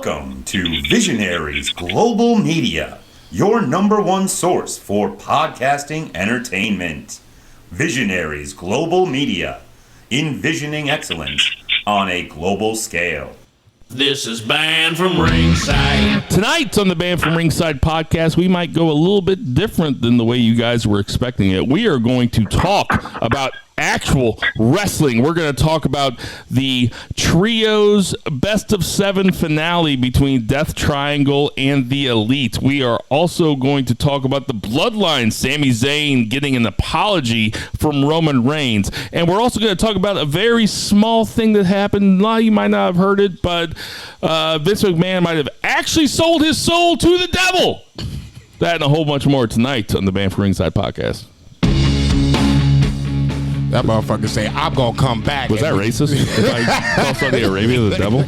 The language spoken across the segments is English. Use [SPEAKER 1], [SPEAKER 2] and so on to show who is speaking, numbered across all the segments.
[SPEAKER 1] Welcome to Visionaries Global Media, your number one source for podcasting entertainment. Visionaries Global Media, envisioning excellence on a global scale.
[SPEAKER 2] This is Banned from Ringside.
[SPEAKER 3] Tonight on the Banned from Ringside podcast, we might go a little bit different than the way you guys were expecting it. We are going to talk about actual wrestling. We're going to talk about the Trios Best of 7 finale between Death Triangle and the Elite. We are also going to talk about the Bloodline, Sami Zayn getting an apology from Roman Reigns. And we're also going to talk about a very small thing that happened. You might not have heard it, but Vince McMahon might have actually sold his soul to the devil. That and a whole bunch more tonight on the Banned from Ringside podcast.
[SPEAKER 4] That motherfucker say, I'm going to come back.
[SPEAKER 3] Was that racist? If I call Saudi Arabia the devil?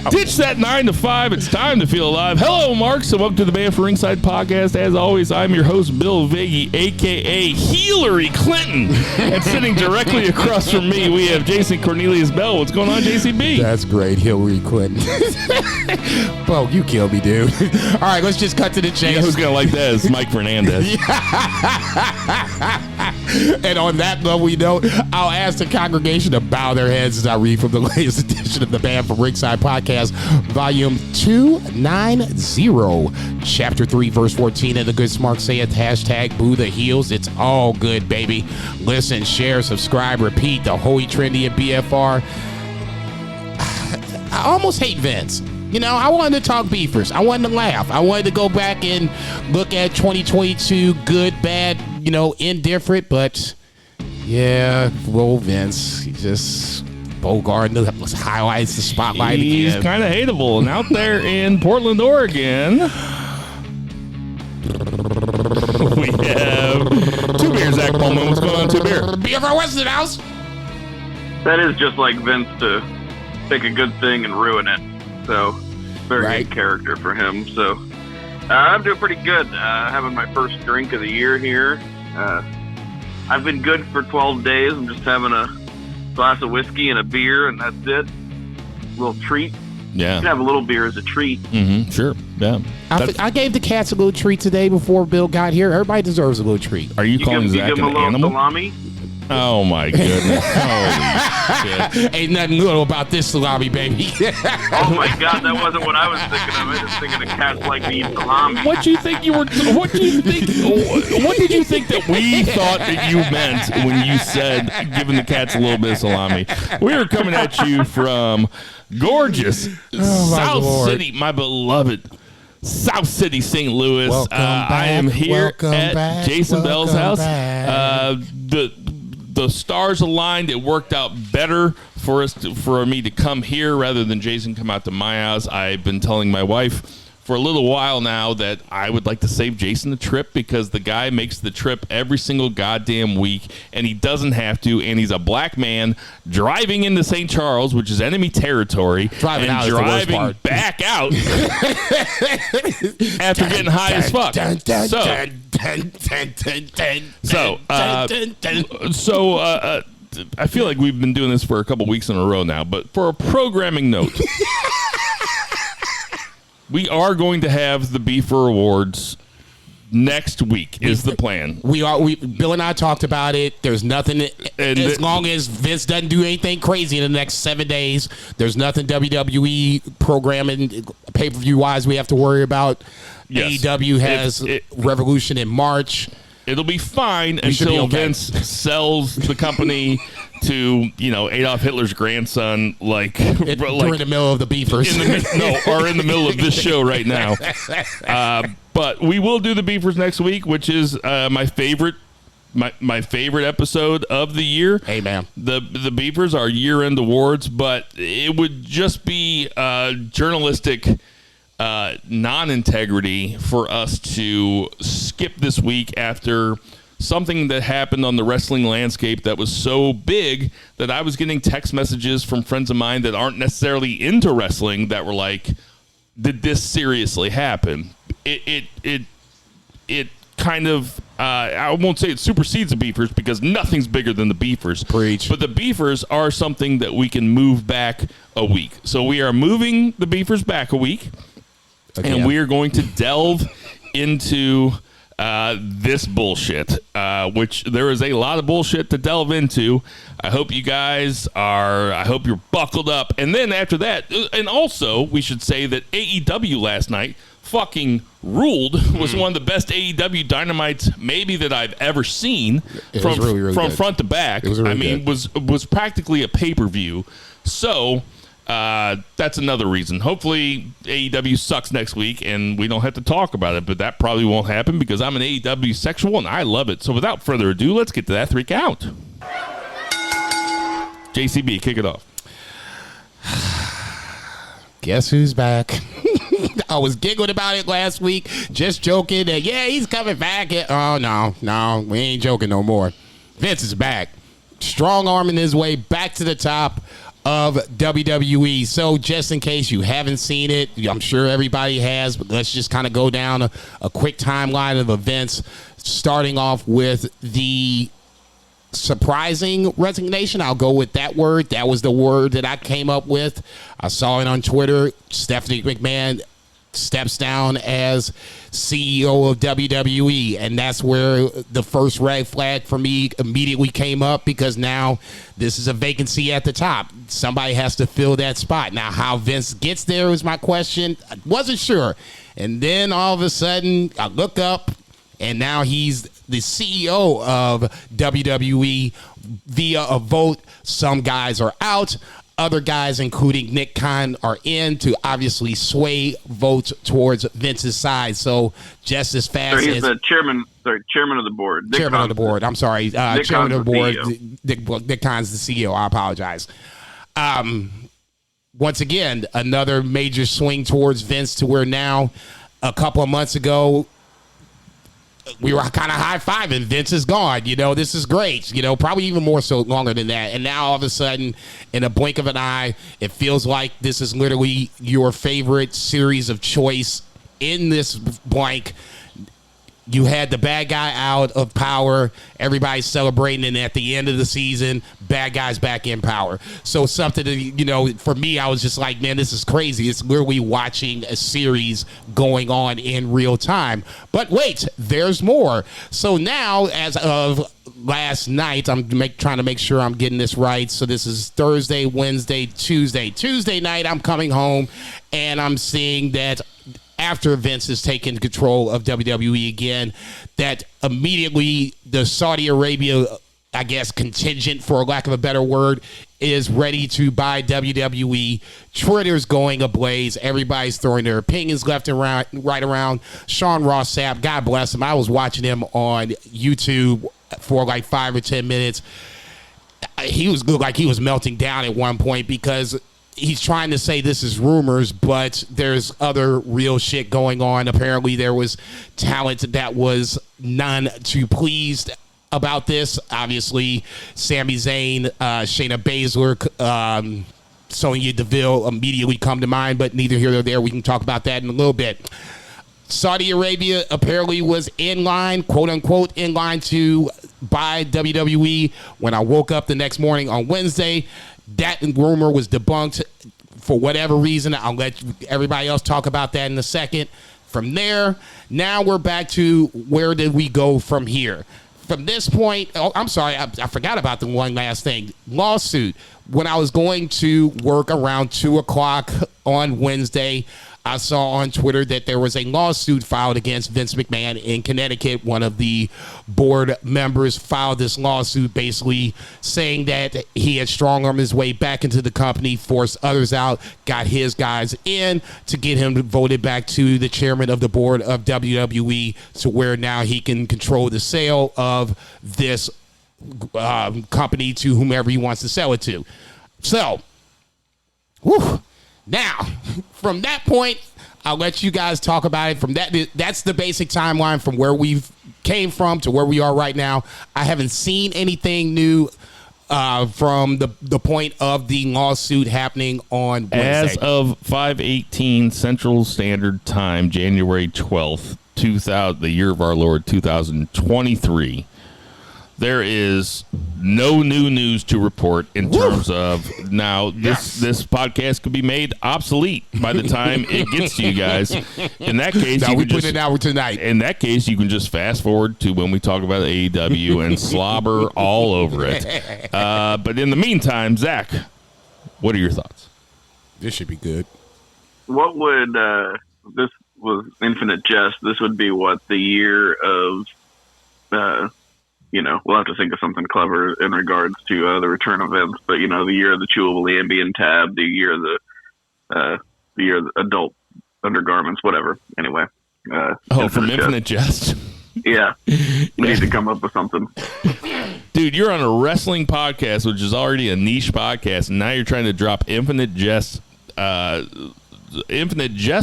[SPEAKER 3] Ditch that 9 to 5. It's time to feel alive. Hello, Marks, and welcome to the Banned from Ringside podcast. As always, I'm your host, Bill Viggy, a.k.a. Hillary Clinton. And sitting directly across from me, we have Jason Cornelius Bell. What's going on, JCB?
[SPEAKER 4] That's great, Hillary Clinton. Bro, you killed me, dude. All right, let's just cut to the chase.
[SPEAKER 3] You know who's going to like that is Mike Fernandez.
[SPEAKER 4] And on that level, I'll ask the congregation to bow their heads as I read from the latest edition of the Banned from Ringside podcast, volume 290, chapter 3, verse 14. And the good smart saith, hashtag boo the heels. It's all good, baby. Listen, share, subscribe, repeat, the holy trendy of BFR. I almost hate Vince. I wanted to talk beefers. I wanted to laugh. I wanted to go back and look at 2022, good, bad, indifferent, but yeah, roll Vince. He just Bogart highlights the spotlight again.
[SPEAKER 3] He's kind of hateable. And out there in Portland, Oregon, we have Two Beer, Zach Pullman. What's going on, Two Beer?
[SPEAKER 4] Beer for Western House.
[SPEAKER 5] That is just like Vince to take a good thing and ruin it. So, very good character for him. So, I'm doing pretty good. Having my first drink of the year here. I've been good for 12 days. I'm just having a glass of whiskey and a beer, and that's it. A little treat.
[SPEAKER 3] Yeah.
[SPEAKER 5] You can have a little beer as a treat.
[SPEAKER 3] Mm-hmm. Sure. Yeah.
[SPEAKER 4] I gave the cats a little treat today before Bill got here. Everybody deserves a little treat.
[SPEAKER 3] Are you calling Zach an animal?
[SPEAKER 5] Salami?
[SPEAKER 3] Oh my goodness! Holy shit!
[SPEAKER 4] Ain't nothing little about this salami, baby.
[SPEAKER 5] Oh my god, that wasn't what I was thinking of. I was thinking of cats like me eat salami.
[SPEAKER 3] What do you think you were? What do you think? What did you think that we thought that you meant when you said giving the cats a little bit of salami? We are coming at you from gorgeous South City, my beloved. South City, St. Louis. I am here at Jason Bell's house. The stars aligned. It worked out better for me to come here rather than Jason come out to my house. I've been telling my wife for a little while now that I would like to save Jason the trip because the guy makes the trip every single goddamn week, and he doesn't have to, and he's a black man driving into St. Charles, which is enemy territory, driving back out after getting high as fuck. So I feel like we've been doing this for a couple weeks in a row now, but for a programming note, we are going to have the Beefer Awards next week is the plan.
[SPEAKER 4] Bill and I talked about it. There's nothing, as long as Vince doesn't do anything crazy in the next 7 days, there's nothing WWE programming pay-per-view wise we have to worry about. Yes. AEW has Revolution in March.
[SPEAKER 3] It'll be fine until Vince sells the company to, Adolf Hitler's grandson, during
[SPEAKER 4] the middle of the Beefers.
[SPEAKER 3] Or in the middle of this show right now. But we will do the Beefers next week, which is my favorite episode of the year.
[SPEAKER 4] Hey, man.
[SPEAKER 3] The Beefers are year-end awards, but it would just be journalistic non-integrity for us to skip this week after something that happened on the wrestling landscape that was so big that I was getting text messages from friends of mine that aren't necessarily into wrestling that were like, did this seriously happen? It kind of I won't say it supersedes the Beefers because nothing's bigger than the Beefers.
[SPEAKER 4] Preach.
[SPEAKER 3] But the Beefers are something that we can move back a week. So we are moving the Beefers back a week, and we are going to delve into this bullshit, which there is a lot of bullshit to delve into. I hope you guys are, I hope you're buckled up. And then after that, and also we should say that AEW last night fucking ruled. Was one of the best AEW Dynamites maybe that I've ever seen.
[SPEAKER 4] It
[SPEAKER 3] from
[SPEAKER 4] was really
[SPEAKER 3] from
[SPEAKER 4] good.
[SPEAKER 3] front to back.
[SPEAKER 4] It was really
[SPEAKER 3] I mean,
[SPEAKER 4] good.
[SPEAKER 3] was practically a pay-per-view. So that's another reason. Hopefully AEW sucks next week and we don't have to talk about it, but that probably won't happen because I'm an AEW sexual and I love it. So without further ado, let's get to that 3 count. JCB, kick it off.
[SPEAKER 4] Guess who's back? I was giggling about it last week, just joking that, yeah, he's coming back. Oh, no, we ain't joking no more. Vince is back. Strong arming his way back to the top of WWE. So just in case you haven't seen it, I'm sure everybody has, but let's just kind of go down a quick timeline of events, starting off with the surprising resignation. I'll go with that word. That was the word that I came up with. I saw it on Twitter. Stephanie McMahon steps down as CEO of WWE, and that's where the first red flag for me immediately came up, because now this is a vacancy at the top. Somebody has to fill that spot. Now, how Vince gets there is my question. I wasn't sure. And then all of a sudden, I look up, and now he's the CEO of WWE via a vote. Some guys are out. Other guys, including Nick Khan, are in to obviously sway votes towards Vince's side. So just as fast as...
[SPEAKER 5] he's the chairman of the board.
[SPEAKER 4] Chairman of the board. I'm sorry. Chairman of the board.
[SPEAKER 5] CEO.
[SPEAKER 4] Nick Khan's the CEO. I apologize. Once again, another major swing towards Vince, to where now, a couple of months ago, we were kind of high-fiving. Vince is gone. This is great. Probably even more so longer than that. And now all of a sudden, in a blink of an eye, it feels like this is literally your favorite series of choice in this blank. You had the bad guy out of Power. Everybody's celebrating, and at the end of the season, bad guy's back in Power. So something that, for me, I was just like, man, this is crazy. It's literally watching a series going on in real time. But wait, there's more. So now, as of last night, I'm trying to make sure I'm getting this right. So this is Thursday, Wednesday, Tuesday. Tuesday night, I'm coming home, and I'm seeing that after Vince has taken control of WWE again, that immediately the Saudi Arabia, I guess, contingent, for lack of a better word, is ready to buy WWE. Twitter's going ablaze. Everybody's throwing their opinions left and right around. Sean Ross Sapp, God bless him. I was watching him on YouTube for like 5 or 10 minutes. He looked like he was melting down at one point, because he's trying to say this is rumors, but there's other real shit going on. Apparently there was talent that was none too pleased about this. Obviously, Sami Zayn, Shayna Baszler, Sonya Deville immediately come to mind, but neither here nor there. We can talk about that in a little bit. Saudi Arabia apparently was in line, quote unquote, in line to buy WWE. When I woke up the next morning on Wednesday, that rumor was debunked for whatever reason. I'll let everybody else talk about that in a second. From there, now we're back to where did we go from here? From this point, I'm sorry, I forgot about the one last thing. Lawsuit. When I was going to work around 2 o'clock on Wednesday, I saw on Twitter that there was a lawsuit filed against Vince McMahon in Connecticut. One of the board members filed this lawsuit basically saying that he had strong-armed his way back into the company, forced others out, got his guys in to get him voted back to the chairman of the board of WWE, to where now he can control the sale of this company to whomever he wants to sell it to. So, whew. Now, from that point, I'll let you guys talk about it. From that's the basic timeline from where we've came from to where we are right now. I haven't seen anything new from the point of the lawsuit happening on Wednesday.
[SPEAKER 3] As of 5:18 Central Standard Time, January 12th, the year of our Lord 2023, there is no new news to report in terms of now this podcast could be made obsolete by the time it gets to you guys. In that case,
[SPEAKER 4] we put it out tonight.
[SPEAKER 3] In that case, you can just fast forward to when we talk about AEW and slobber all over it. But in the meantime, Zach, what are your thoughts?
[SPEAKER 4] This should be good.
[SPEAKER 5] What would this was Infinite Jest? This would be what the year of. We'll have to think of something clever in regards to the return of Vince, but the year of the chewable Ambien tab, the year of the adult undergarments, whatever. Anyway.
[SPEAKER 3] From Infinite Jest.
[SPEAKER 5] Yeah, we need to come up with something.
[SPEAKER 3] Dude, you're on a wrestling podcast, which is already a niche podcast, and now you're trying to drop Infinite Jest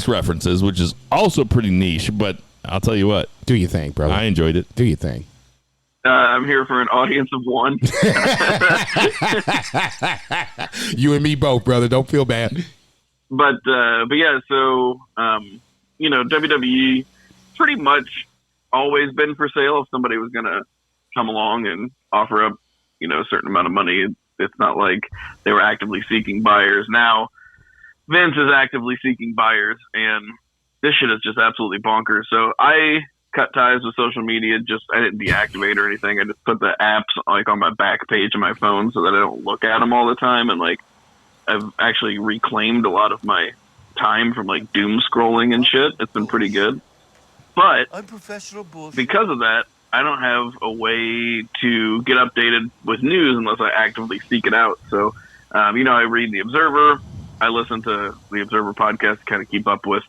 [SPEAKER 3] references, which is also pretty niche. But I'll tell you what,
[SPEAKER 4] do your thing, brother.
[SPEAKER 3] I enjoyed it.
[SPEAKER 4] Do your thing.
[SPEAKER 5] I'm here for an audience of one.
[SPEAKER 4] You and me both, brother. Don't feel bad.
[SPEAKER 5] But yeah, so WWE pretty much always been for sale. If somebody was going to come along and offer up, a certain amount of money, it's not like they were actively seeking buyers. Now, Vince is actively seeking buyers, and this shit is just absolutely bonkers. So I cut ties with social media. I didn't deactivate or anything. I just put the apps on my back page of my phone so that I don't look at them all the time. And I've actually reclaimed a lot of my time from doom scrolling and shit. It's been pretty good. But because of that, I don't have a way to get updated with news unless I actively seek it out. So, I read The Observer. I listen to The Observer podcast to kind of keep up with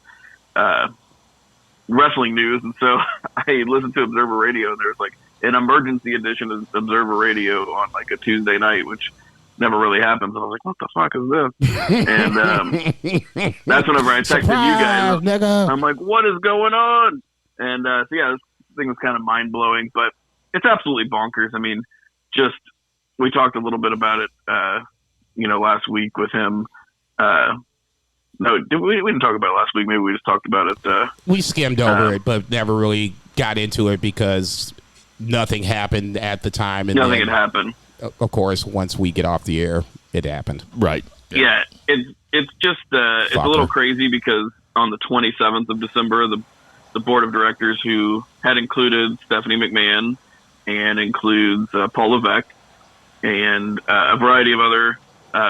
[SPEAKER 5] wrestling news. And so I listened to Observer Radio, and there's an emergency edition of Observer Radio on a Tuesday night, which never really happens. And I was like, what the fuck is this? And that's whenever I texted you guys.
[SPEAKER 4] Nigga.
[SPEAKER 5] I'm like, what is going on? And so yeah, this thing was kind of mind blowing, but it's absolutely bonkers. I mean, we talked a little bit about it, last week with him. No, we didn't talk about it last week. Maybe we just talked about it.
[SPEAKER 4] We skimmed over it, but never really got into it because nothing happened at the time. And
[SPEAKER 5] nothing had happened.
[SPEAKER 4] Of course, once we get off the air, it happened.
[SPEAKER 3] Right.
[SPEAKER 5] Yeah, it's just it's a little crazy because on the 27th of December, the board of directors, who had included Stephanie McMahon and includes Paul Levesque and a variety of other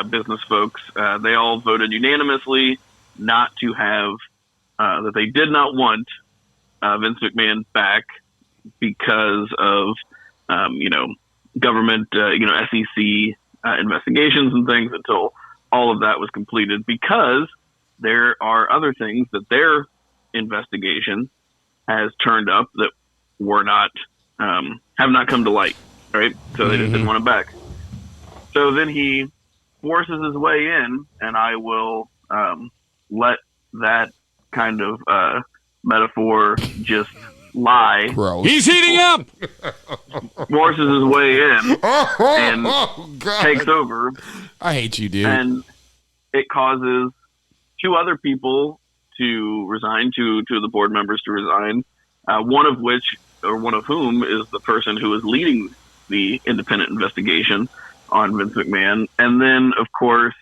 [SPEAKER 5] business folks, they all voted unanimously not to have that they did not want Vince McMahon back because of government SEC investigations and things until all of that was completed, because there are other things that their investigation has turned up that were not have not come to light, right? So they just didn't want him back. So then he forces his way in, and I will let that kind of metaphor just lie.
[SPEAKER 4] Gross.
[SPEAKER 2] He's heating up.
[SPEAKER 5] Forces his way in and takes over.
[SPEAKER 4] I hate you, dude.
[SPEAKER 5] And it causes two other people to resign, two of the board members to resign, one of whom is the person who is leading the independent investigation on Vince McMahon. And then, of course,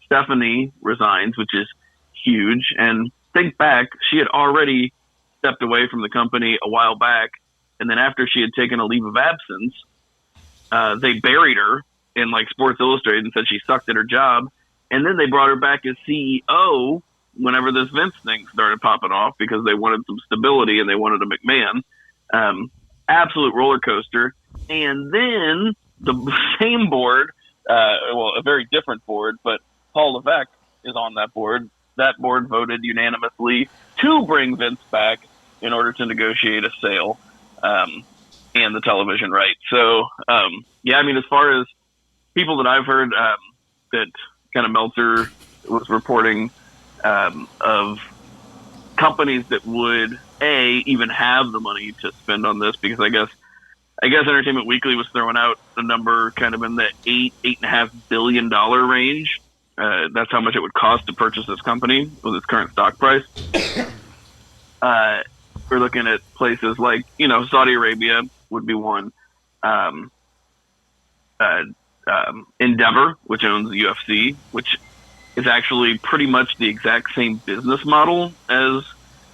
[SPEAKER 5] Stephanie resigns, which is huge. And think back, she had already stepped away from the company a while back. And then after she had taken a leave of absence, they buried her in Sports Illustrated and said she sucked at her job. And then they brought her back as CEO whenever this Vince thing started popping off, because they wanted some stability and they wanted a McMahon. Absolute roller coaster. And then the same board, a very different board, but Paul Levesque is on that board. That board voted unanimously to bring Vince back in order to negotiate a sale and the television rights. So, as far as people that I've heard that kind of Meltzer was reporting of companies that would even have the money to spend on this, because I guess Entertainment Weekly was throwing out a number kind of in the $8.5 billion range. That's how much it would cost to purchase this company with its current stock price. we're looking at places like, Saudi Arabia would be one. Endeavor, which owns the UFC, which is actually pretty much the exact same business model as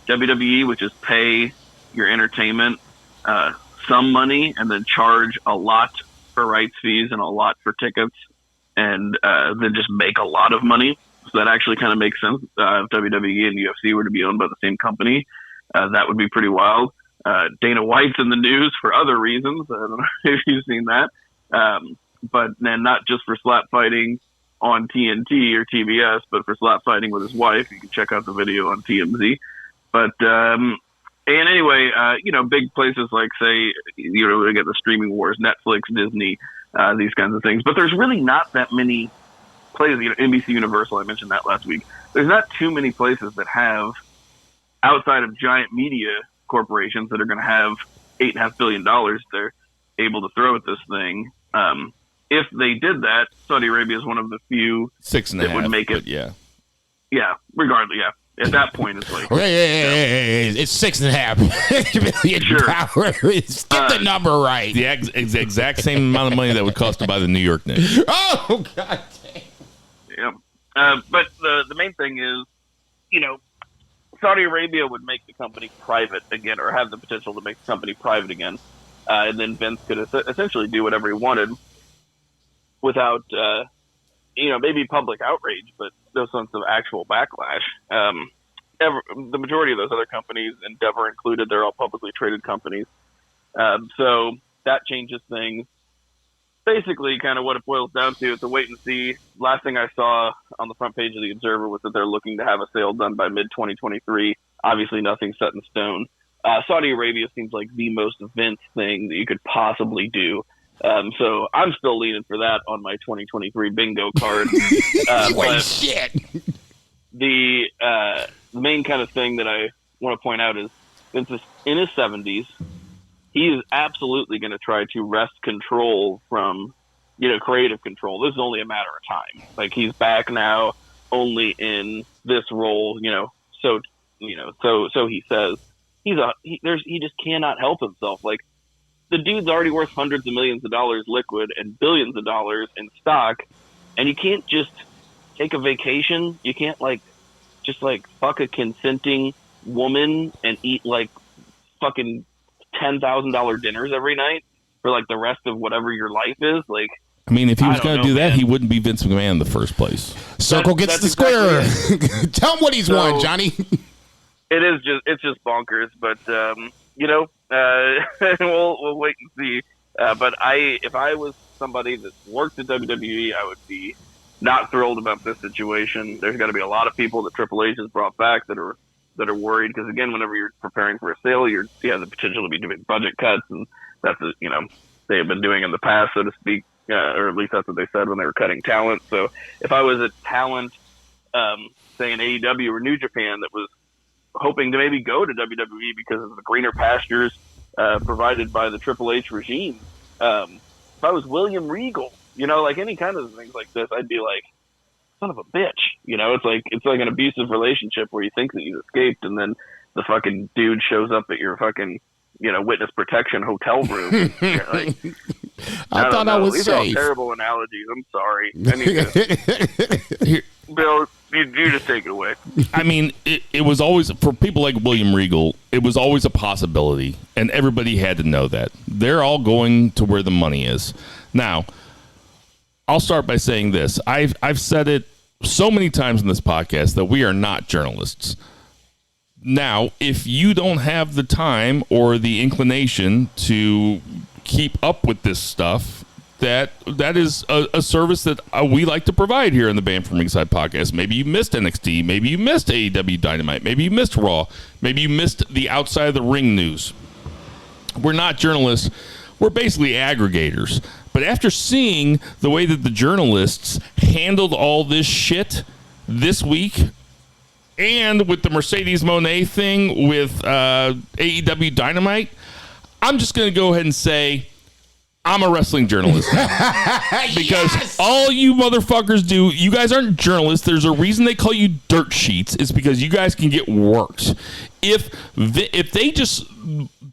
[SPEAKER 5] WWE, which is pay your entertainment some money and then charge a lot for rights fees and a lot for tickets, and then just make a lot of money. So that actually kind of makes sense. If WWE and UFC were to be owned by the same company, that would be pretty wild. Dana White's in the news for other reasons. I don't know if you've seen that. But then not just for slap fighting on TNT or TBS, but for slap fighting with his wife. You can check out the video on TMZ. But, and anyway, big places like, say, we get the streaming wars, Netflix, Disney, these kinds of things. But there's really not that many places, NBC Universal, I mentioned that last week. There's not too many places that have, outside of giant media corporations that are going to have $8.5 billion they're able to throw at this thing. If they did that, Saudi Arabia is one of the few
[SPEAKER 3] 6.5
[SPEAKER 5] that would make it.
[SPEAKER 3] Yeah.
[SPEAKER 5] Yeah, regardless, yeah. At that point, it's like...
[SPEAKER 4] It's $6.5 billion.
[SPEAKER 5] Sure.
[SPEAKER 4] Get the number right.
[SPEAKER 3] The exact same amount of money that would cost to buy the New York Knicks.
[SPEAKER 4] Oh, God damn.
[SPEAKER 5] Yeah. But the main thing is, Saudi Arabia would make the company private again, or have the potential to make the company private again. And then Vince could essentially do whatever he wanted without, maybe public outrage, but no sense of actual backlash. The majority of those other companies, Endeavor included, they're all publicly traded companies. So that changes things. Basically, kind of what it boils down to, it's a wait and see. Last thing I saw on the front page of the Observer was that they're looking to have a sale done by mid-2023. Obviously, nothing set in stone. Saudi Arabia seems like the most Vince thing that you could possibly do. So I'm still leaning for that on my 2023 bingo card.
[SPEAKER 4] Wait, shit.
[SPEAKER 5] The main kind of thing that I want to point out is Vince is in his 70s. He is absolutely going to try to wrest control from, creative control. This is only a matter of time. Like, he's back now only in this role, so he says. He just cannot help himself. Like, the dude's already worth hundreds of millions of dollars liquid and billions of dollars in stock, and you can't just take a vacation. You can't just fuck a consenting woman and eat fucking $10,000 dinners every night for the rest of whatever your life is.
[SPEAKER 3] I mean, if he was going to do that, he wouldn't be Vince McMahon in the first place.
[SPEAKER 4] Circle gets the square. Exactly. Tell him what he's won, Johnny.
[SPEAKER 5] It's just bonkers, but we'll wait and see. But if I was somebody that worked at WWE, I would be not thrilled about this situation. There's got to be a lot of people that Triple H has brought back that are worried, because again, whenever you're preparing for a sale, you have the potential to be doing budget cuts, and that's they have been doing in the past, so to speak, or at least that's what they said when they were cutting talent. So if I was a talent, say in AEW or New Japan, that was hoping to maybe go to WWE because of the greener pastures provided by the Triple H regime, if I was William Regal, any kind of things like this, I'd be like, son of a bitch. It's like an abusive relationship where you think that you've escaped, and then the fucking dude shows up at your fucking, witness protection hotel room. I
[SPEAKER 4] thought I was
[SPEAKER 5] These
[SPEAKER 4] safe.
[SPEAKER 5] are all terrible analogies. I'm sorry. Bill, you just take it away.
[SPEAKER 3] I mean, it was always, for people like William Regal, it was always a possibility, and everybody had to know that. They're all going to where the money is. Now, I'll start by saying this. I've said it so many times in this podcast that we are not journalists. Now, if you don't have the time or the inclination to keep up with this stuff, that is a service that we like to provide here in the Band From Ringside podcast. Maybe you missed NXT. Maybe you missed AEW Dynamite. Maybe you missed Raw. Maybe you missed the outside of the ring news. We're not journalists. We're basically aggregators. But after seeing the way that the journalists handled all this shit this week, and with the Mercedes Moné thing with AEW Dynamite, I'm just going to go ahead and say, I'm a wrestling journalist now. Because all you motherfuckers do, you guys aren't journalists. There's a reason they call you dirt sheets. It's because you guys can get worked. If they just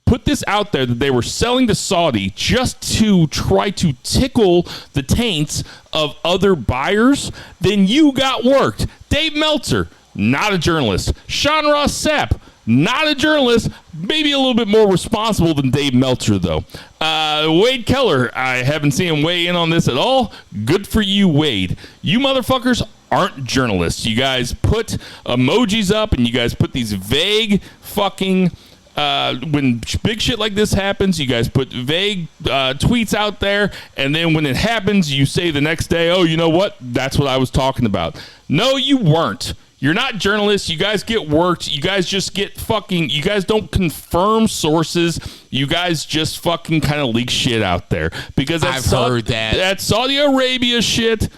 [SPEAKER 3] put this out there that they were selling to Saudi just to try to tickle the taints of other buyers, then you got worked. Dave Meltzer, not a journalist. Sean Ross Sapp, not a journalist, maybe a little bit more responsible than Dave Meltzer, though. Wade Keller, I haven't seen him weigh in on this at all. Good for you, Wade. You motherfuckers aren't journalists. You guys put emojis up and you guys put these vague fucking... when big shit like this happens, you guys put vague tweets out there, and then when it happens, you say the next day, oh, you know what? That's what I was talking about. No, you weren't. You're not journalists. You guys get worked. You guys just get fucking... You guys don't confirm sources. You guys just fucking kind of leak shit out there. Because
[SPEAKER 4] I've heard that.
[SPEAKER 3] That Saudi Arabia shit...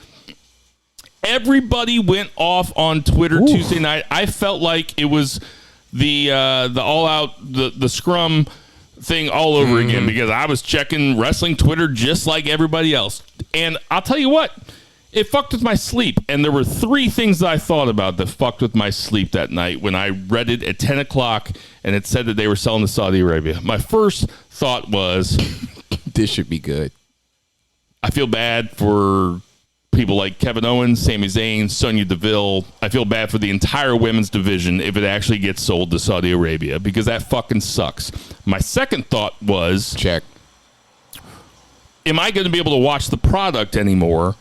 [SPEAKER 3] Everybody went off on Twitter Tuesday night. I felt like it was the all out the scrum thing all over again, because I was checking wrestling Twitter just like everybody else. And I'll tell you what, it fucked with my sleep. And there were 3 things that I thought about that fucked with my sleep that night when I read it at 10 o'clock and it said that they were selling to Saudi Arabia. My first thought was,
[SPEAKER 4] this should be good.
[SPEAKER 3] I feel bad for people like Kevin Owens, Sami Zayn, Sonya Deville. I feel bad for the entire women's division if it actually gets sold to Saudi Arabia, because that fucking sucks. My second thought was,
[SPEAKER 4] check.
[SPEAKER 3] Am I going to be able to watch the product anymore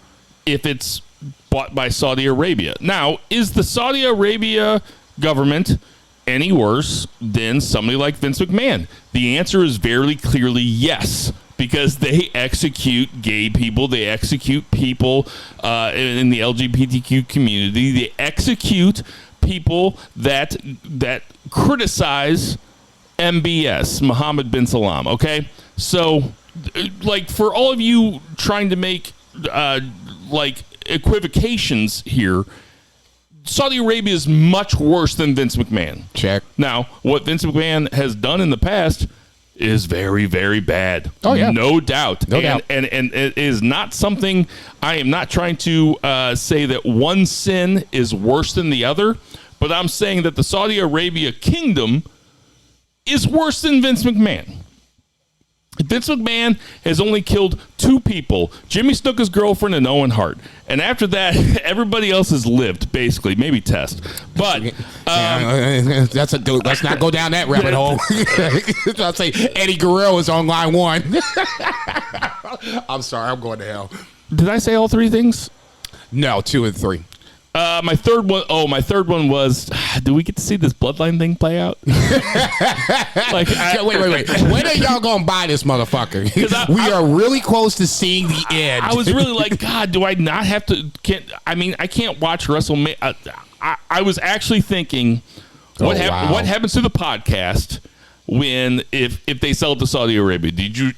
[SPEAKER 3] if it's bought by Saudi Arabia? Now, is the Saudi Arabia government any worse than somebody like Vince McMahon? The answer is very clearly yes. Because they execute gay people, they execute people in the LGBTQ community, they execute people that criticize MBS, Mohammed bin Salman. Okay, so like for all of you trying to make like equivocations here, Saudi Arabia is much worse than Vince McMahon.
[SPEAKER 4] Check.
[SPEAKER 3] Now, what Vince McMahon has done in the past is very, very bad.
[SPEAKER 4] Oh, yeah.
[SPEAKER 3] No doubt.
[SPEAKER 4] No doubt.
[SPEAKER 3] And it is not something, I am not trying to say that one sin is worse than the other, but I'm saying that the Saudi Arabia kingdom is worse than Vince McMahon. Vince McMahon has only killed 2 people, Jimmy Snuka's girlfriend and Owen Hart. And after that, everybody else has lived, basically. Maybe Test. But
[SPEAKER 4] let's not go down that rabbit hole. I'll say Eddie Guerrero is on line 1. I'm sorry, I'm going to hell.
[SPEAKER 3] Did I say all 3 things?
[SPEAKER 4] No, 2 and 3.
[SPEAKER 3] My third one was, do we get to see this bloodline thing play out? Like,
[SPEAKER 4] wait. When are y'all gonna buy this motherfucker? We are really close to seeing the end.
[SPEAKER 3] I was really like, God, do I not have to? I can't watch WrestleMania. I was actually thinking, what happens to the podcast when if they sell it to Saudi Arabia?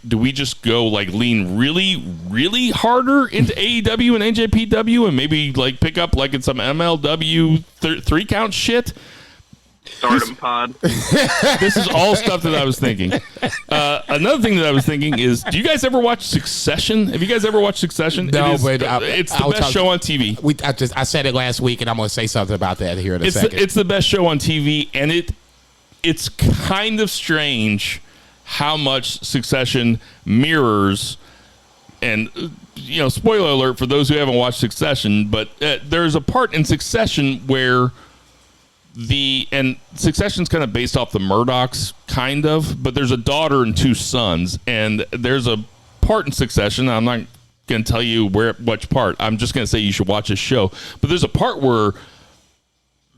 [SPEAKER 3] Do we just go like lean really, really harder into AEW and NJPW and maybe like pick up like in some MLW 3 count shit?
[SPEAKER 5] Stardom pod.
[SPEAKER 3] This is all stuff that I was thinking. Another thing that I was thinking is, do you guys ever watch Succession? Have you guys ever watched Succession?
[SPEAKER 4] No, it's
[SPEAKER 3] the best show on TV.
[SPEAKER 4] I said it last week, and I'm going to say something about that here in a second.
[SPEAKER 3] It's the best show on TV, and it's kind of strange how much Succession mirrors, and spoiler alert for those who haven't watched Succession, but there's a part in Succession where Succession's kind of based off the Murdochs, kind of, but there's a daughter and 2 sons, and there's a part in Succession, I'm not going to tell you which part, I'm just going to say you should watch this show, but there's a part where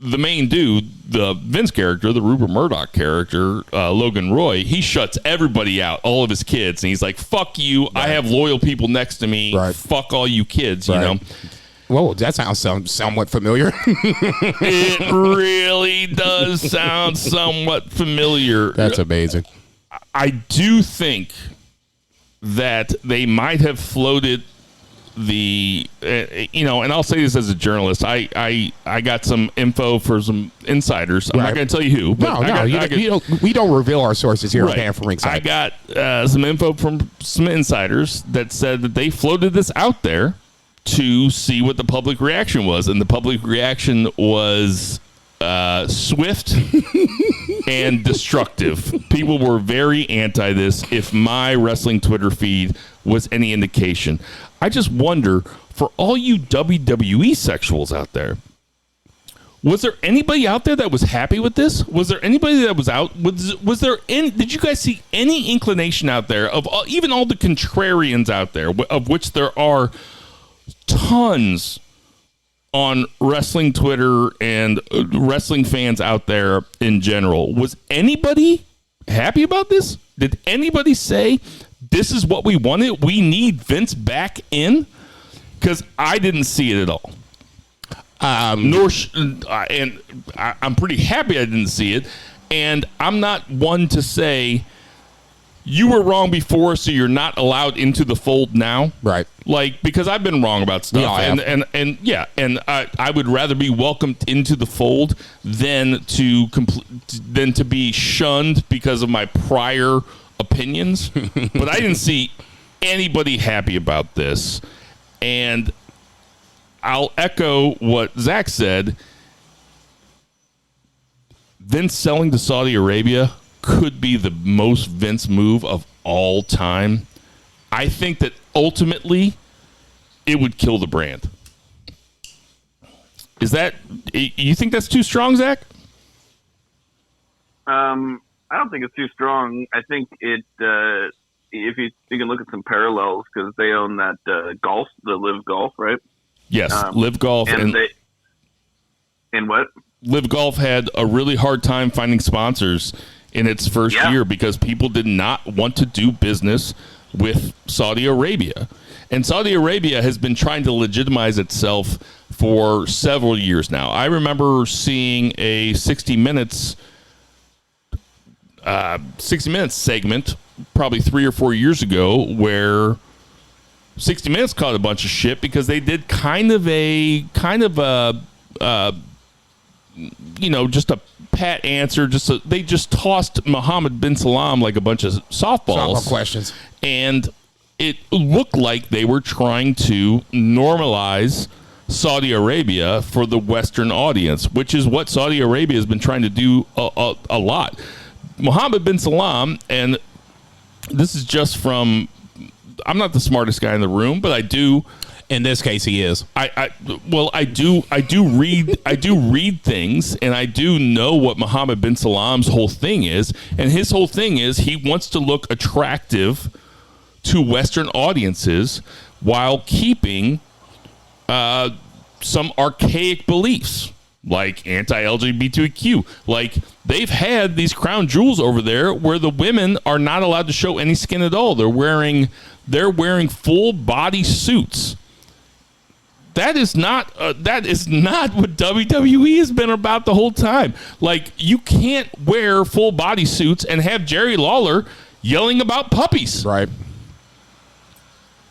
[SPEAKER 3] the main dude, the Vince character, the Rupert Murdoch character, Logan Roy, he shuts everybody out, all of his kids, and he's like, fuck you, right. I have loyal people next to me, right. Fuck all you kids, you know?
[SPEAKER 4] Whoa, that sounds somewhat familiar.
[SPEAKER 3] It really does sound somewhat familiar.
[SPEAKER 4] That's amazing.
[SPEAKER 3] I do think that they might have floated and I'll say this as a journalist, I got some info for some insiders. I'm not going to tell you who. But
[SPEAKER 4] we don't reveal our sources here
[SPEAKER 3] right.
[SPEAKER 4] at From Ringside.
[SPEAKER 3] I got some info from some insiders that said that they floated this out there to see what the public reaction was, and the public reaction was swift and destructive. People were very anti this. If my wrestling Twitter feed was any indication, I just wonder, for all you WWE sexuals out there, was there anybody out there that was happy with this? Was there anybody that was out? Was there any? Did you guys see any inclination out there of even all the contrarians out there, of which there are tons on wrestling Twitter and wrestling fans out there in general? Was anybody happy about this? Did anybody say, this is what we wanted, we need Vince back in? Because I didn't see it at all. And I'm pretty happy I didn't see it. And I'm not one to say, you were wrong before, so you're not allowed into the fold now. Right. Like, because I've been wrong about stuff. And I would rather be welcomed into the fold than to be shunned because of my prior opinions. But I didn't see anybody happy about this. And I'll echo what Zach said. Vince selling to Saudi Arabia could be the most Vince move of all time. I think that ultimately it would kill the brand. You think that's too strong, Zach?
[SPEAKER 5] I don't think it's too strong. I think it, if you can look at some parallels, because they own that golf, the Live Golf, right?
[SPEAKER 3] Yes, Live Golf.
[SPEAKER 5] And what?
[SPEAKER 3] Live Golf had a really hard time finding sponsors in its first year because people did not want to do business with Saudi Arabia. And Saudi Arabia has been trying to legitimize itself for several years now. I remember seeing a 60 Minutes segment probably 3 or 4 years ago where 60 Minutes caught a bunch of shit because they did kind of a just a pat answer. They just tossed Mohammed bin Salman like a bunch of softball
[SPEAKER 4] questions,
[SPEAKER 3] and it looked like they were trying to normalize Saudi Arabia for the Western audience, which is what Saudi Arabia has been trying to do a lot. Mohammed bin Salman, and this is just from, I'm not the smartest guy in the room, but I do.
[SPEAKER 4] In this case, he is.
[SPEAKER 3] I do read things, and I do know what Mohammed bin Salam's whole thing is, and his whole thing is he wants to look attractive to Western audiences while keeping some archaic beliefs like anti-LGBTQ. Like, they've had these crown jewels over there where the women are not allowed to show any skin at all. They're wearing full body suits. That is not what WWE has been about the whole time. Like, you can't wear full body suits and have Jerry Lawler yelling about puppies.
[SPEAKER 4] Right.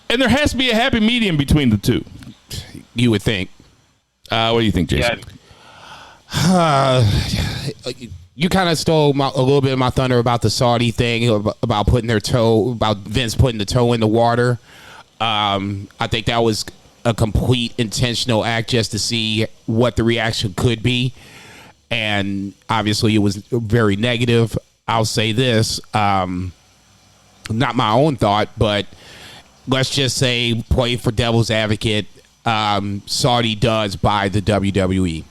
[SPEAKER 3] And there has to be a happy medium between the two.
[SPEAKER 4] You would think.
[SPEAKER 3] What do you think, Jason?
[SPEAKER 4] You kind of stole a little bit of my thunder about the Saudi thing, about Vince putting the toe in the water. I think that was a complete intentional act just to see what the reaction could be. And obviously it was very negative. I'll say this, not my own thought, but let's just say, play for devil's advocate, Saudi does buy the WWE.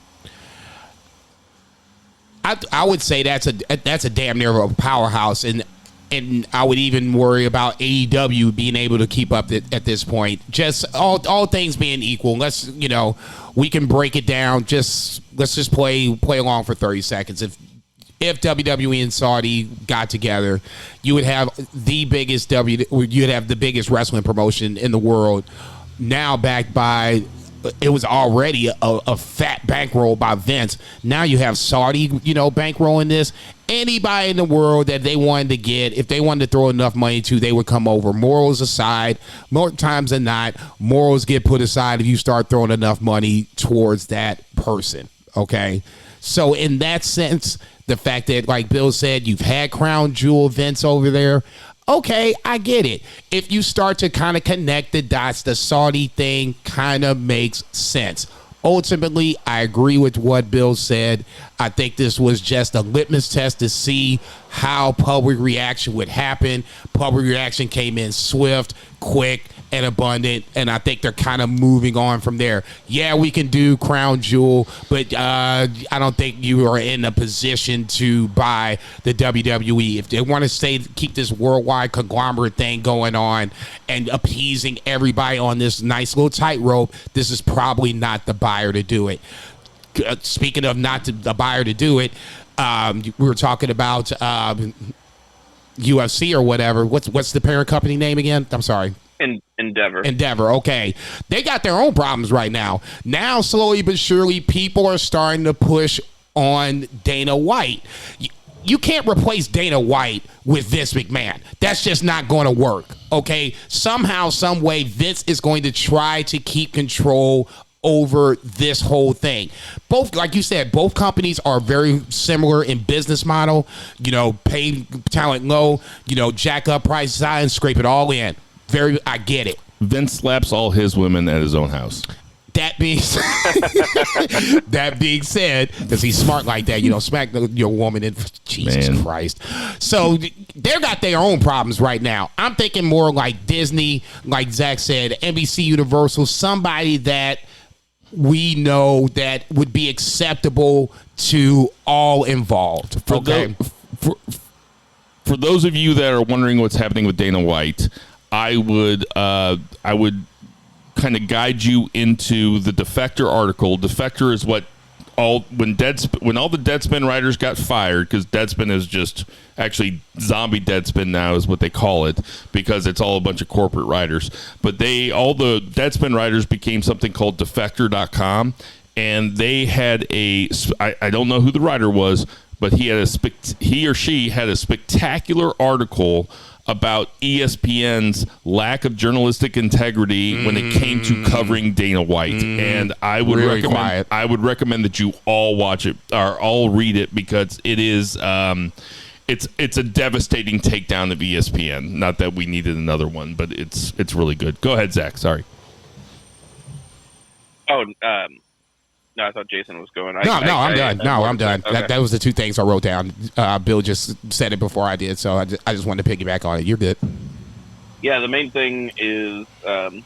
[SPEAKER 4] I would say that's a damn near a powerhouse, and I would even worry about AEW being able to keep up at this point. Just all things being equal, we can break it down. Let's just play along for 30 seconds. If WWE and Saudi got together, you would have the biggest wrestling promotion in the world, now backed by it was already a fat bankroll by Vince. Now you have Saudi, bankrolling this. Anybody in the world that they wanted to get, if they wanted to throw enough money to, they would come over. Morals aside, more times than not, morals get put aside if you start throwing enough money towards that person. Okay, so in that sense, the fact that, like Bill said, you've had Crown Jewel events over there. Okay, I get it. If you start to kind of connect the dots, the Saudi thing kind of makes sense. Ultimately, I agree with what Bill said. I think this was just a litmus test to see how public reaction would happen. Public reaction came in swift, quick, and abundant, and I think they're kind of moving on from there. Yeah, we can do Crown Jewel, but I don't think you are in a position to buy the WWE. If they want to keep this worldwide conglomerate thing going on and appeasing everybody on this nice little tightrope, this is probably not the buyer to do it. Speaking of not the buyer to do it, we were talking about UFC or whatever. What's the parent company name again? I'm sorry. Endeavor. Okay. They got their own problems right now. Now, slowly but surely, people are starting to push on Dana White. You can't replace Dana White with Vince McMahon. That's just not going to work. Okay. Somehow, some way, Vince is going to try to keep control over this whole thing. Both, like you said, both companies are very similar in business model. Pay talent low, jack up prices high and scrape it all in. I get it.
[SPEAKER 3] Vince slaps all his women at his own house.
[SPEAKER 4] That being said, because he's smart like that, smack your woman in. Jesus Christ. So they got their own problems right now. I'm thinking more like Disney, like Zach said, NBC Universal, somebody that we know that would be acceptable to all involved.
[SPEAKER 3] For those of you that are wondering what's happening with Dana White, I would kind of guide you into the Defector article. Defector is when all the Deadspin writers got fired, because Deadspin is just actually zombie Deadspin now is what they call it, because it's all a bunch of corporate writers. But all the Deadspin writers became something called Defector.com, and they had I don't know who the writer was, but he or she had a spectacular article about ESPN's lack of journalistic integrity when it came to covering Dana White, and I would recommend that you all watch it or all read it, because it is it's a devastating takedown of ESPN. Not that we needed another one, but it's really good. Go ahead, Zach. Sorry.
[SPEAKER 5] No, I thought Jason was going.
[SPEAKER 4] I'm done. I'm done. Okay. That was the two things I wrote down. Bill just said it before I did, so I just wanted to piggyback on it. You're good.
[SPEAKER 5] Yeah, the main thing is, I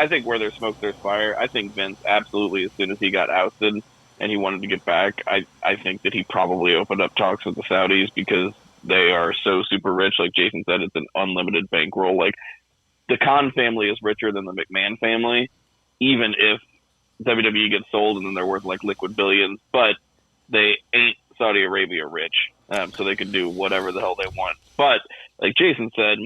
[SPEAKER 5] think where there's smoke, there's fire. I think Vince absolutely, as soon as he got ousted and he wanted to get back, I think that he probably opened up talks with the Saudis, because they are so super rich. Like Jason said, it's an unlimited bankroll. Like, the Khan family is richer than the McMahon family, even if WWE gets sold and then they're worth like liquid billions, but they ain't Saudi Arabia rich, so they could do whatever the hell they want. But like Jason said,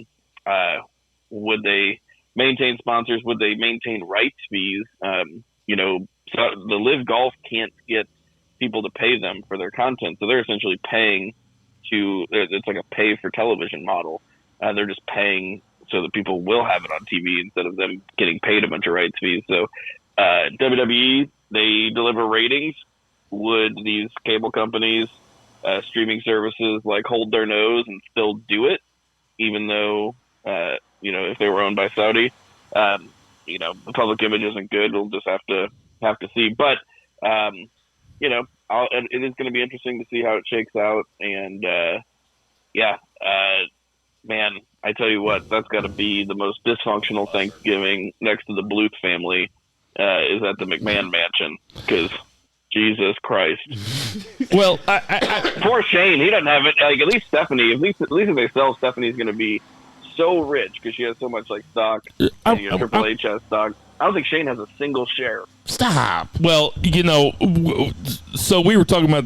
[SPEAKER 5] would they maintain sponsors? Would they maintain rights fees? So the Live Golf can't get people to pay them for their content, so they're essentially paying it's like a pay for television model. They're just paying so that people will have it on TV instead of them getting paid a bunch of rights fees. So WWE, they deliver ratings. Would these cable companies, streaming services, like hold their nose and still do it, even though, if they were owned by Saudi? The public image isn't good. We'll just have to see. But, it is going to be interesting to see how it shakes out. And, man, I tell you what, that's got to be the most dysfunctional Thanksgiving next to the Bluth family. Is at the McMahon mansion, because Jesus Christ.
[SPEAKER 3] Well,
[SPEAKER 5] poor Shane, he doesn't have it. Like, at least Stephanie, at least if they sell, Stephanie's going to be so rich because she has so much like stock. Triple H has stock. I don't think Shane has a single share.
[SPEAKER 4] Stop.
[SPEAKER 3] Well, so we were talking about.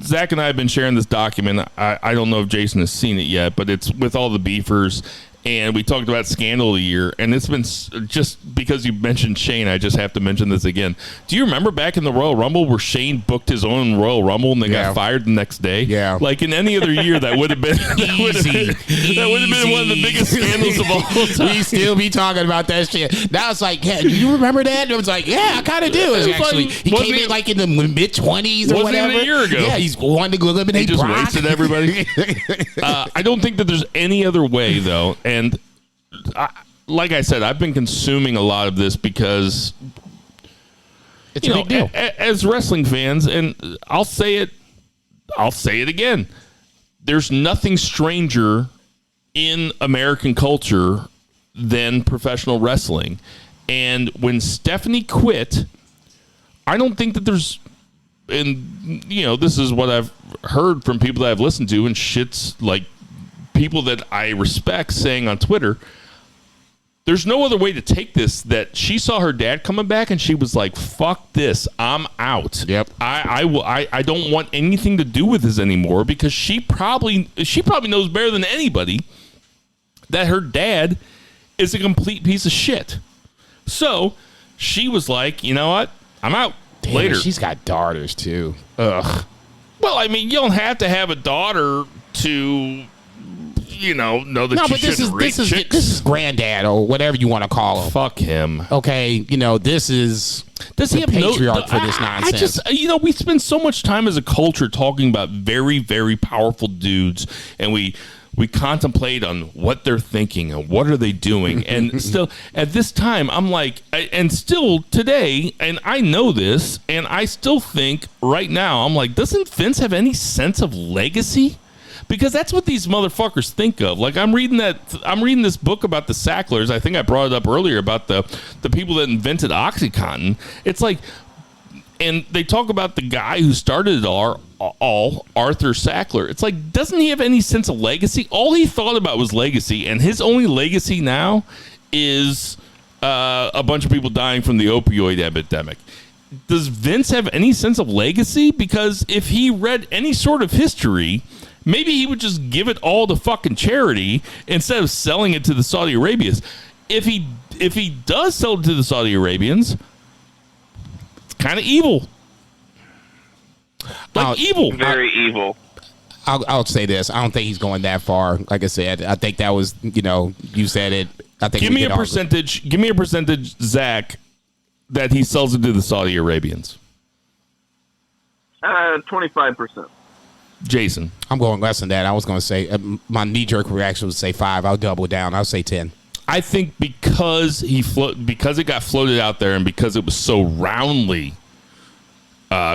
[SPEAKER 3] Zach and I have been sharing this document. I don't know if Jason has seen it yet, but it's with all the beefers. and we talked about Scandal of the Year, and it's been just because you mentioned Shane, I just have to mention this again. Do you remember back in the Royal Rumble where Shane booked his own Royal Rumble and they got fired the next day?
[SPEAKER 4] Yeah.
[SPEAKER 3] Like in any other year, that would have been
[SPEAKER 4] Easy.
[SPEAKER 3] That would have been one of the biggest scandals of all time.
[SPEAKER 4] We still be talking about that shit. Now it's like, yeah, do you remember that? It was like, yeah, I kind of do. It's actually, he came in like in the mid-20s or whatever.
[SPEAKER 3] Even a year ago.
[SPEAKER 4] Yeah, he's wanting to eliminate
[SPEAKER 3] He just
[SPEAKER 4] Brock.
[SPEAKER 3] wasted everybody. I don't think that there's any other way, though. And like I said, I've been consuming a lot of this because
[SPEAKER 4] it's a big deal.
[SPEAKER 3] As wrestling fans, and I'll say it again. There's nothing stranger in American culture than professional wrestling. And when Stephanie quit, I don't think that there's, and this is what I've heard from people that I've listened to, and shit's like people that I respect saying on Twitter, there's no other way to take this, that she saw her dad coming back and she was like, fuck this, I'm out.
[SPEAKER 4] Yep.
[SPEAKER 3] I don't want anything to do with this anymore, because she probably knows better than anybody that her dad is a complete piece of shit. So she was like, you know what? I'm out.
[SPEAKER 4] Damn,
[SPEAKER 3] later.
[SPEAKER 4] She's got daughters too.
[SPEAKER 3] Ugh. Well, I mean, you don't have to have a daughter to know that
[SPEAKER 4] No,
[SPEAKER 3] you
[SPEAKER 4] but this
[SPEAKER 3] shouldn't rape chicks.
[SPEAKER 4] this is granddad or whatever you want to call him.
[SPEAKER 3] Fuck him.
[SPEAKER 4] Okay, this is
[SPEAKER 3] Does he have
[SPEAKER 4] patriarch for this nonsense.
[SPEAKER 3] I just, we spend so much time as a culture talking about very, very powerful dudes, and we contemplate on what they're thinking and what are they doing. And still, at this time, I'm like, and still today, and I know this, and I still think right now, I'm like, doesn't Vince have any sense of legacy? Because that's what these motherfuckers think of. Like, I'm reading this book about the Sacklers. I think I brought it up earlier about the people that invented OxyContin. It's like, and they talk about the guy who started it all, Arthur Sackler. It's like, doesn't he have any sense of legacy? All he thought about was legacy, and his only legacy now is a bunch of people dying from the opioid epidemic. Does Vince have any sense of legacy? Because if he read any sort of history, maybe he would just give it all to fucking charity instead of selling it to the Saudi Arabians. If he does sell it to the Saudi Arabians, it's kind of evil. Evil.
[SPEAKER 5] Very evil.
[SPEAKER 4] I'll say this. I don't think he's going that far. Like I said, I think that was, you said it. I think
[SPEAKER 3] Give me a percentage, Zach, that he sells it to the Saudi Arabians.
[SPEAKER 5] 25%.
[SPEAKER 3] Jason.
[SPEAKER 4] I'm going less than that. I was going to say, my knee-jerk reaction was to say 5. I'll double down. I'll say 10.
[SPEAKER 3] I think because because it got floated out there and because it was so roundly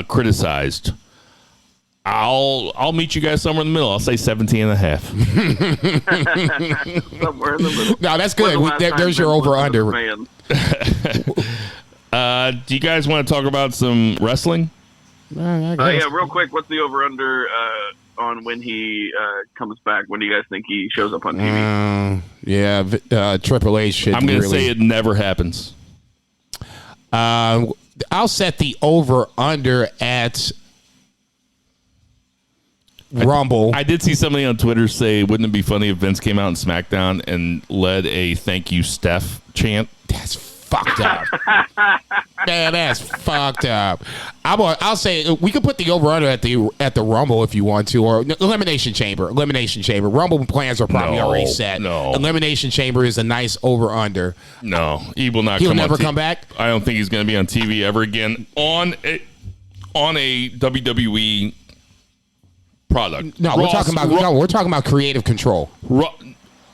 [SPEAKER 3] criticized, I'll meet you guys somewhere in the middle. I'll say 17 and a half.
[SPEAKER 5] Somewhere in the middle.
[SPEAKER 4] No, that's good. There's your over-under.
[SPEAKER 3] Do you guys want to talk about some wrestling?
[SPEAKER 5] Yeah, real quick. What's the over/under on when he comes back? When do you guys think he shows up on TV?
[SPEAKER 4] Triple H should.
[SPEAKER 3] I'm going to say it never happens.
[SPEAKER 4] I'll set the over/under at Rumble.
[SPEAKER 3] I did see somebody on Twitter say, "Wouldn't it be funny if Vince came out in SmackDown and led a thank you, Steph chant?"
[SPEAKER 4] That's fucked up. Man, that's fucked up. I'll say we could put the over/under at the Rumble if you want to, or Elimination Chamber. Rumble plans are probably already set.
[SPEAKER 3] No.
[SPEAKER 4] Elimination Chamber is a nice over/under.
[SPEAKER 3] No, he will not.
[SPEAKER 4] He'll never come back.
[SPEAKER 3] I don't think he's going to be on TV ever again on a WWE product.
[SPEAKER 4] No, we're talking about creative control.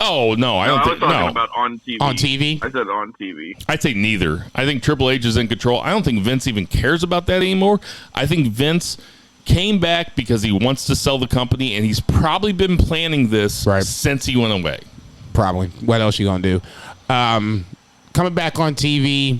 [SPEAKER 3] Oh no, I don't think.
[SPEAKER 5] I was talking
[SPEAKER 3] No,
[SPEAKER 5] about on TV.
[SPEAKER 4] On TV?
[SPEAKER 5] I said on TV.
[SPEAKER 3] I'd say neither. I think Triple H is in control. I don't think Vince even cares about that anymore. I think Vince came back because he wants to sell the company, and he's probably been planning this since he went away.
[SPEAKER 4] Probably. What else you gonna do? Coming back on TV?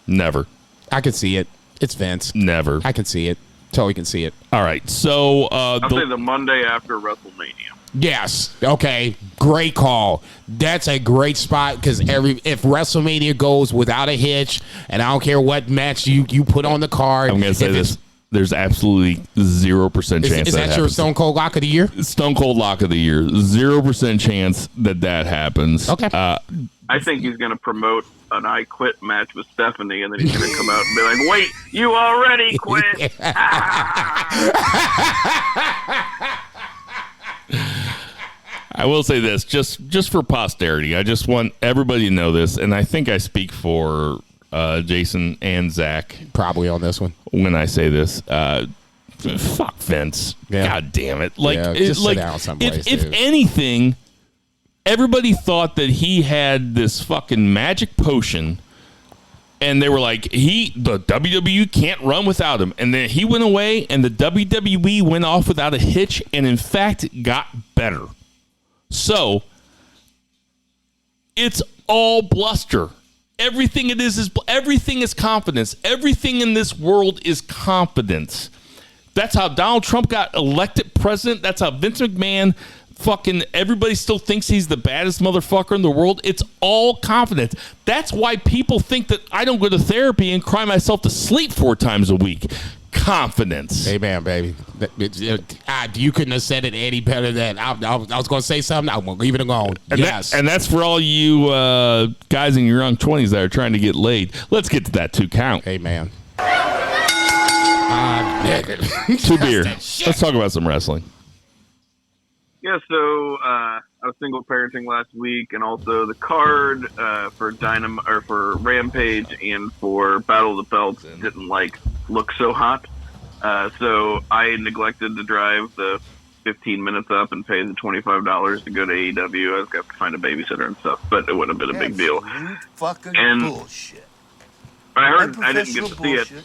[SPEAKER 3] Never.
[SPEAKER 4] I could see it. It's Vince.
[SPEAKER 3] Never.
[SPEAKER 4] I can see it. Totally can see it.
[SPEAKER 3] All right. So
[SPEAKER 5] I'll say the Monday after WrestleMania.
[SPEAKER 4] Yes. Okay. Great call. That's a great spot because if WrestleMania goes without a hitch, and I don't care what match you put on the card,
[SPEAKER 3] I'm going to say this There's absolutely 0% chance.
[SPEAKER 4] Is that your
[SPEAKER 3] happens.
[SPEAKER 4] Stone Cold Lock of the Year?
[SPEAKER 3] Stone Cold Lock of the Year. 0% chance that happens.
[SPEAKER 4] Okay.
[SPEAKER 5] I think he's going to promote an I Quit match with Stephanie, and then he's going to come out and be like, "Wait, you already quit."
[SPEAKER 3] I will say this, just for posterity. I just want everybody to know this, and I think I speak for Jason and Zach
[SPEAKER 4] Probably on this one.
[SPEAKER 3] when I say this. Fuck Vince.
[SPEAKER 4] Yeah.
[SPEAKER 3] God damn it. Like,
[SPEAKER 4] Yeah,
[SPEAKER 3] it,
[SPEAKER 4] just sit
[SPEAKER 3] like
[SPEAKER 4] down someplace,
[SPEAKER 3] if
[SPEAKER 4] dude.
[SPEAKER 3] anything, everybody thought that he had this fucking magic potion, and they were like, the WWE can't run without him. And then he went away, and the WWE went off without a hitch, and in fact got better. So it's all bluster. Everything everything is confidence. Everything in this world is confidence. That's how Donald Trump got elected president. That's how Vince McMahon fucking everybody still thinks he's the baddest motherfucker in the world. It's all confidence. That's why people think that I don't go to therapy and cry myself to sleep 4 times a week. Confidence.
[SPEAKER 4] Amen, baby. You couldn't have said it any better than I was going to say something. I'm going to leave it alone.
[SPEAKER 3] And
[SPEAKER 4] yes.
[SPEAKER 3] that's for all you guys in your young 20s that are trying to get laid. Let's get to that 2 count.
[SPEAKER 4] Amen.
[SPEAKER 3] 2 beer. Let's talk about some wrestling.
[SPEAKER 5] Yeah, so I was single parenting last week, and also the card for Dynamite or for Rampage and for Battle of the Belts didn't look so hot. So I neglected to drive the 15 minutes up and pay the $25 to go to AEW. I was going to find a babysitter and stuff, but it wouldn't have been a big deal.
[SPEAKER 6] Fucking
[SPEAKER 5] And
[SPEAKER 6] bullshit.
[SPEAKER 5] I heard I didn't get to see
[SPEAKER 6] Bullshit.
[SPEAKER 5] it.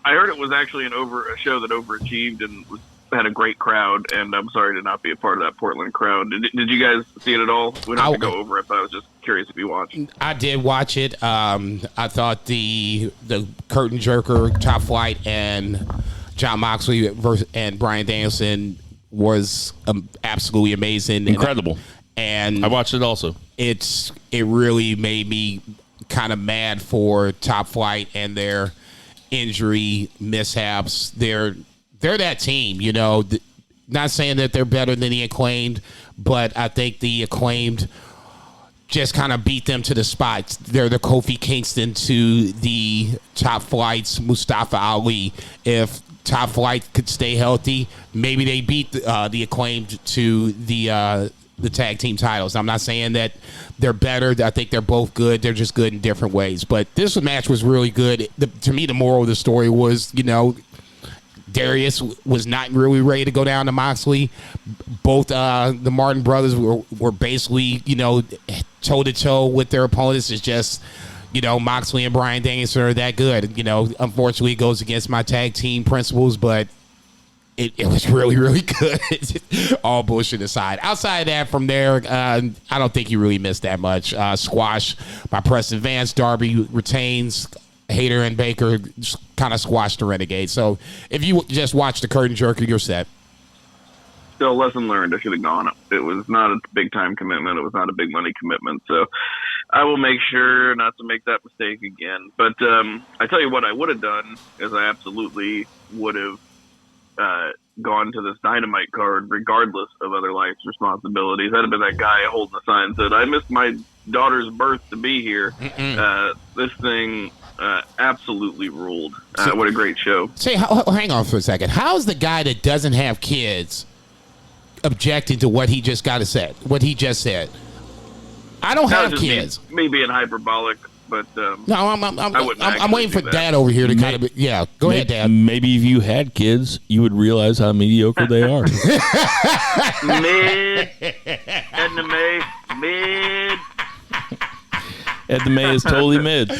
[SPEAKER 5] I heard it was actually a show that overachieved and had a great crowd, and I'm sorry to not be a part of that Portland crowd. Did you guys see it at all? We don't have to go over it, but I was just curious if you watched.
[SPEAKER 4] I did watch it. I thought the curtain jerker, Top Flight, and John Moxley and Bryan Danielson was absolutely amazing.
[SPEAKER 3] Incredible.
[SPEAKER 4] And
[SPEAKER 3] I watched it also.
[SPEAKER 4] It really made me kind of mad for Top Flight and their injury mishaps. They're that team, you know. Not saying that they're better than the Acclaimed, but I think the Acclaimed just kind of beat them to the spot. They're the Kofi Kingston to the Top Flight's Mustafa Ali. If Top Flight could stay healthy, maybe they beat the Acclaimed to the tag team titles. I'm not saying that they're better. I think they're both good. They're just good in different ways. But this match was really good. To me, the moral of the story was, you know, Darius was not really ready to go down to Moxley. Both the Martin brothers were basically, you know, toe-to-toe with their opponents. It's just, you know, Moxley and Bryan Danielson are that good. You know, unfortunately, it goes against my tag team principles, but it was really, really good. All bullshit aside. Outside of that, from there, I don't think you really missed that much. Squash by Preston Vance. Darby retains. Hayter and Baker kind of squashed the Renegade. So if you just watch the curtain jerker, you're set.
[SPEAKER 5] Still, lesson learned. I should have gone. It was not a big time commitment. It was not a big money commitment. So I will make sure not to make that mistake again. But I tell you what I would have done is I absolutely would have gone to this Dynamite card regardless of other life's responsibilities. I'd have been that guy holding the sign that said, I missed my daughter's birth to be here. This thing absolutely ruled. What a great show.
[SPEAKER 4] Say, hang on for a second. How's the guy that doesn't have kids objecting to what he just said? I don't have kids.
[SPEAKER 5] Me being hyperbolic, but
[SPEAKER 4] no, I'm waiting for
[SPEAKER 5] that.
[SPEAKER 4] Dad over here to kind of go ahead, Dad.
[SPEAKER 3] Maybe if you had kids, you would realize how mediocre they are.
[SPEAKER 5] Mid, Edna May, mid.
[SPEAKER 3] Edna May is totally mid.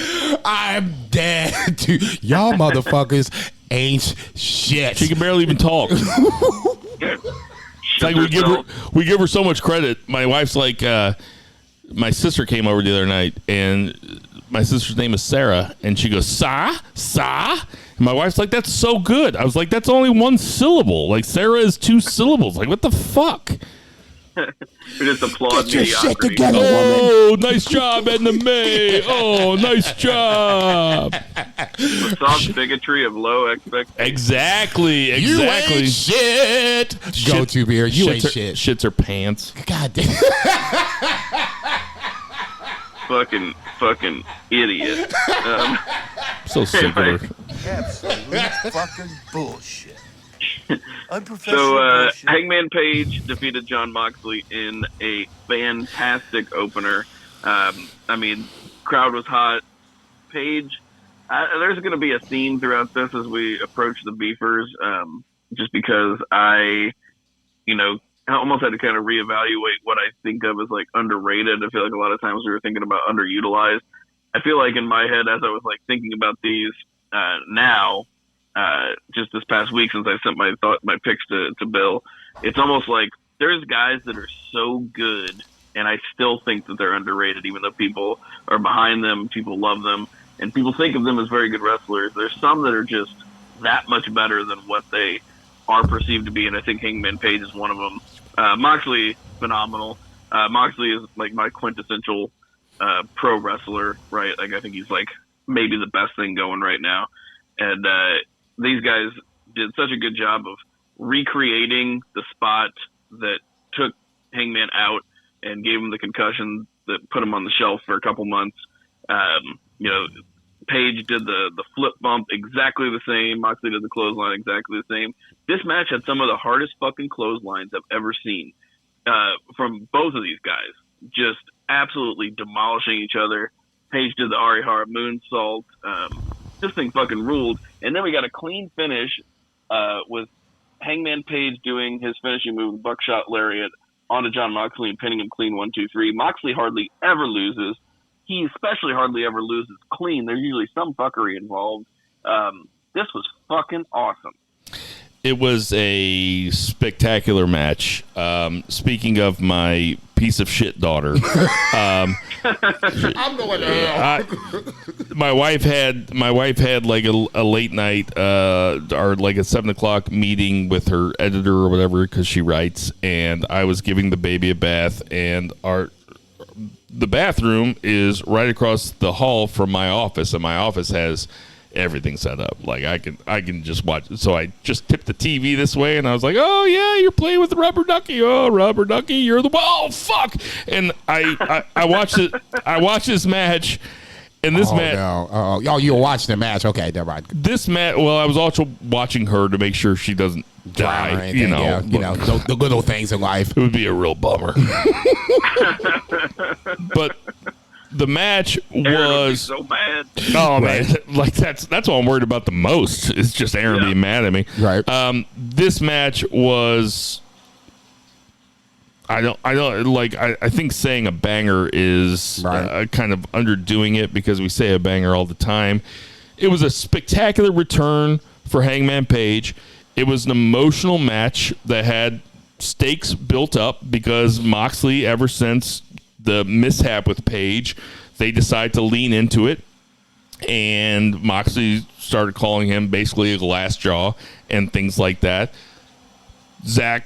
[SPEAKER 4] I'm dead, dude. Y'all motherfuckers ain't shit.
[SPEAKER 3] She can barely even talk. It's like we give her so much credit. My wife's like, my sister came over the other night, and my sister's name is Sarah, and she goes, Sa? And my wife's like, that's so good. I was like, that's only 1 syllable. Like, Sarah is 2 syllables. Like, what the fuck?
[SPEAKER 5] We just applaud
[SPEAKER 4] Get your shit
[SPEAKER 5] mediocrity.
[SPEAKER 4] together, woman.
[SPEAKER 3] Oh, nice job, Edna May. Oh, nice job.
[SPEAKER 5] The soft bigotry of low expectations.
[SPEAKER 3] Exactly.
[SPEAKER 4] You ain't shit. Go to beer. You ain't shit.
[SPEAKER 3] Shits her pants.
[SPEAKER 4] God damn.
[SPEAKER 5] Fucking idiot.
[SPEAKER 3] So sick of her.
[SPEAKER 6] Absolute fucking bullshit.
[SPEAKER 5] So, Hangman Page defeated Jon Moxley in a fantastic opener. I mean, crowd was hot. Page, there's going to be a theme throughout this as we approach the Beefers, just because I almost had to kind of reevaluate what I think of as like underrated. I feel like a lot of times we were thinking about underutilized. I feel like in my head, as I was like thinking about these now, just this past week since I sent my picks to Bill, it's almost like there's guys that are so good, and I still think that they're underrated, even though people are behind them, people love them, and people think of them as very good wrestlers. There's some that are just that much better than what they are perceived to be, and I think Hangman Page is one of them. Moxley, phenomenal. Moxley is like my quintessential pro wrestler, right? Like I think he's like maybe the best thing going right now, and these guys did such a good job of recreating the spot that took Hangman out and gave him the concussion that put him on the shelf for a couple months. Page did the flip bump exactly the same. Moxley did the clothesline exactly the same. This match had some of the hardest fucking clotheslines I've ever seen from both of these guys. Just absolutely demolishing each other. Page did the Arihara moonsault. This thing fucking ruled. And then we got a clean finish with Hangman Page doing his finishing move, buckshot lariat, onto Jon Moxley and pinning him clean 1-2-3. Moxley hardly ever loses. He especially hardly ever loses clean. There's usually some fuckery involved. This was fucking awesome.
[SPEAKER 3] It was a spectacular match. Speaking of my piece of shit daughter,
[SPEAKER 4] I'm going to
[SPEAKER 3] my wife had like a late night or like a 7:00 meeting with her editor or whatever because she writes, and I was giving the baby a bath, and the bathroom is right across the hall from my office, and my office has everything set up. Like I can just watch. So I just tipped the TV this way, and I was like, "Oh yeah, you're playing with the rubber ducky. Oh, rubber ducky, you're the oh fuck!" And I watched it. I watched this match, and this match.
[SPEAKER 4] Oh, you watched the match? Okay, never mind.
[SPEAKER 3] This match. Well, I was also watching her to make sure she doesn't die.
[SPEAKER 4] Anything, the little things in life.
[SPEAKER 3] It would be a real bummer. But the match was
[SPEAKER 5] so bad.
[SPEAKER 3] Oh man, like that's what I'm worried about the most. It's just Aaron being mad at me.
[SPEAKER 4] Right.
[SPEAKER 3] This match was. I think saying a banger is kind of underdoing it because we say a banger all the time. It was a spectacular return for Hangman Page. It was an emotional match that had stakes built up because Moxley, ever since the mishap with Page, they decided to lean into it, and Moxley started calling him basically a glass jaw and things like that. Zach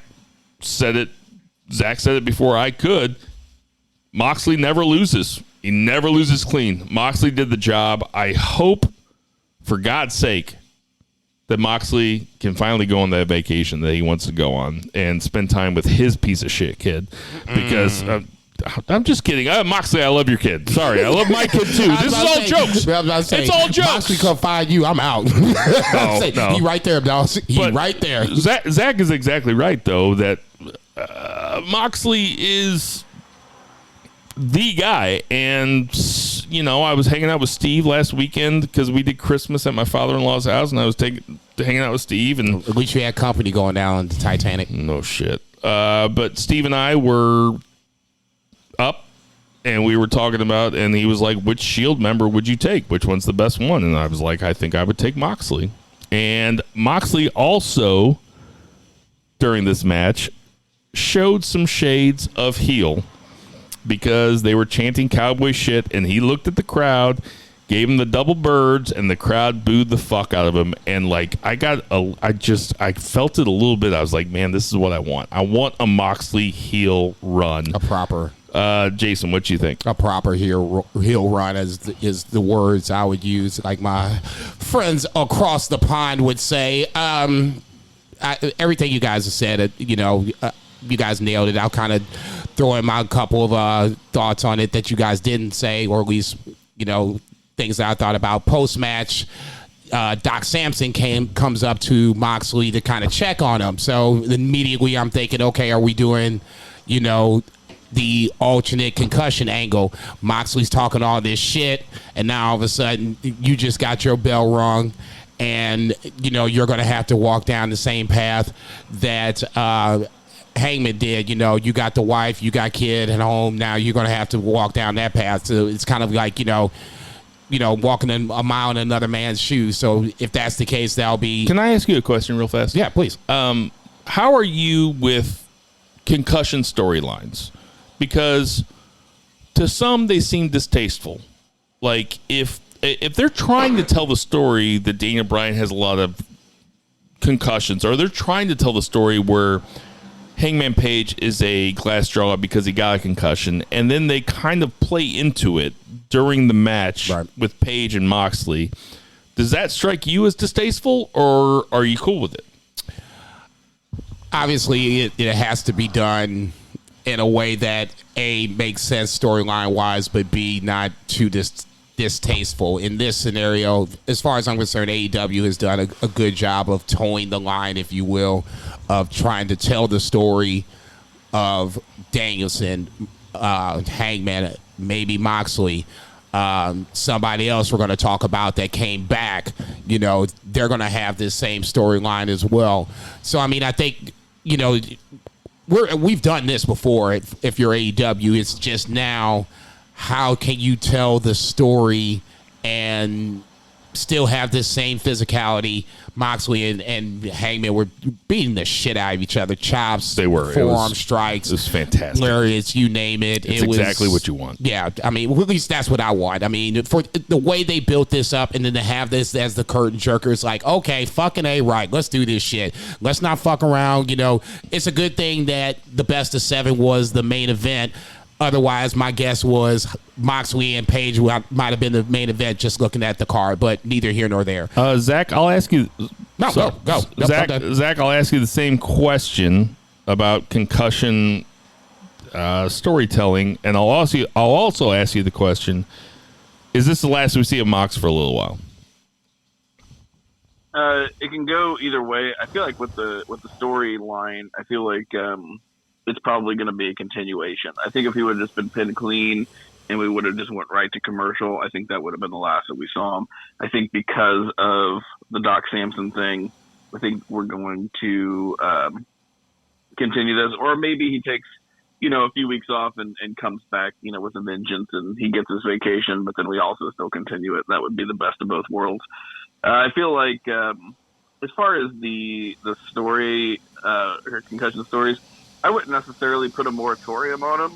[SPEAKER 3] said it before I could. Moxley never loses. He never loses clean. Moxley did the job. I hope, for God's sake, that Moxley can finally go on that vacation that he wants to go on and spend time with his piece of shit kid. Because I'm just kidding. Moxley, I love your kid. Sorry, I love my kid too. This is all jokes. It's all jokes.
[SPEAKER 4] Moxley come find you, I'm out.
[SPEAKER 3] No.
[SPEAKER 4] He right there, dog. Right there.
[SPEAKER 3] Zach is exactly right, though, that Moxley is the guy. And, I was hanging out with Steve last weekend because we did Christmas at my father-in-law's house, and I was hanging out with Steve. And
[SPEAKER 4] at least you had company going down the Titanic.
[SPEAKER 3] No shit. But Steve and I were up, and we were talking about, and he was like, which Shield member would you take? Which one's the best one? And I was like, I think I would take Moxley. And Moxley also, during this match, showed some shades of heel because they were chanting cowboy shit, and he looked at the crowd gave him the double birds, and the crowd booed the fuck out of him. And like, I felt it a little bit. I was like, man, this is what I want. I want a Moxley heel run.
[SPEAKER 4] A proper.
[SPEAKER 3] Jason, what do you think?
[SPEAKER 4] A proper heel run is the words I would use, like my friends across the pond would say. Everything you guys have said, you guys nailed it. I'll kind of throw in my couple of thoughts on it that you guys didn't say, or at least, things that I thought about. Post-match, Doc Samson comes up to Moxley to kind of check on him. So immediately I'm thinking, okay, are we doing, the alternate concussion angle? Moxley's talking all this shit, and now all of a sudden you just got your bell rung, and you're going to have to walk down the same path that Hangman did. You got the wife, you got kid at home, now you're going to have to walk down that path. So it's kind of like walking a mile in another man's shoes. So if that's the case, that'll be...
[SPEAKER 3] Can I ask you a question real fast?
[SPEAKER 4] Yeah, please.
[SPEAKER 3] How are you with concussion storylines? Because to some, they seem distasteful. Like, if they're trying to tell the story that Daniel Bryan has a lot of concussions, or they're trying to tell the story where Hangman Page is a glass jaw because he got a concussion, and then they kind of play into it during the match with Page and Moxley, does that strike you as distasteful, or are you cool with it?
[SPEAKER 4] Obviously, it has to be done in a way that A, makes sense storyline-wise, but B, not too distasteful. In this scenario, as far as I'm concerned, AEW has done a good job of towing the line, if you will, of trying to tell the story of Danielson, Hangman, maybe Moxley, somebody else we're going to talk about that came back. They're going to have this same storyline as well. So, I mean, I think, we've done this before. If you're AEW, it's just now, how can you tell the story and still have this same physicality? Moxley and Hangman were beating the shit out of each other. Chops,
[SPEAKER 3] they were.
[SPEAKER 4] Forearm strikes.
[SPEAKER 3] It was fantastic.
[SPEAKER 4] Lariats, you name it.
[SPEAKER 3] It's exactly what you want.
[SPEAKER 4] Yeah, I mean, at least that's what I want. I mean, for the way they built this up, and then to have this as the curtain jerker, it's like, okay, fucking A, right, let's do this shit. Let's not fuck around. It's a good thing that the best of 7 was the main event. Otherwise, my guess was Moxley and Page might have been the main event, just looking at the card, but neither here nor there.
[SPEAKER 3] Zach, I'll ask you.
[SPEAKER 4] No, go.
[SPEAKER 3] Zach, I'll ask you the same question about concussion storytelling, and I'll also ask you the question: is this the last we see of Mox for a little while?
[SPEAKER 5] It can go either way. I feel like with the storyline, I feel like it's probably going to be a continuation. I think if he would have just been pinned clean and we would have just went right to commercial, I think that would have been the last that we saw him. I think because of the Doc Samson thing, I think we're going to continue this, or maybe he takes a few weeks off and comes back with a vengeance, and he gets his vacation, but then we also still continue it. That would be the best of both worlds. I feel like as far as the story or concussion stories, I wouldn't necessarily put a moratorium on them,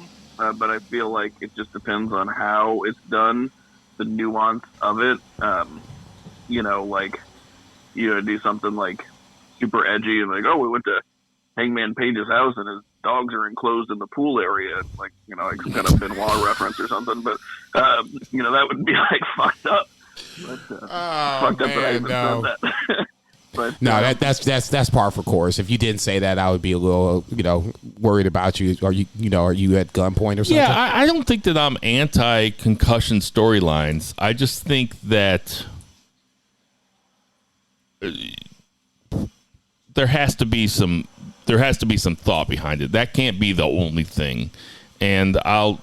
[SPEAKER 5] but I feel like it just depends on how it's done, the nuance of it. Do something like super edgy and like, oh, we went to Hangman Page's house and his dogs are enclosed in the pool area, like some kind of Benoit reference or something. But that would be like fucked up. But, fucked up that I even said that. But,
[SPEAKER 4] no, that's par for course. If you didn't say that, I would be a little, worried about you. Are you at gunpoint or something?
[SPEAKER 3] Yeah, I don't think that I'm anti-concussion storylines. I just think that there has to be some thought behind it. That can't be the only thing. And we'll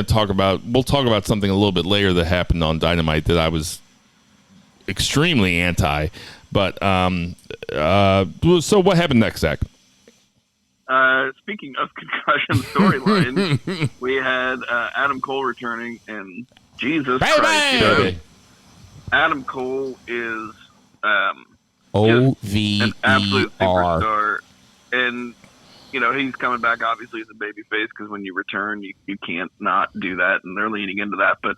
[SPEAKER 3] talk about something a little bit later that happened on Dynamite that I was extremely anti. But so what happened next, Zach?
[SPEAKER 5] Speaking of concussion storylines, we had Adam Cole returning, and Jesus Christ, Adam Cole is
[SPEAKER 4] OVER,
[SPEAKER 5] an absolute superstar, and he's coming back obviously as a babyface because when you return, you can't not do that, and they're leaning into that. But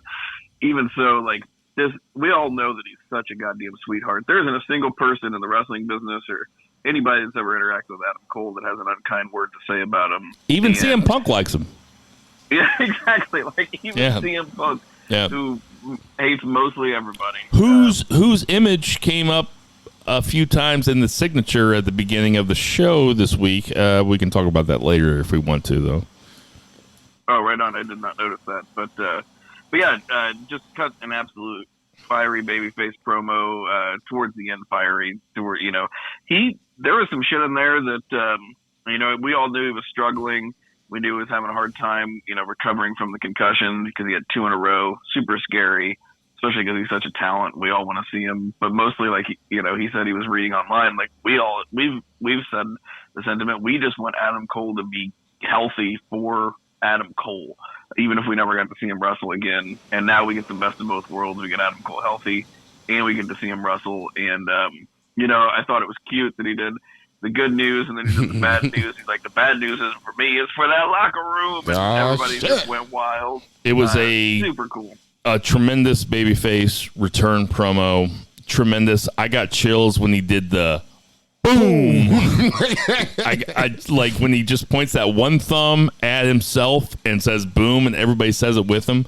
[SPEAKER 5] even so, like we all know that he's such a goddamn sweetheart. There isn't a single person in the wrestling business or anybody that's ever interacted with Adam Cole that has an unkind word to say about him.
[SPEAKER 3] Even CM Punk likes him.
[SPEAKER 5] Yeah, exactly. Like even CM Punk, who hates mostly everybody.
[SPEAKER 3] Whose image came up a few times in the signature at the beginning of the show this week. We can talk about that later if we want to, though.
[SPEAKER 5] Oh, right on. I did not notice that. But yeah, just cut an absolute fiery babyface promo towards the end. Fiery, toward there was some shit in there that we all knew he was struggling. We knew he was having a hard time, recovering from the concussion because he had 2 in a row. Super scary, especially because he's such a talent. We all want to see him, but mostly like he said he was reading online. Like we've said the sentiment. We just want Adam Cole to be healthy for Adam Cole, even if we never got to see him wrestle again. And now we get the best of both worlds. We get Adam Cole healthy, and we get to see him wrestle. And I thought it was cute that he did the good news and then he did the bad news. He's like, the bad news isn't for me, it's for that locker room. And everybody just went wild.
[SPEAKER 3] It was
[SPEAKER 5] super cool.
[SPEAKER 3] A tremendous babyface return promo. Tremendous. I got chills when he did the boom. I like when he just points that one thumb at himself and says boom, and everybody says it with him.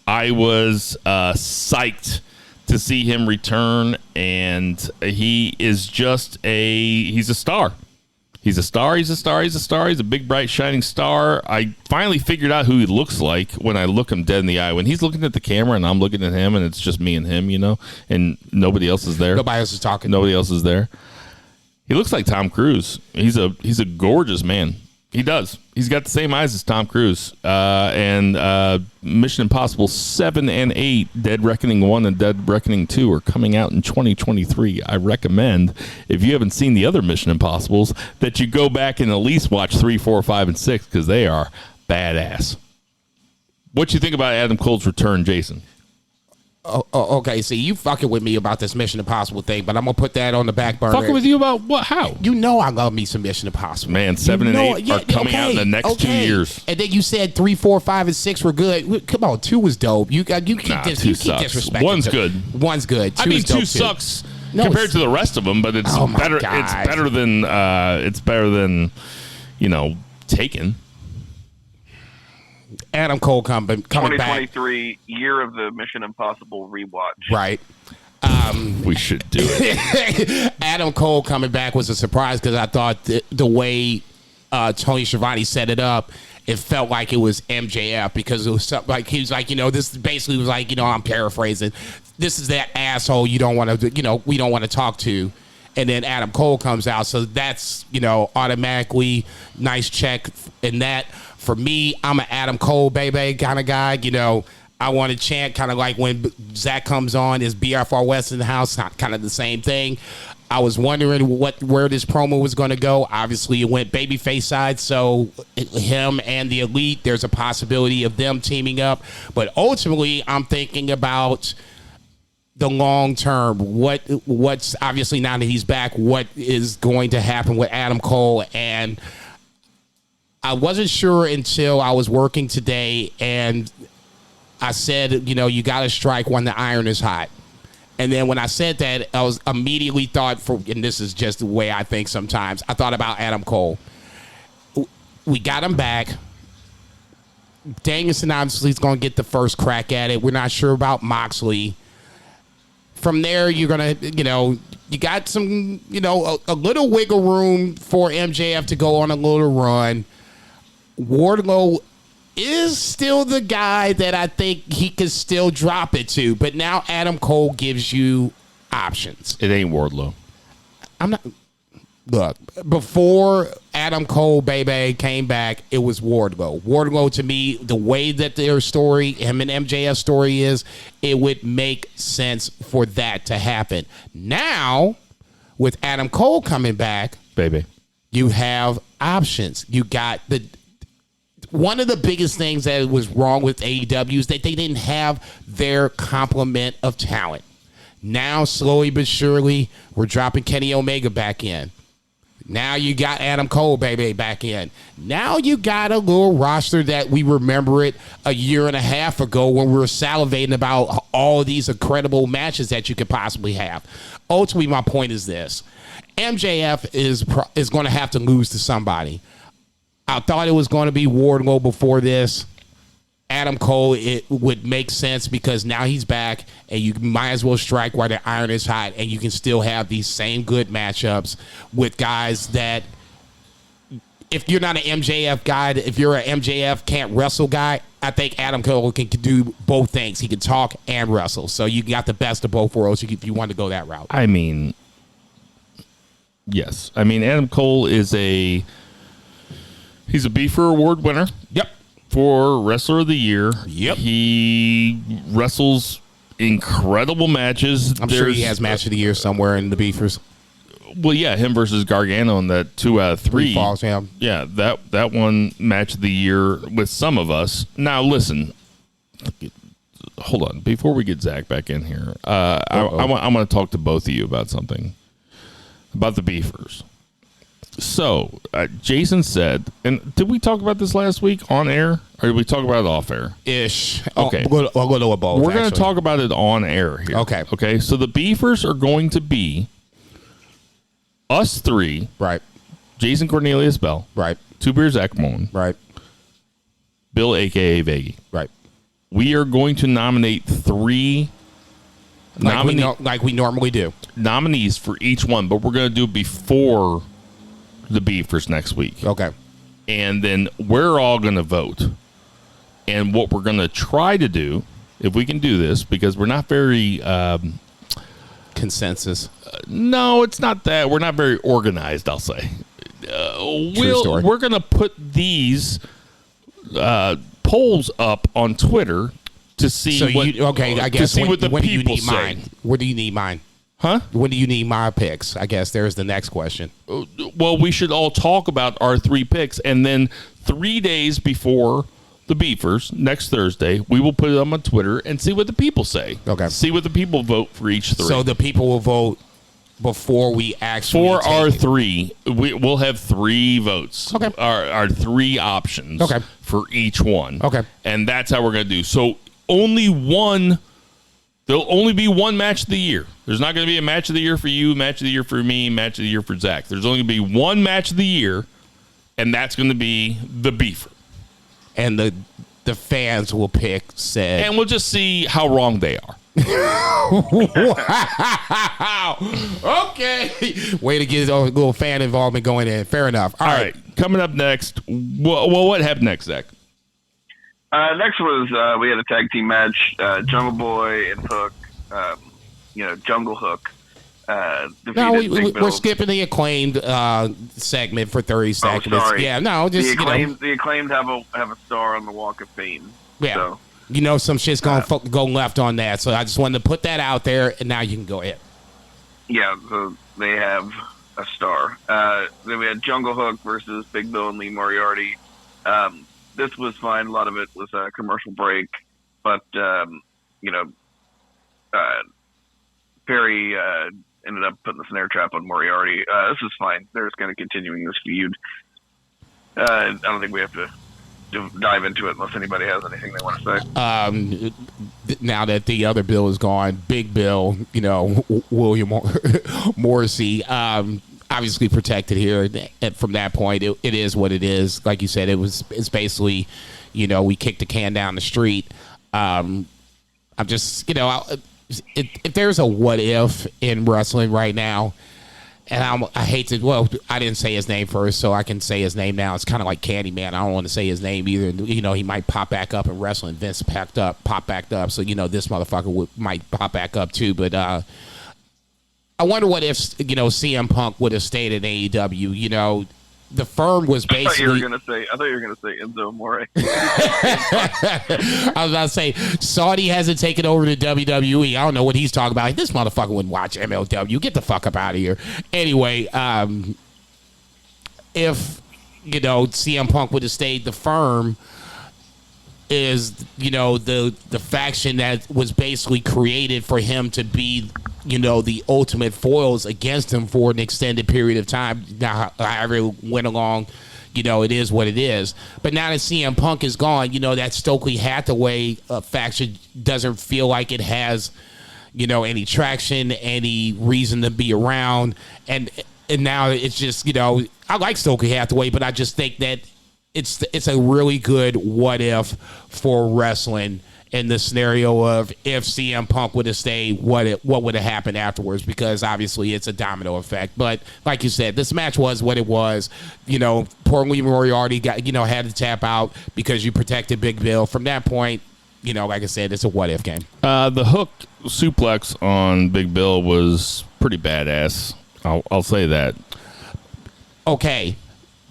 [SPEAKER 3] I was psyched to see him return, and he is just he's a star. He's a star. He's a big, bright, shining star. I finally figured out who he looks like when I look him dead in the eye. When he's looking at the camera and I'm looking at him and it's just me and him, and nobody else is there.
[SPEAKER 4] Nobody else is talking.
[SPEAKER 3] Nobody else is there. He looks like Tom Cruise. He's a gorgeous man. He does. He's got the same eyes as Tom Cruise. And Mission Impossible 7 and 8, Dead Reckoning 1 and Dead Reckoning 2 are coming out in 2023. I recommend, if you haven't seen the other Mission Impossibles, that you go back and at least watch 3, 4, 5, and 6 because they are badass. What you think about Adam Cole's return, Jason?
[SPEAKER 4] Okay, see, you fucking with me about this Mission Impossible thing, but I'm going to put that on the back burner.
[SPEAKER 3] Fucking with you about what? How?
[SPEAKER 4] I love me some Mission Impossible.
[SPEAKER 3] Man, 7 and 8 are coming out in the next 2 years.
[SPEAKER 4] And then you said 3, 4, 5, and 6 were good. Come on, 2 was dope. You keep disrespecting.
[SPEAKER 3] One's good.
[SPEAKER 4] One's good. 2
[SPEAKER 3] I mean,
[SPEAKER 4] is dope
[SPEAKER 3] 2 sucks compared to the rest of them, but it's better.
[SPEAKER 4] God.
[SPEAKER 3] It's better than Taken.
[SPEAKER 4] Adam Cole coming back.
[SPEAKER 5] 2023 year of the Mission Impossible rewatch.
[SPEAKER 4] Right.
[SPEAKER 3] We should do it.
[SPEAKER 4] Adam Cole coming back was a surprise because I thought the way Tony Schiavone set it up, it felt like it was MJF because it was something like he was like, this basically was like, I'm paraphrasing. This is that asshole you don't want to, we don't want to talk to. And then Adam Cole comes out. So that's, automatically nice check in that. For me, I'm an Adam Cole baby kind of guy. I want to chant kind of like when Zach comes on, is BFR West in the house, kind of the same thing. I was wondering where this promo was going to go. Obviously, it went babyface side, so him and the Elite, there's a possibility of them teaming up. But ultimately, I'm thinking about the long term. What's obviously now that he's back, what is going to happen with Adam Cole? And I wasn't sure until I was working today and I said, you got to strike when the iron is hot. And then when I said that, I was immediately thought and this is just the way I think sometimes, I thought about Adam Cole. We got him back. Danielson obviously is going to get the first crack at it. We're not sure about Moxley. From there, you're going to, you got some, a little wiggle room for MJF to go on a little run. Wardlow is still the guy that I think he can still drop it to, but now Adam Cole gives you options.
[SPEAKER 3] It ain't Wardlow.
[SPEAKER 4] Look, before Adam Cole, baby, came back, it was Wardlow. Wardlow, to me, the way that their story, him and MJF's story is, it would make sense for that to happen. Now, with Adam Cole coming back,
[SPEAKER 3] baby,
[SPEAKER 4] you have options. You got one of the biggest things that was wrong with AEW is that they didn't have their complement of talent. Now, slowly but surely, we're dropping Kenny Omega back in. Now you got Adam Cole, baby, back in. Now you got a little roster that we remember it a year and a half ago when we were salivating about all of these incredible matches that you could possibly have. Ultimately, my point is this. MJF is going to have to lose to somebody. I thought it was going to be Wardlow before this. Adam Cole, it would make sense because now he's back and you might as well strike while the iron is hot and you can still have these same good matchups with guys that if you're not an MJF guy, if you're an MJF can't wrestle guy, I think Adam Cole can do both things. He can talk and wrestle. So you got the best of both worlds if you want to go that route.
[SPEAKER 3] I mean, yes. I mean, Adam Cole is he's a Beaver Award winner.
[SPEAKER 4] Yep.
[SPEAKER 3] For Wrestler of the Year.
[SPEAKER 4] Yep.
[SPEAKER 3] He wrestles incredible matches.
[SPEAKER 4] I'm sure he has Match of the Year somewhere in the Beefers.
[SPEAKER 3] Well, yeah, him versus Gargano in that 2 out of 3.
[SPEAKER 4] Falls, yeah.
[SPEAKER 3] Yeah, that one Match of the Year with some of us. Now, listen. Hold on. Before we get Zach back in here, I'm going to talk to both of you about something. About the Beefers. So, Jason said, and did we talk about this last week on air, or did we talk about it off air?
[SPEAKER 4] Ish.
[SPEAKER 3] Okay.
[SPEAKER 4] I'll go to a both.
[SPEAKER 3] We're going to talk about it on air here.
[SPEAKER 4] Okay.
[SPEAKER 3] Okay. So the Beefers are going to be us 3.
[SPEAKER 4] Right.
[SPEAKER 3] Jason Cornelius Bell.
[SPEAKER 4] Right.
[SPEAKER 3] Two Beers Ekmon.
[SPEAKER 4] Right.
[SPEAKER 3] Bill, a.k.a. Veggie.
[SPEAKER 4] Right.
[SPEAKER 3] We are going to nominate 3
[SPEAKER 4] like we normally do.
[SPEAKER 3] Nominees for each one, but we're going to do it before the Beefers next week.
[SPEAKER 4] Okay.
[SPEAKER 3] And then we're all going to vote. And what we're going to try to do, if we can do this, because we're not very...
[SPEAKER 4] consensus.
[SPEAKER 3] No, it's not that. We're not very organized, I'll say. We're going to put these polls up on Twitter to see
[SPEAKER 4] I guess
[SPEAKER 3] what the
[SPEAKER 4] when do you
[SPEAKER 3] people
[SPEAKER 4] need
[SPEAKER 3] say.
[SPEAKER 4] mine? Where do you need mine?
[SPEAKER 3] Huh?
[SPEAKER 4] When do you need my picks? I guess there's the next question.
[SPEAKER 3] Well, we should all talk about our 3 picks, and then 3 days before the Beefers, next Thursday, we will put it up on Twitter and see what the people say.
[SPEAKER 4] Okay.
[SPEAKER 3] See what the people vote for each 3.
[SPEAKER 4] So the people will vote before we actually
[SPEAKER 3] for our
[SPEAKER 4] it.
[SPEAKER 3] 3. We'll have 3 votes.
[SPEAKER 4] Okay.
[SPEAKER 3] Our 3 options.
[SPEAKER 4] Okay.
[SPEAKER 3] For each one.
[SPEAKER 4] Okay.
[SPEAKER 3] And that's how we're going to do. So there'll only be one match of the year. There's not going to be a match of the year for you, match of the year for me, match of the year for Zach. There's only going to be one match of the year, and that's going to be the Beefer.
[SPEAKER 4] And the fans will pick said.
[SPEAKER 3] And we'll just see how wrong they are.
[SPEAKER 4] Wow. Okay. Way to get a little fan involvement going in. Fair enough. All right.
[SPEAKER 3] Coming up next. Well, what happened next, Zach?
[SPEAKER 5] Next was we had a tag team match. Jungle Boy and Hook, Jungle Hook.
[SPEAKER 4] No, we're skipping the Acclaimed segment for 30 seconds.
[SPEAKER 5] Oh, sorry.
[SPEAKER 4] Yeah, no, just
[SPEAKER 5] the acclaimed have a star on the Walk of Fame.
[SPEAKER 4] Yeah,
[SPEAKER 5] so,
[SPEAKER 4] some shit's gonna go left on that. So I just wanted to put that out there, and now you can go ahead.
[SPEAKER 5] Yeah, so they have a star. Then we had Jungle Hook versus Big Bill and Lee Moriarty. This was fine. A lot of it was a commercial break, but Perry ended up putting the snare trap on Moriarty. This is fine. They're just kind of continuing this feud. I don't think we have to dive into it unless anybody has anything they want to say.
[SPEAKER 4] Now that the other Bill is gone, Big Bill, William Morrissey, obviously protected here. And from that point, it is what it is. Like you said, it's basically, we kicked the can down the street. I'm just, if there's a what if in wrestling right now, and I hate to, I didn't say his name first, so I can say his name now. It's kind of like Candyman. I don't want to say his name either. He might pop back up in wrestling. Vince pop back up. So, this motherfucker might pop back up too. But I wonder what if, CM Punk would have stayed at AEW. The firm was basically.
[SPEAKER 5] I thought you were gonna say Enzo Amore.
[SPEAKER 4] I was about to say Saudi hasn't taken over to WWE. I don't know what he's talking about. This motherfucker wouldn't watch MLW. Get the fuck up out of here. Anyway, if CM Punk would have stayed, the firm is the faction that was basically created for him to be the ultimate foils against him for an extended period of time. Now, however it went along, it is what it is. But now that CM Punk is gone, that Stokely Hathaway faction doesn't feel like it has, any traction, any reason to be around. And now it's just, I like Stokely Hathaway, but I just think that it's a really good what if for wrestling in the scenario of if CM Punk would have stayed, what would have happened afterwards, because obviously it's a domino effect. But like you said, this match was what it was. Poor Lee Moriarty got, had to tap out because you protected Big Bill. From that point, like I said, it's a what if game.
[SPEAKER 3] The hook suplex on Big Bill was pretty badass. I'll say that.
[SPEAKER 4] Okay.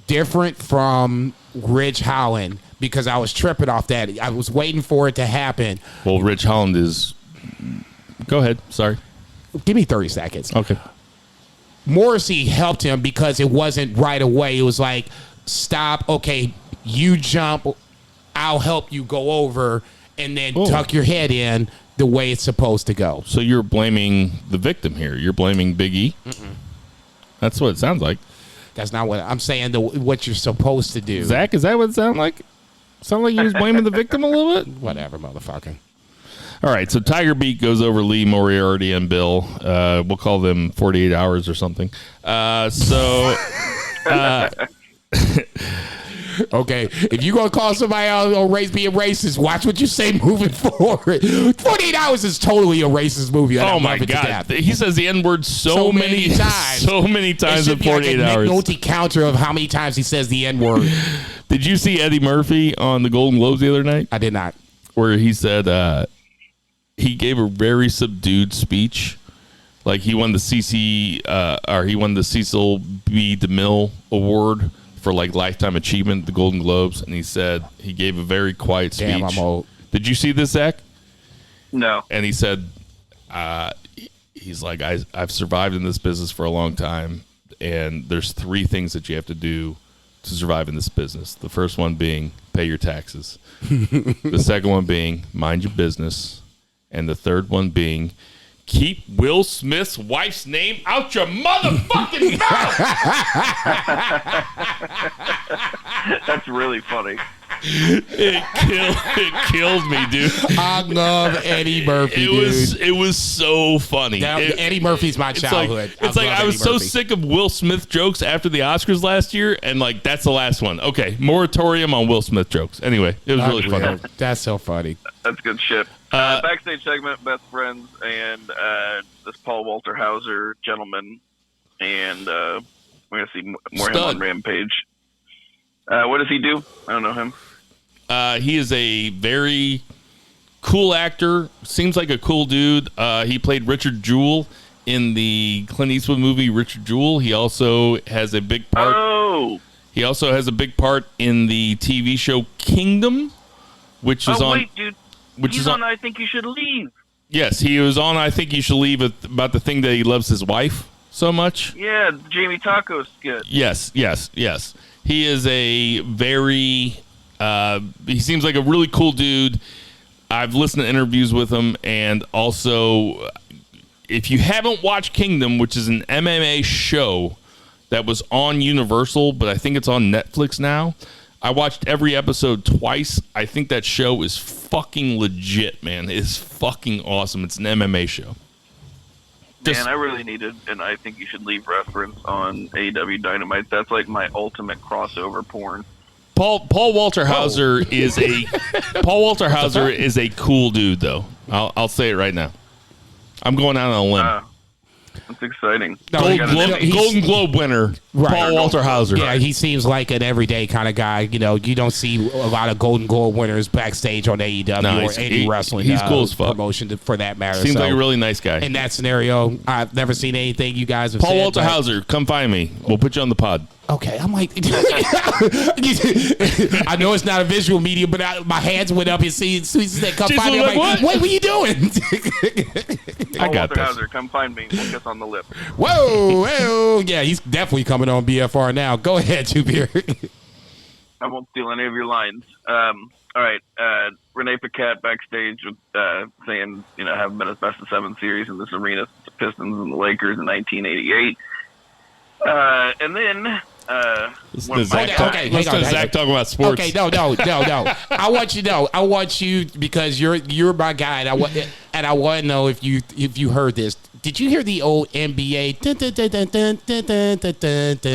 [SPEAKER 4] Different from Ridge Holland, because I was tripping off that. I was waiting for it to happen.
[SPEAKER 3] Well, Ridge Holland is... Go ahead. Sorry.
[SPEAKER 4] Give me 30 seconds.
[SPEAKER 3] Okay.
[SPEAKER 4] Morrissey helped him because it wasn't right away. It was like, stop. Okay, you jump. I'll help you go over, and then tuck your head in the way it's supposed to go.
[SPEAKER 3] So you're blaming the victim here. You're blaming Big E? Mm-mm. That's what it sounds like.
[SPEAKER 4] That's not what I'm saying. What you're supposed to do.
[SPEAKER 3] Zach, is that what it sounded like? Sound like you was blaming the victim a little bit?
[SPEAKER 4] Whatever, motherfucker.
[SPEAKER 3] All right, so Tiger Beat goes over Lee Moriarty and Bill. We'll call them 48 hours or something.
[SPEAKER 4] Okay, if you're going to call somebody out on being racist, watch what you say moving forward. 48 Hours is totally a racist movie.
[SPEAKER 3] Oh, my God. He says the N-word so many times. So many times in 48 hours.
[SPEAKER 4] Multi-counter of how many times he says the N-word.
[SPEAKER 3] Did you see Eddie Murphy on the Golden Globes the other night?
[SPEAKER 4] I did not.
[SPEAKER 3] Where he said he gave a very subdued speech. Like he won the Cecil B. DeMille Award for like lifetime achievement at the Golden Globes, and he said he gave a very quiet speech.
[SPEAKER 4] Damn, I'm old.
[SPEAKER 3] Did you see this, Zach?
[SPEAKER 5] No.
[SPEAKER 3] And he said, he's like, I've survived in this business for a long time, and there's 3 things that you have to do to survive in this business. The first one being pay your taxes. The second one being mind your business. And the third one being keep Will Smith's wife's name out your motherfucking mouth.
[SPEAKER 5] That's really funny.
[SPEAKER 3] It killed me, dude.
[SPEAKER 4] I love Eddie Murphy,
[SPEAKER 3] It was so funny.
[SPEAKER 4] Eddie Murphy's my childhood.
[SPEAKER 3] I was so sick of Will Smith jokes after the Oscars last year, and like that's the last one. Okay, moratorium on Will Smith jokes. Anyway, it was really funny.
[SPEAKER 4] That's so funny.
[SPEAKER 5] That's good shit. Backstage segment, best friends, and this Paul Walter Hauser gentleman, and we're gonna see more him on Rampage. What does he do? I don't know him.
[SPEAKER 3] He is a very cool actor. Seems like a cool dude. He played Richard Jewell in the Clint Eastwood movie Richard Jewell. He also has a big part.
[SPEAKER 5] Oh.
[SPEAKER 3] He also has a big part in the TV show Kingdom, which is on.
[SPEAKER 5] Wait, dude.
[SPEAKER 3] Which
[SPEAKER 5] He's
[SPEAKER 3] is
[SPEAKER 5] on I Think You Should Leave.
[SPEAKER 3] Yes, he was on I Think You Should Leave about the thing that he loves his wife so much.
[SPEAKER 5] Yeah, Jamie Taco skit.
[SPEAKER 3] Yes. He is a very, he seems like a really cool dude. I've listened to interviews with him, and also, if you haven't watched Kingdom, which is an MMA show that was on Universal, but I think it's on Netflix now, I watched every episode twice. I think that show is fucking legit, man. It's fucking awesome. It's an MMA show.
[SPEAKER 5] Man, I really needed an I Think You Should Leave reference on AEW Dynamite. That's like my ultimate crossover porn.
[SPEAKER 3] Paul Walter Hauser is a cool dude, though. I'll say it right now. I'm going out on a limb.
[SPEAKER 5] That's exciting.
[SPEAKER 3] Golden Globe winner, right. Paul Walter Hauser.
[SPEAKER 4] Yeah, he seems like an everyday kind of guy. You know, you don't see a lot of Golden Globe winners backstage on AEW or any wrestling
[SPEAKER 3] he's cool as fuck.
[SPEAKER 4] Promotion for that matter.
[SPEAKER 3] Seems like a really nice guy.
[SPEAKER 4] In that scenario, I've never seen anything you guys have
[SPEAKER 3] Paul
[SPEAKER 4] said.
[SPEAKER 3] Walter Hauser, come find me. We'll put you on the pod.
[SPEAKER 4] Okay, I'm like, I know it's not a visual medium, but my hands went up and see said, "Come find me." I'm like, what were you doing?
[SPEAKER 3] I got this.
[SPEAKER 5] Hauser, come find me. We'll kiss on the lip.
[SPEAKER 4] Whoa, yeah, he's definitely coming on BFR now. Go ahead, Two Beer.
[SPEAKER 5] I won't steal any of your lines. All right. Renee Paquette backstage with saying, haven't been as best of 7 series in this arena since the Pistons and the Lakers in 1988. And then.
[SPEAKER 3] Zach talking about sports.
[SPEAKER 4] Okay, no. I want you because you're my guy, and I want to know if you heard this. Did you hear the old NBA?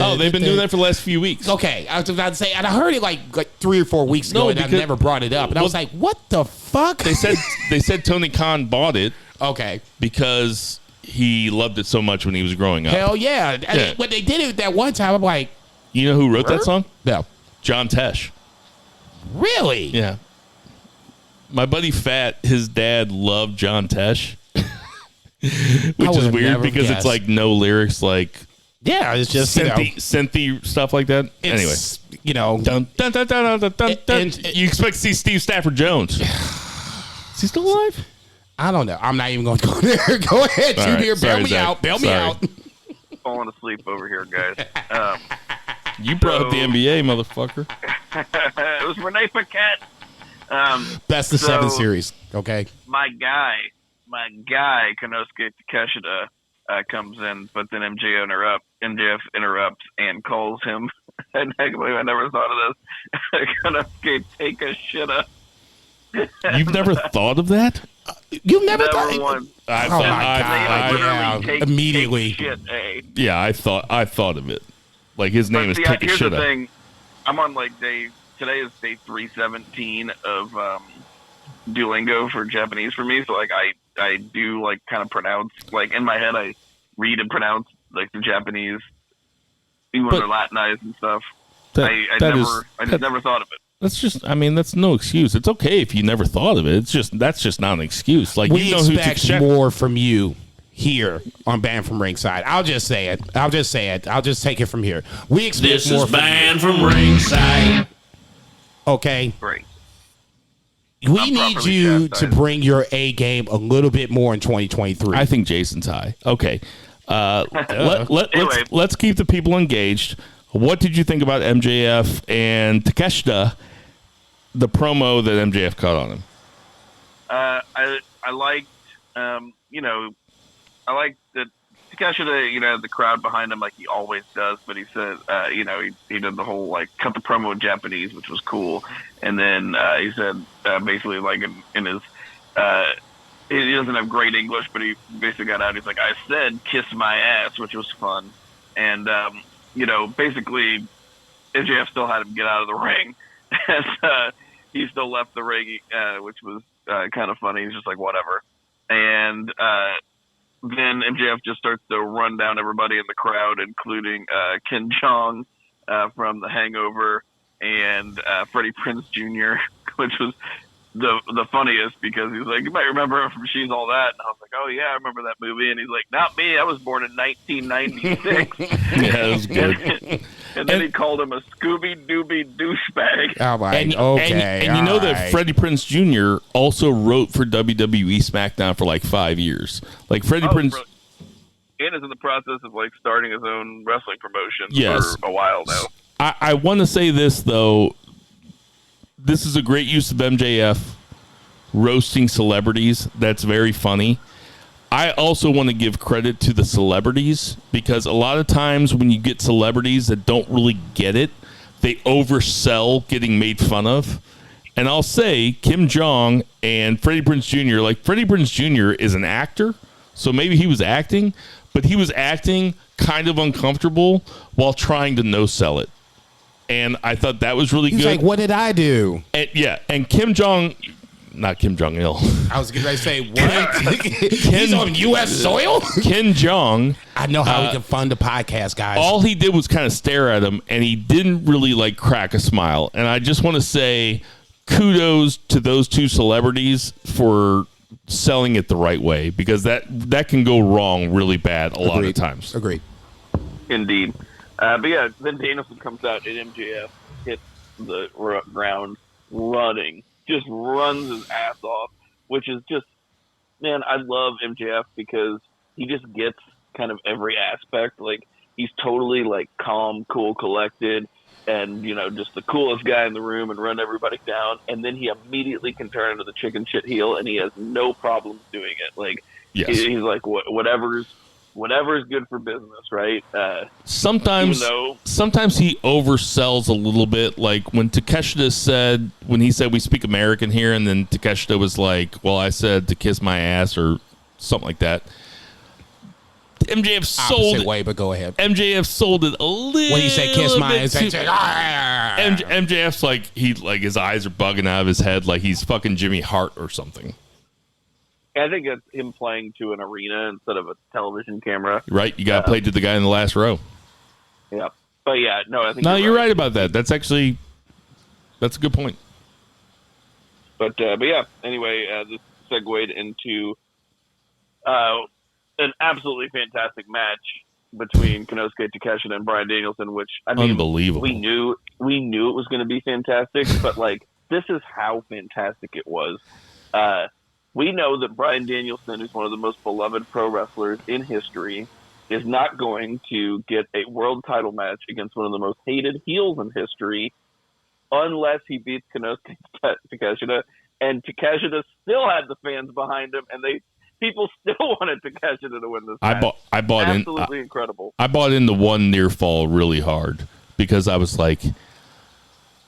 [SPEAKER 3] Oh, they've been doing that for the last few weeks.
[SPEAKER 4] Okay, I was about to say, and I heard it like 3 or 4 weeks ago, and I never brought it up, and I was like, "What the fuck?"
[SPEAKER 3] They said Tony Khan bought it.
[SPEAKER 4] Okay,
[SPEAKER 3] because he loved it so much when he was growing up.
[SPEAKER 4] Hell yeah! And when they did it that one time, I'm like,
[SPEAKER 3] you know who wrote that song?
[SPEAKER 4] No,
[SPEAKER 3] John Tesh.
[SPEAKER 4] Really?
[SPEAKER 3] Yeah. My buddy Fat, his dad loved John Tesh. Which is weird because it's like no lyrics, like
[SPEAKER 4] it's just
[SPEAKER 3] synthy stuff like that. Anyway, dun, dun, dun, dun, dun, dun, dun. You expect to see Steve Stafford Jones? Is he still alive?
[SPEAKER 4] I don't know. I'm not even going to go there. Go ahead, Junior. Bail me out. Bail me out.
[SPEAKER 5] Falling asleep over here, guys.
[SPEAKER 3] You brought up the NBA, motherfucker.
[SPEAKER 5] It was Renee Paquette.
[SPEAKER 4] Best of 7 series. Okay.
[SPEAKER 5] My guy, Konosuke Takeshita, comes in, but then MJF interrupts and calls him. And I never thought of this. Konosuke Takeshita.
[SPEAKER 3] You've never thought of that?
[SPEAKER 4] You've never thought
[SPEAKER 5] once.
[SPEAKER 3] I thought
[SPEAKER 4] immediately.
[SPEAKER 5] Yeah,
[SPEAKER 3] I thought of it. Like his name is Take a
[SPEAKER 5] Here's
[SPEAKER 3] Shit
[SPEAKER 5] the thing. I'm on today is day 317 of Duolingo for Japanese for me. So I do kind of pronounce, in my head I read and pronounce the Japanese, even when they're Latinized and stuff. I never thought of it.
[SPEAKER 3] That's no excuse. It's okay if you never thought of it. That's just not an excuse. Like,
[SPEAKER 4] we expect more from you here on Banned from Ringside. I'll just say it. I'll just take it from here. We expect more from
[SPEAKER 2] Banned from Ringside.
[SPEAKER 4] Okay.
[SPEAKER 5] Great.
[SPEAKER 4] We need you to bring your A game a little bit more in 2023.
[SPEAKER 3] I think Jason's high. Okay. Let's keep the people engaged. What did you think about MJF and Takeshita, the promo that MJF cut on him?
[SPEAKER 5] I liked, I liked that Takeshita, had the crowd behind him like he always does, but he said, he did the whole, cut the promo in Japanese, which was cool. And then he said, basically, in his, he doesn't have great English, but he basically got out. He's like, I said, kiss my ass, which was fun. And, basically, MJF still had him get out of the ring. And he still left the ring, which was kind of funny. He's just like, whatever. And then MJF just starts to run down everybody in the crowd, including Ken Jeong from The Hangover and Freddie Prinze Jr., which was the funniest because he's like, you might remember him from She's All That. And I was like, oh, yeah, I remember that movie. And he's like, not me. I was born in 1996.
[SPEAKER 3] Yeah, that was good.
[SPEAKER 5] And then he called him a Scooby-Dooby douchebag.
[SPEAKER 4] Oh, my.
[SPEAKER 3] And you know that Freddie Prinze Jr. also wrote for WWE SmackDown for 5 years. Freddie Prinze...
[SPEAKER 5] And is in the process of starting his own wrestling promotion for a while now.
[SPEAKER 3] I want to say this, though. This is a great use of MJF roasting celebrities. That's very funny. I also want to give credit to the celebrities because a lot of times when you get celebrities that don't really get it, they oversell getting made fun of. And I'll say Kim Jong and Freddie Prinze Jr., Freddie Prinze Jr. is an actor, so maybe he was acting, but he was acting kind of uncomfortable while trying to no-sell it. And I thought that was really good.
[SPEAKER 4] He's like, what did I do?
[SPEAKER 3] And Kim Jong, not Kim Jong-il.
[SPEAKER 4] I was going to say, what? He's on U.S. soil?
[SPEAKER 3] Kim Jong.
[SPEAKER 4] I know how we can fund the podcast, guys.
[SPEAKER 3] All he did was kind of stare at him, and he didn't really crack a smile. And I just want to say kudos to those two celebrities for selling it the right way because that can go wrong really bad a lot of times.
[SPEAKER 4] Agreed.
[SPEAKER 5] Indeed. But yeah, then Danielson comes out and MJF hits the ground running, just runs his ass off, which is just, man, I love MJF because he just gets kind of every aspect. He's totally calm, cool, collected. and just the coolest guy in the room and run everybody down, and then he immediately can turn into the chicken shit heel, and he has no problems doing it. Like he's like whatever's good for business, right?
[SPEAKER 3] Sometimes he oversells a little bit. Like when Takeshita said we speak American here, and then Takeshita was like, "Well, I said to kiss my ass" or something like that. MJF sold it.
[SPEAKER 4] Way, but go ahead.
[SPEAKER 3] MJF sold it a little.
[SPEAKER 4] When you say "kiss my ass,"
[SPEAKER 3] MJF's like his eyes are bugging out of his head, like he's fucking Jimmy Hart or something.
[SPEAKER 5] I think it's him playing to an arena instead of a television camera.
[SPEAKER 3] Right, you got to play to the guy in the last row.
[SPEAKER 5] Yeah, but I think
[SPEAKER 3] you're right about that. That's a good point.
[SPEAKER 5] But yeah, anyway, this segued into an absolutely fantastic match between Konosuke Takeshita and Bryan Danielson, which
[SPEAKER 3] unbelievable.
[SPEAKER 5] We knew it was going to be fantastic, but this is how fantastic it was. We know that Bryan Danielson, who's one of the most beloved pro wrestlers in history, is not going to get a world title match against one of the most hated heels in history unless he beats Konosuke Takeshita. And Takeshita still had the fans behind him, and people still wanted Takeshita to win this match.
[SPEAKER 3] I bought
[SPEAKER 5] absolutely incredible.
[SPEAKER 3] I bought in the one near fall really hard because I was like,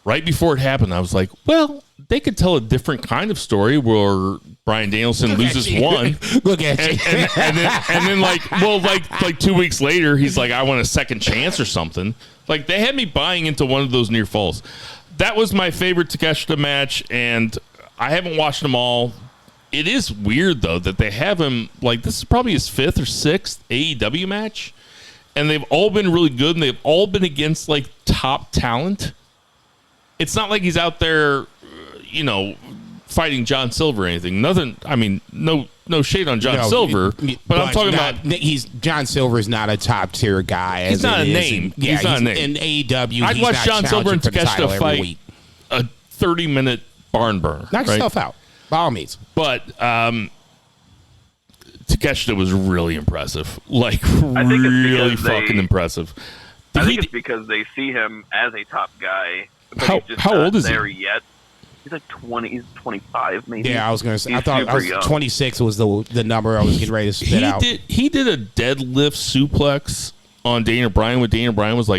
[SPEAKER 3] right before it happened, I was like, well, they could tell a different kind of story where Bryan Danielson loses one.
[SPEAKER 4] Look at you.
[SPEAKER 3] And then like 2 weeks later, he's like, I want a second chance or something. Like, they had me buying into one of those near falls. That was my favorite Takeshita match, and I haven't watched them all. It is weird, though, that they have him, this is probably his 5th or 6th AEW match, and they've all been really good, and they've all been against, top talent. It's not like he's out there, fighting John Silver or anything. Nothing. I mean, no shade on John Silver, but I'm talking about
[SPEAKER 4] John Silver is not a top tier guy.
[SPEAKER 3] He's not a name. He's not a name
[SPEAKER 4] in AEW.
[SPEAKER 3] I'd watch John Silver and Takeshita fight a 30-minute barn burner.
[SPEAKER 4] Knock yourself out, by all means.
[SPEAKER 3] But Takeshita was really impressive. Really fucking impressive.
[SPEAKER 5] I think it's because they see him as a top guy. But
[SPEAKER 3] how
[SPEAKER 5] he's just
[SPEAKER 3] how old is
[SPEAKER 5] there
[SPEAKER 3] he?
[SPEAKER 5] Yet. He's 20. He's 25, maybe.
[SPEAKER 4] Yeah, I was going to say.
[SPEAKER 5] He's
[SPEAKER 4] I thought 26 was the number I was getting ready to spit out.
[SPEAKER 3] He did a deadlift suplex on Daniel Bryan when Daniel Bryan was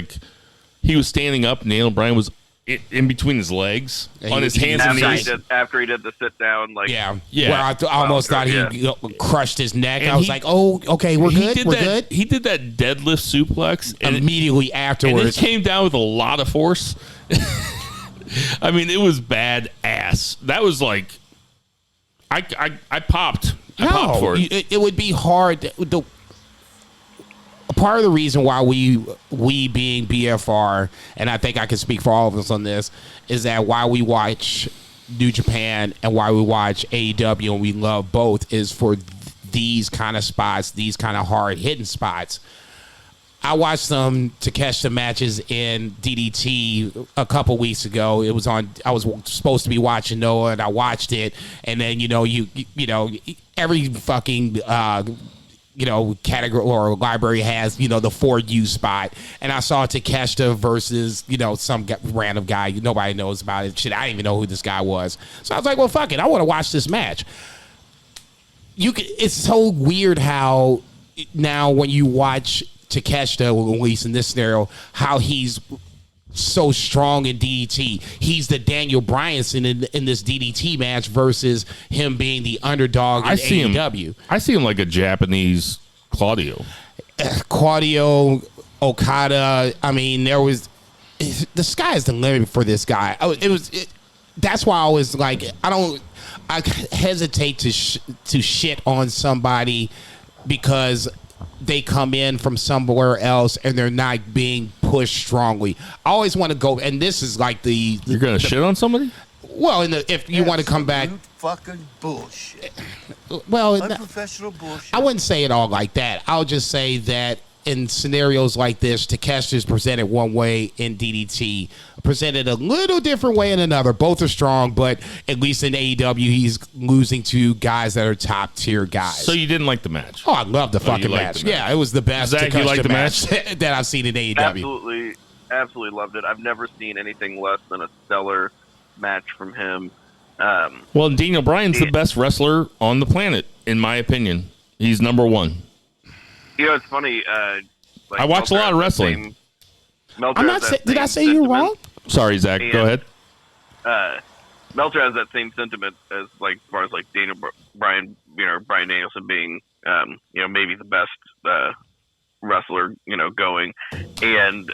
[SPEAKER 3] he was standing up and Daniel Bryan was in between his legs on his hands and knees.
[SPEAKER 5] After he did the sit down,
[SPEAKER 3] yeah.
[SPEAKER 4] Where I almost thought he crushed his neck. And I was like, oh, okay, we're good.
[SPEAKER 3] He did that deadlift suplex
[SPEAKER 4] and immediately afterwards.
[SPEAKER 3] And it came down with a lot of force. I mean, it was badass. That was I popped. I popped for it.
[SPEAKER 4] It would be hard. Part of the reason why we being BFR, and I think I can speak for all of us on this, is that why we watch New Japan and why we watch AEW and we love both is for these kind of spots, these kind of hard hitting spots. I watched some Takeshita matches in DDT a couple weeks ago. It was on. I was supposed to be watching Noah, and I watched it. And then you every fucking category or library has the For You spot. And I saw Takeshita versus some random guy nobody knows about it. Shit, I didn't even know who this guy was. So I was like, well, fuck it, I want to watch this match. It's so weird how now when you watch Takeshita, at least in this scenario, how he's so strong in DDT. He's the Daniel Bryanson in this DDT match versus him being the underdog in AEW.
[SPEAKER 3] I see him like a Japanese Claudio.
[SPEAKER 4] Okada. I mean, the sky's the limit for this guy. That's why I was like, I hesitate to shit on somebody because they come in from somewhere else and they're not being pushed strongly. I always want to go, and this is
[SPEAKER 3] you're gonna shit on somebody.
[SPEAKER 4] Well, if you want to come back,
[SPEAKER 6] fucking bullshit.
[SPEAKER 4] Well,
[SPEAKER 6] unprofessional bullshit.
[SPEAKER 4] I wouldn't say it all like that. I'll just say that in scenarios like this, Takeshita is presented one way in DDT, presented a little different way in another. Both are strong, but at least in AEW, he's losing to guys that are top tier guys.
[SPEAKER 3] So you didn't like the match?
[SPEAKER 4] Oh, I love the fucking match. Yeah, it was the best
[SPEAKER 3] Zach, you like the match
[SPEAKER 4] that I've seen in AEW.
[SPEAKER 5] absolutely loved it. I've never seen anything less than a stellar match from him.
[SPEAKER 3] Well, Daniel Bryan's the best wrestler on the planet, in my opinion. He's number one.
[SPEAKER 5] You know, it's funny. Like
[SPEAKER 3] I watch a lot of wrestling.
[SPEAKER 4] I'm not. Did I say you're wrong?
[SPEAKER 3] Sorry, Zach. Go ahead.
[SPEAKER 5] Meltzer has that same sentiment as like as far as like Daniel Bryan, Bryan Danielson being, maybe the best wrestler, going. And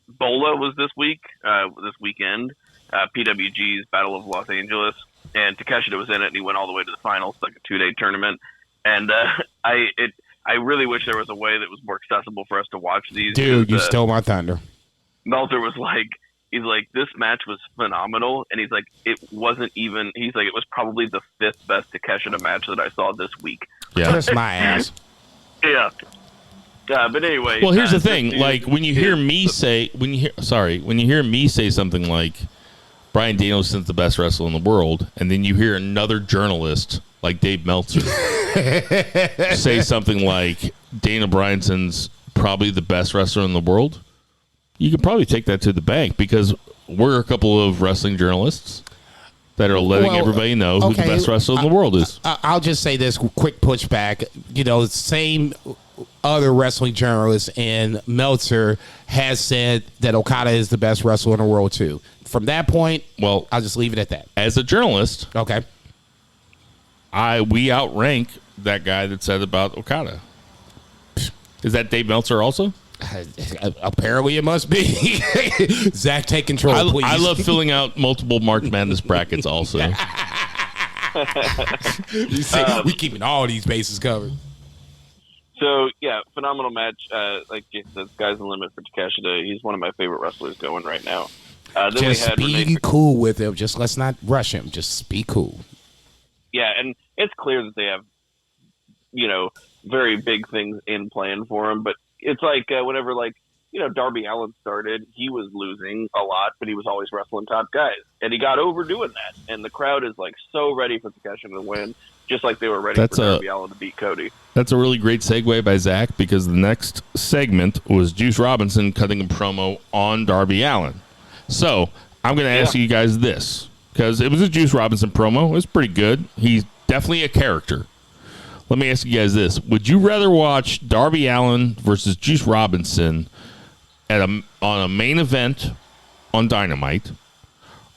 [SPEAKER 5] Bola was this weekend, PWG's Battle of Los Angeles, and Takeshita was in it, and he went all the way to the finals, like a 2-day tournament. And I really wish there was a way that was more accessible for us to watch these.
[SPEAKER 4] Dude, you stole my thunder.
[SPEAKER 5] Meltzer was like, he's like, this match was phenomenal, and he's like, it wasn't even. He's like, it was probably the 5th best Takeshita match that I saw this week.
[SPEAKER 3] Yeah,
[SPEAKER 4] kiss my ass.
[SPEAKER 5] Yeah. But anyway.
[SPEAKER 3] Well, here's the thing. Like when you hear me say something like Bryan Danielson's the best wrestler in the world, and then you hear another journalist like Dave Meltzer say something like Daniel Bryanson's probably the best wrestler in the world, you could probably take that to the bank because we're a couple of wrestling journalists that are letting everybody know who the best wrestler in the world is.
[SPEAKER 4] I'll just say this quick pushback. Same other wrestling journalist and Meltzer has said that Okada is the best wrestler in the world too. From that point, I'll just leave it at that.
[SPEAKER 3] As a journalist,
[SPEAKER 4] okay,
[SPEAKER 3] we outrank that guy that said about Okada. Is that Dave Meltzer also?
[SPEAKER 4] Apparently it must be. Zach, take control, please.
[SPEAKER 3] I love filling out multiple March Madness brackets also.
[SPEAKER 4] You see, we keeping all these bases covered.
[SPEAKER 5] So, yeah, phenomenal match. Like Jason said, sky's the limit for Takeshita. He's one of my favorite wrestlers going right now. Then
[SPEAKER 4] just be cool with him. Just let's not rush him. Just be cool.
[SPEAKER 5] Yeah, and it's clear that they have, very big things in plan for him. But it's like whenever, Darby Allin started, he was losing a lot, but he was always wrestling top guys. And he got over doing that. And the crowd is, so ready for Takeshita to win, just like they were ready for Darby Allin to beat Cody.
[SPEAKER 3] That's a really great segue by Zach because the next segment was Juice Robinson cutting a promo on Darby Allin. So I'm going to ask you guys this because it was a Juice Robinson promo. It was pretty good. He's definitely a character. Let me ask you guys this. Would you rather watch Darby Allin versus Juice Robinson on a main event on Dynamite,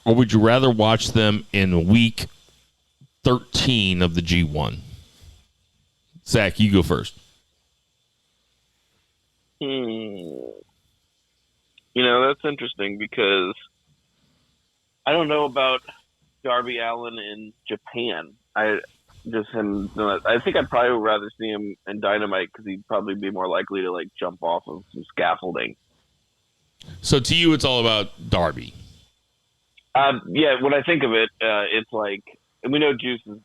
[SPEAKER 3] or would you rather watch them in week 13 of the G1? Zach, you go first.
[SPEAKER 5] That's interesting because I don't know about Darby Allin in Japan. I think I'd probably rather see him in Dynamite because he'd probably be more likely to jump off of some scaffolding.
[SPEAKER 3] So to you, it's all about Darby.
[SPEAKER 5] Yeah, when I think of it, it's like, and we know Juice is,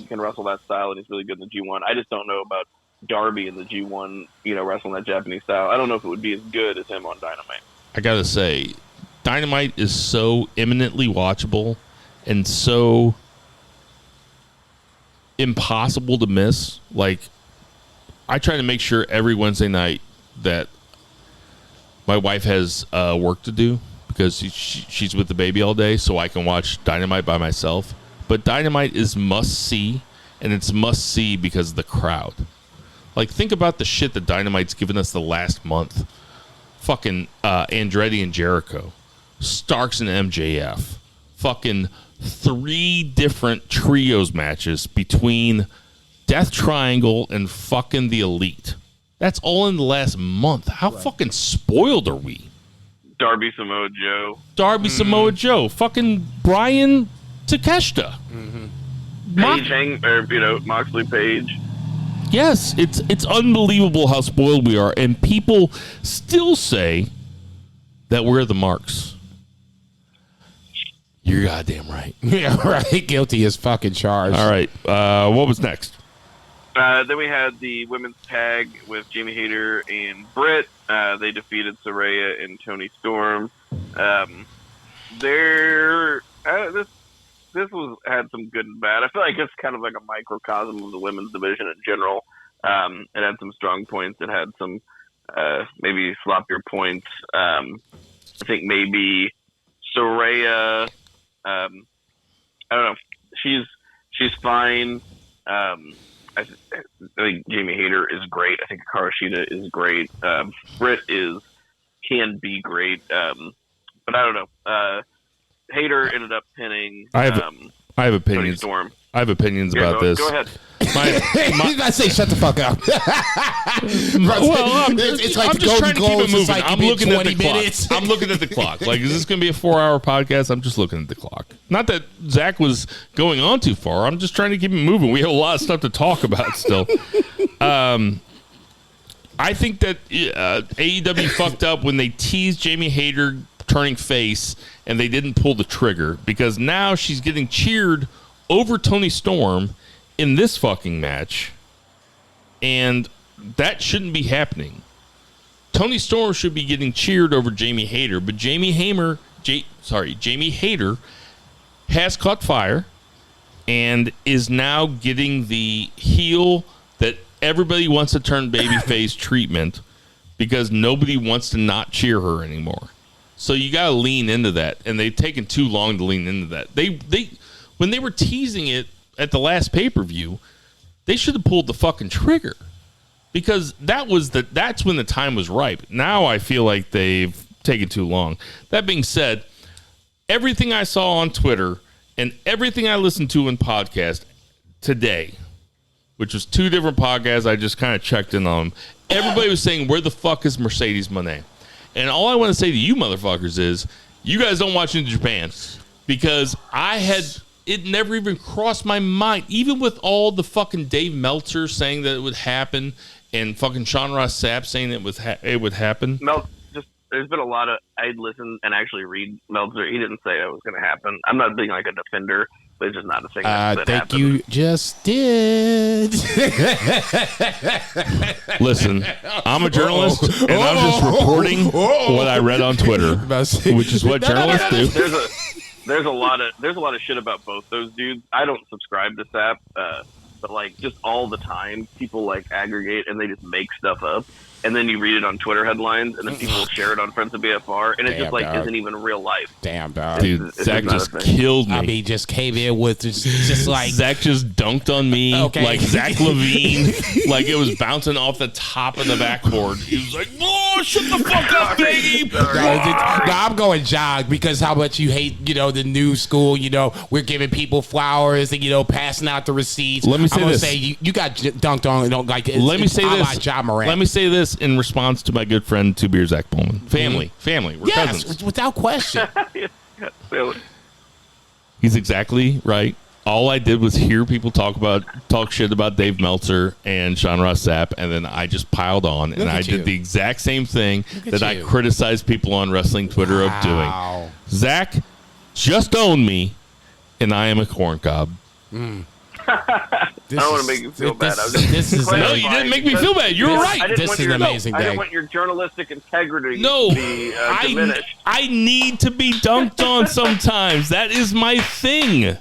[SPEAKER 5] can wrestle that style and he's really good in the G1. I just don't know about Darby in the G1, wrestling that Japanese style. I don't know if it would be as good as him on Dynamite. I
[SPEAKER 3] gotta say, Dynamite is so eminently watchable and so impossible to miss. I try to make sure every Wednesday night that my wife has work to do because she's with the baby all day, so I can watch Dynamite by myself. But Dynamite is must-see, and it's must-see because of the crowd. Think about the shit that Dynamite's given us the last month. Fucking Andretti and Jericho. Starks and MJF. Fucking 3 different trios matches between Death Triangle and fucking the Elite. That's all in the last month. How fucking spoiled are we?
[SPEAKER 5] Darby Samoa Joe.
[SPEAKER 3] Samoa Joe. Fucking Brian Takeshita.
[SPEAKER 5] Moxley Page.
[SPEAKER 3] Yes, it's unbelievable how spoiled we are, and people still say that we're the marks. You're goddamn right.
[SPEAKER 4] Yeah, right. Guilty as fucking charged.
[SPEAKER 3] All right. What was next?
[SPEAKER 5] Then we had the women's tag with Jamie Hayter and Britt. They defeated Saraya and Toni Storm. This had some good and bad. I feel like it's kind of like a microcosm of the women's division in general. It had some strong points. It had some maybe swap your points. I think maybe Soraya. I don't know. She's fine. I think Jamie Hayter is great. I think Hikaru Shida is great. Britt can be great. But I don't know. Hayter ended up pinning.
[SPEAKER 3] I have opinions.
[SPEAKER 5] Storm.
[SPEAKER 3] I have opinions about this.
[SPEAKER 5] Go ahead.
[SPEAKER 4] He's not saying shut the fuck up.
[SPEAKER 3] Well,
[SPEAKER 4] it's like
[SPEAKER 3] I'm just trying to keep it moving.
[SPEAKER 4] Like
[SPEAKER 3] I'm looking at the clock. I'm looking at the clock. Like, is this going to be a 4-hour podcast? I'm just looking at the clock. Not that Zach was going on too far. I'm just trying to keep it moving. We have a lot of stuff to talk about still. I think that AEW fucked up when they teased Jamie Hayter turning face and they didn't pull the trigger, because now she's getting cheered over Toni Storm in this fucking match, and that shouldn't be happening. Toni Storm should be getting cheered over Jamie Hayter, but Jamie Hayter has caught fire and is now getting the heel that everybody wants to turn babyface treatment, because nobody wants to not cheer her anymore. So you got to lean into that, and they've taken too long to lean into that. They when they were teasing it at the last pay-per-view, they should have pulled the fucking trigger, because that's when the time was ripe. Now I feel like they've taken too long. That being said, everything I saw on Twitter and everything I listened to in podcast today, which was 2 different podcasts, I just kind of checked in on them. Everybody was saying, where the fuck is Mercedes Moné? And all I want to say to you motherfuckers is, you guys don't watch New Japan, because it never even crossed my mind, even with all the fucking Dave Meltzer saying that it would happen and fucking Sean Ross Sapp saying it would happen.
[SPEAKER 5] There's been a lot of, I'd listen and actually read Meltzer. He didn't say it was going to happen. I'm not being like a defender, but it's just not a thing that
[SPEAKER 4] think
[SPEAKER 5] happened.
[SPEAKER 4] you just did.
[SPEAKER 3] Listen, I'm a journalist, and I'm just reporting what I read on Twitter, which is what journalists do.
[SPEAKER 5] There's a lot of shit about both those dudes. I don't subscribe to Sapp, but like just all the time, people like aggregate and they just make stuff up. And then you read it on Twitter headlines, and then people share it on Friends of BFR, and it just like isn't even real life.
[SPEAKER 4] Damn, dog.
[SPEAKER 3] Dude, Zach just killed me.
[SPEAKER 4] I mean, just came in with just like
[SPEAKER 3] Zach just dunked on me, like Zach Levine, like it was bouncing off the top of the backboard. He was like, "Oh, shut the fuck up, baby!"
[SPEAKER 4] No, I'm going jog, because how much you hate, the new school. We're giving people flowers and passing out the receipts.
[SPEAKER 3] Let me say this:
[SPEAKER 4] you got dunked on. Like,
[SPEAKER 3] let me say this.
[SPEAKER 4] Ja Morant.
[SPEAKER 3] Let me say this in response to my good friend Two Beer Zach Bowman. Family. We're cousins.
[SPEAKER 4] Without question.
[SPEAKER 3] He's exactly right. All I did was hear people talk shit about Dave Meltzer and Sean Ross Sapp, and then I just piled on, and I did the exact same thing that I criticized people on wrestling Twitter of doing. Zach just owned me, and I am a corn cob.
[SPEAKER 5] I don't want to make you feel bad.
[SPEAKER 3] No, you didn't make me feel bad. You're right.
[SPEAKER 4] This is an amazing day.
[SPEAKER 5] I didn't want your journalistic integrity to be diminished.
[SPEAKER 3] I need to be dunked on sometimes. That is my thing.
[SPEAKER 4] It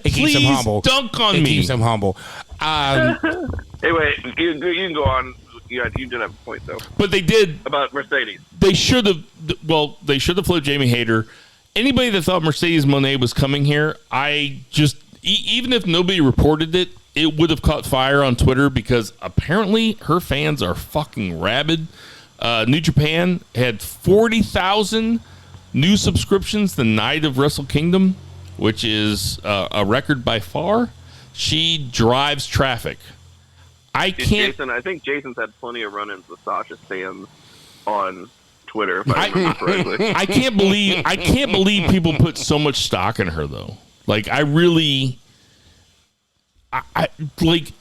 [SPEAKER 4] keeps him humble.
[SPEAKER 3] Dunk on me.
[SPEAKER 4] It keeps him humble.
[SPEAKER 5] Hey, wait. You can go on. You did have a point, though.
[SPEAKER 3] But they did.
[SPEAKER 5] About Mercedes.
[SPEAKER 3] They should have. Well, they should have flipped Jamie Hayter. Anybody that thought Mercedes Moné was coming here, even if nobody reported it, it would have caught fire on Twitter, because apparently her fans are fucking rabid. New Japan had 40,000 new subscriptions the night of Wrestle Kingdom, which is a record by far. She drives traffic. I
[SPEAKER 5] think Jason's had plenty of run-ins with Sasha's fans on Twitter, if I remember correctly.
[SPEAKER 3] I can't believe people put so much stock in her, though. Like, I like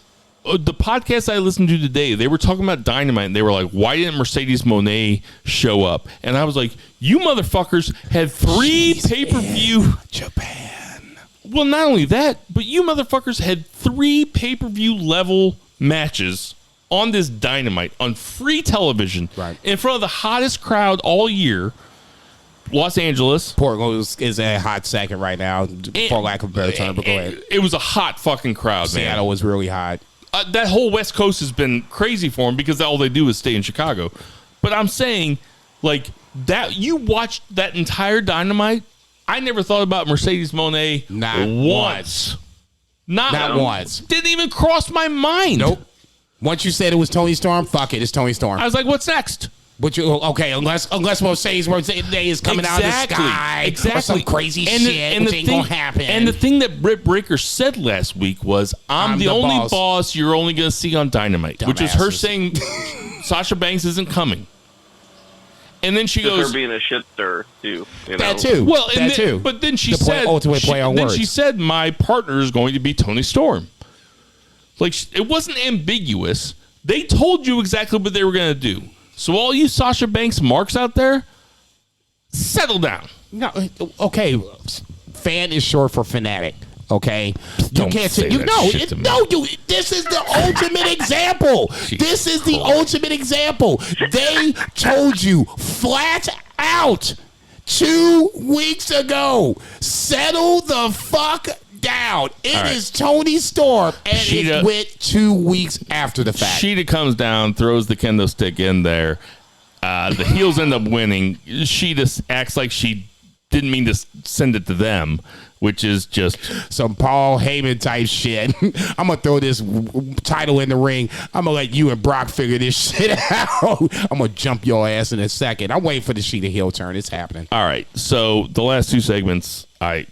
[SPEAKER 3] the podcast I listened to today, they were talking about Dynamite, and they were like, why didn't Mercedes Moné show up? And I was like, you motherfuckers had 3 pay-per-view
[SPEAKER 4] Japan.
[SPEAKER 3] Well, not only that, but you motherfuckers had 3 pay-per-view level matches on this Dynamite on free television,
[SPEAKER 4] right,
[SPEAKER 3] in front of the hottest crowd all year. Los Angeles.
[SPEAKER 4] Portland is a hot second right now, for lack of a better term, but go ahead.
[SPEAKER 3] It was a hot fucking crowd, man.
[SPEAKER 4] Seattle was really hot.
[SPEAKER 3] that whole West Coast has been crazy for him because all they do is stay in Chicago. But I'm saying, like, that you watched that entire Dynamite, I never thought about Mercedes Moné
[SPEAKER 4] Not
[SPEAKER 3] once. Not
[SPEAKER 4] once.
[SPEAKER 3] Didn't even cross my mind.
[SPEAKER 4] Nope. Once you said it was Tony Storm, fuck it, it's Tony Storm.
[SPEAKER 3] I was like, what's next?
[SPEAKER 4] But you okay? Unless Mercedes Moné is coming out of the sky, or some crazy shit, which ain't gonna happen.
[SPEAKER 3] And the thing that Britt Baker said last week was, "I'm the only boss you're only gonna see on Dynamite," which is her saying Sasha Banks isn't coming. And then she goes,
[SPEAKER 5] her being a shit stir too. You know?
[SPEAKER 4] That too.
[SPEAKER 3] Well,
[SPEAKER 4] that too.
[SPEAKER 3] But then she said,
[SPEAKER 4] ultimate play on words.
[SPEAKER 3] Then she said, "My partner is going to be Tony Storm." Like, it wasn't ambiguous. They told you exactly what they were going to do. So all you Sasha Banks marks out there, settle down.
[SPEAKER 4] No, okay. Fan is short for fanatic. Okay,
[SPEAKER 3] Don't say that shit to me.
[SPEAKER 4] This is the ultimate example. This is the ultimate example. They told you flat out 2 weeks ago. Settle the fuck down. It is Tony Storm, and it went 2 weeks after the fact.
[SPEAKER 3] Sheeta comes down, throws the kendo stick in there. The heels end up winning. Sheeta acts like she didn't mean to send it to them, which is just
[SPEAKER 4] some Paul Heyman type shit. I'm going to throw this title in the ring. I'm going to let you and Brock figure this shit out. I'm going to jump your ass in a second. I'm waiting for the Sheeta heel turn. It's happening.
[SPEAKER 3] All right. So the last 2 segments, I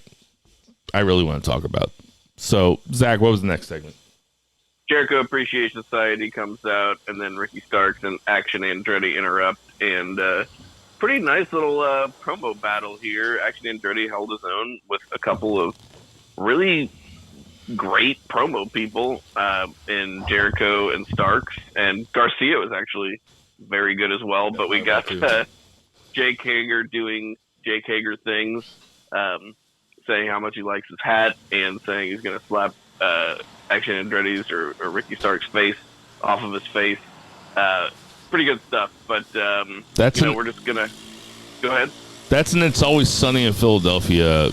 [SPEAKER 3] really want to talk about. So, Zach, what was the next segment?
[SPEAKER 5] Jericho Appreciation Society comes out, and then Ricky Starks and Action Andretti interrupt, and pretty nice little promo battle here. Action Andretti held his own with a couple of really great promo people in Jericho and Starks, and Garcia was actually very good as well. But we got Jake Hager doing Jake Hager things, saying how much he likes his hat and saying he's going to slap Action Andretti's or Ricky Stark's face off of his face. Pretty good stuff, but we're just going to go ahead.
[SPEAKER 3] That's an It's Always Sunny in Philadelphia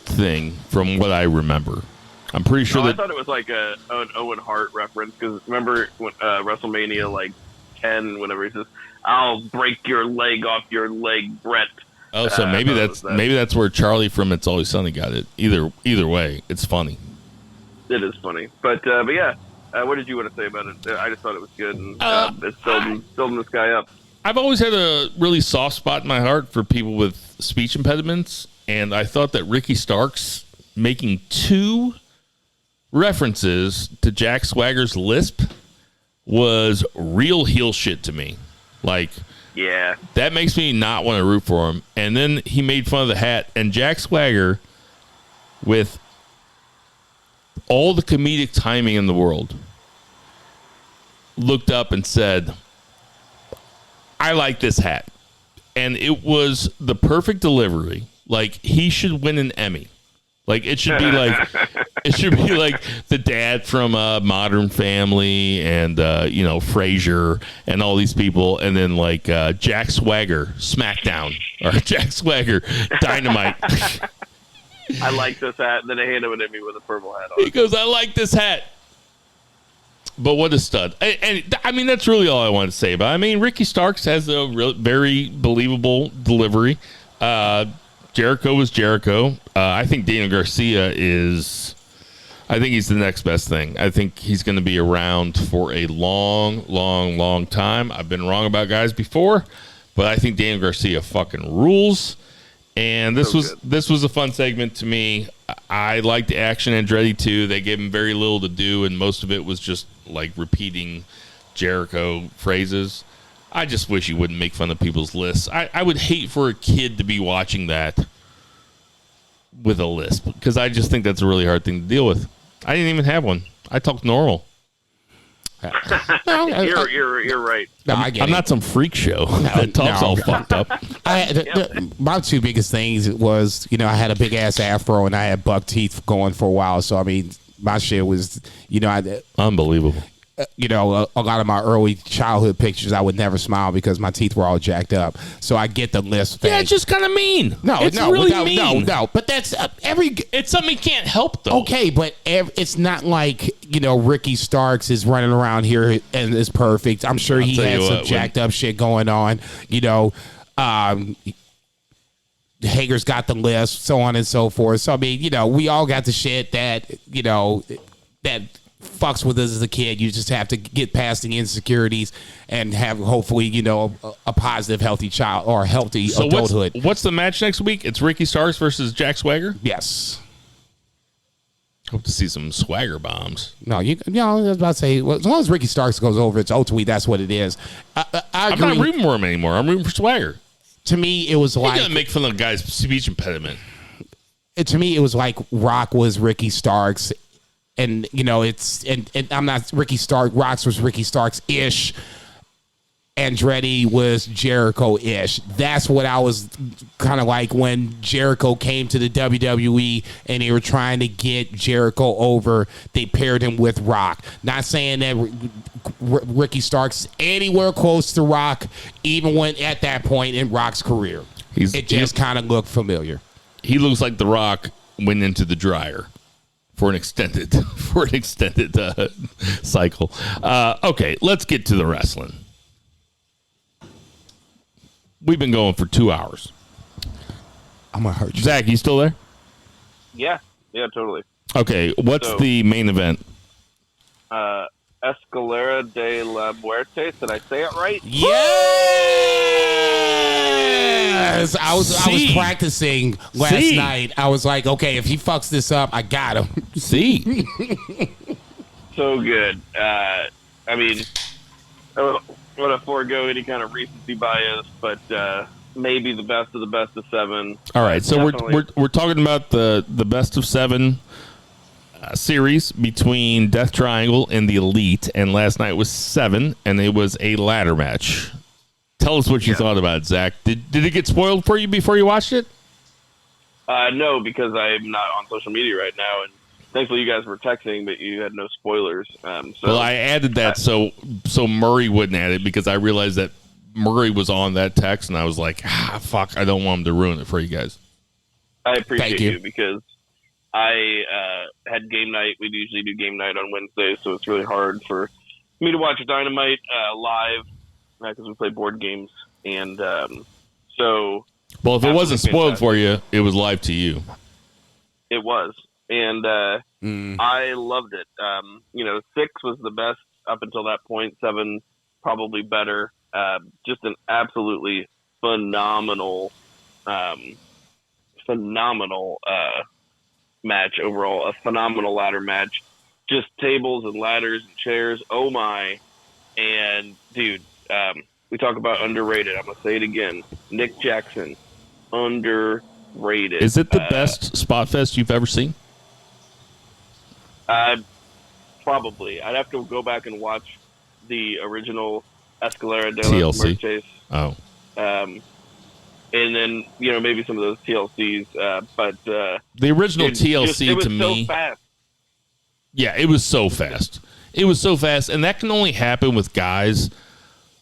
[SPEAKER 3] thing from what I remember. I'm pretty sure
[SPEAKER 5] I thought it was like an Owen Hart reference, because remember when WrestleMania like 10, whenever he says, "I'll break your leg off your leg, Brett."
[SPEAKER 3] Oh, so maybe that's where Charlie from It's Always Sunny got it. Either way, it's funny.
[SPEAKER 5] It is funny, but yeah. What did you want to say about it? I just thought it was good, and it's building this guy up.
[SPEAKER 3] I've always had a really soft spot in my heart for people with speech impediments, and I thought that Ricky Starks making 2 references to Jack Swagger's lisp was real heel shit to me. Like,
[SPEAKER 5] yeah,
[SPEAKER 3] that makes me not want to root for him. And then he made fun of the hat, and Jack Swagger, with all the comedic timing in the world, looked up and said, "I like this hat." And it was the perfect delivery. Like, he should win an Emmy. Like, it should be like the dad from Modern Family and Frasier and all these people, and then like Jack Swagger SmackDown or Jack Swagger Dynamite.
[SPEAKER 5] I like this hat. Then they hand him an Emmy with a purple hat on.
[SPEAKER 3] He goes, "I like this hat." But what a stud. And I mean, that's really all I wanted to say about it. I mean, Ricky Starks has a very believable delivery. Jericho was Jericho. I think Daniel Garcia he's the next best thing. I think he's going to be around for a long, long, long time. I've been wrong about guys before, but I think Daniel Garcia fucking rules. And this was a fun segment to me. I liked Action Andretti too. They gave him very little to do, and most of it was just like repeating Jericho phrases. I just wish he wouldn't make fun of people's lists. I would hate for a kid to be watching that with a lisp, because I just think that's a really hard thing to deal with. I didn't even have one. I talk normal.
[SPEAKER 5] You're right.
[SPEAKER 4] No,
[SPEAKER 3] I'm not some freak show that talks all fucked up.
[SPEAKER 4] My 2 biggest things was, I had a big ass afro and I had buck teeth going for a while. So I mean, my shit was,
[SPEAKER 3] unbelievable.
[SPEAKER 4] a lot of my early childhood pictures, I would never smile because my teeth were all jacked up. So I get the lisp thing.
[SPEAKER 3] Yeah, it's just kind of mean.
[SPEAKER 4] It's
[SPEAKER 3] really mean.
[SPEAKER 4] No. But that's
[SPEAKER 3] It's something you can't help, though.
[SPEAKER 4] Okay, but it's not like, Ricky Starks is running around here and is perfect. I'm sure he had some jacked up shit going on. Hager's got the lisp, so on and so forth. So, I mean, we all got the shit that, that fucks with us as a kid. You just have to get past the insecurities and have hopefully a positive, healthy child or healthy adulthood.
[SPEAKER 3] What's the match next week? It's Ricky Starks versus Jack Swagger.
[SPEAKER 4] Yes.
[SPEAKER 3] Hope to see some Swagger bombs.
[SPEAKER 4] No, I was about to say, as long as Ricky Starks goes over, it's ultimately that's what it is. I'm
[SPEAKER 3] not rooting for him anymore. I'm rooting for Swagger.
[SPEAKER 4] To me, it was like,
[SPEAKER 3] you gotta make fun of the guy's speech impediment.
[SPEAKER 4] To me, it was like Rock was Ricky Starks. And and I'm not Ricky Stark. Rox was Ricky Starks-ish. Andretti was Jericho-ish. That's what I was kind of like when Jericho came to the WWE and they were trying to get Jericho over. They paired him with Rock. Not saying that Ricky Starks anywhere close to Rock, even when at that point in Rock's career. It just kind of looked familiar.
[SPEAKER 3] He looks like The Rock went into the dryer for an extended cycle. Okay, let's get to the wrestling. We've been going for 2 hours.
[SPEAKER 4] I'm gonna hurt you,
[SPEAKER 3] Zach. You still there?
[SPEAKER 5] Yeah, totally.
[SPEAKER 3] Okay, what's the main event?
[SPEAKER 5] Escalera de la Muerte. Did I say it right?
[SPEAKER 4] Yes! I was practicing last night. I was like, okay, if he fucks this up, I got him.
[SPEAKER 3] See?
[SPEAKER 5] So good. I mean, I want to forego any kind of recency bias, but maybe the best of 7.
[SPEAKER 3] All right, so we're talking about the best of 7 series between Death Triangle and the Elite, and last night was 7, and it was a ladder match. Tell us what you thought about it, Zach. Did it get spoiled for you before you watched it?
[SPEAKER 5] No, because I'm not on social media right now, and thankfully you guys were texting, but you had no spoilers.
[SPEAKER 3] Well, I added that so Murray wouldn't add it because I realized that Murray was on that text, and I was like, fuck, I don't want him to ruin it for you guys.
[SPEAKER 5] I appreciate you because I had game night. We usually do game night on Wednesdays, so it's really hard for me to watch Dynamite live because we play board games. And so...
[SPEAKER 3] Well, if it wasn't spoiled for you, it was live to you.
[SPEAKER 5] It was. And I loved it. 6 was the best up until that point. 7 probably better. Just an absolutely phenomenal match overall. A phenomenal ladder match. Just tables and ladders and chairs. Oh my! And dude, we talk about underrated. I'm gonna say it again. Nick Jackson, underrated.
[SPEAKER 3] Is it the best spot fest you've ever seen?
[SPEAKER 5] Probably. I'd have to go back and watch the original Escalera de la Muerte.
[SPEAKER 3] Oh.
[SPEAKER 5] And then, maybe some of those TLCs. But
[SPEAKER 3] the original TLC to me. It was so fast. Yeah, it was so fast. It was so fast. And that can only happen with guys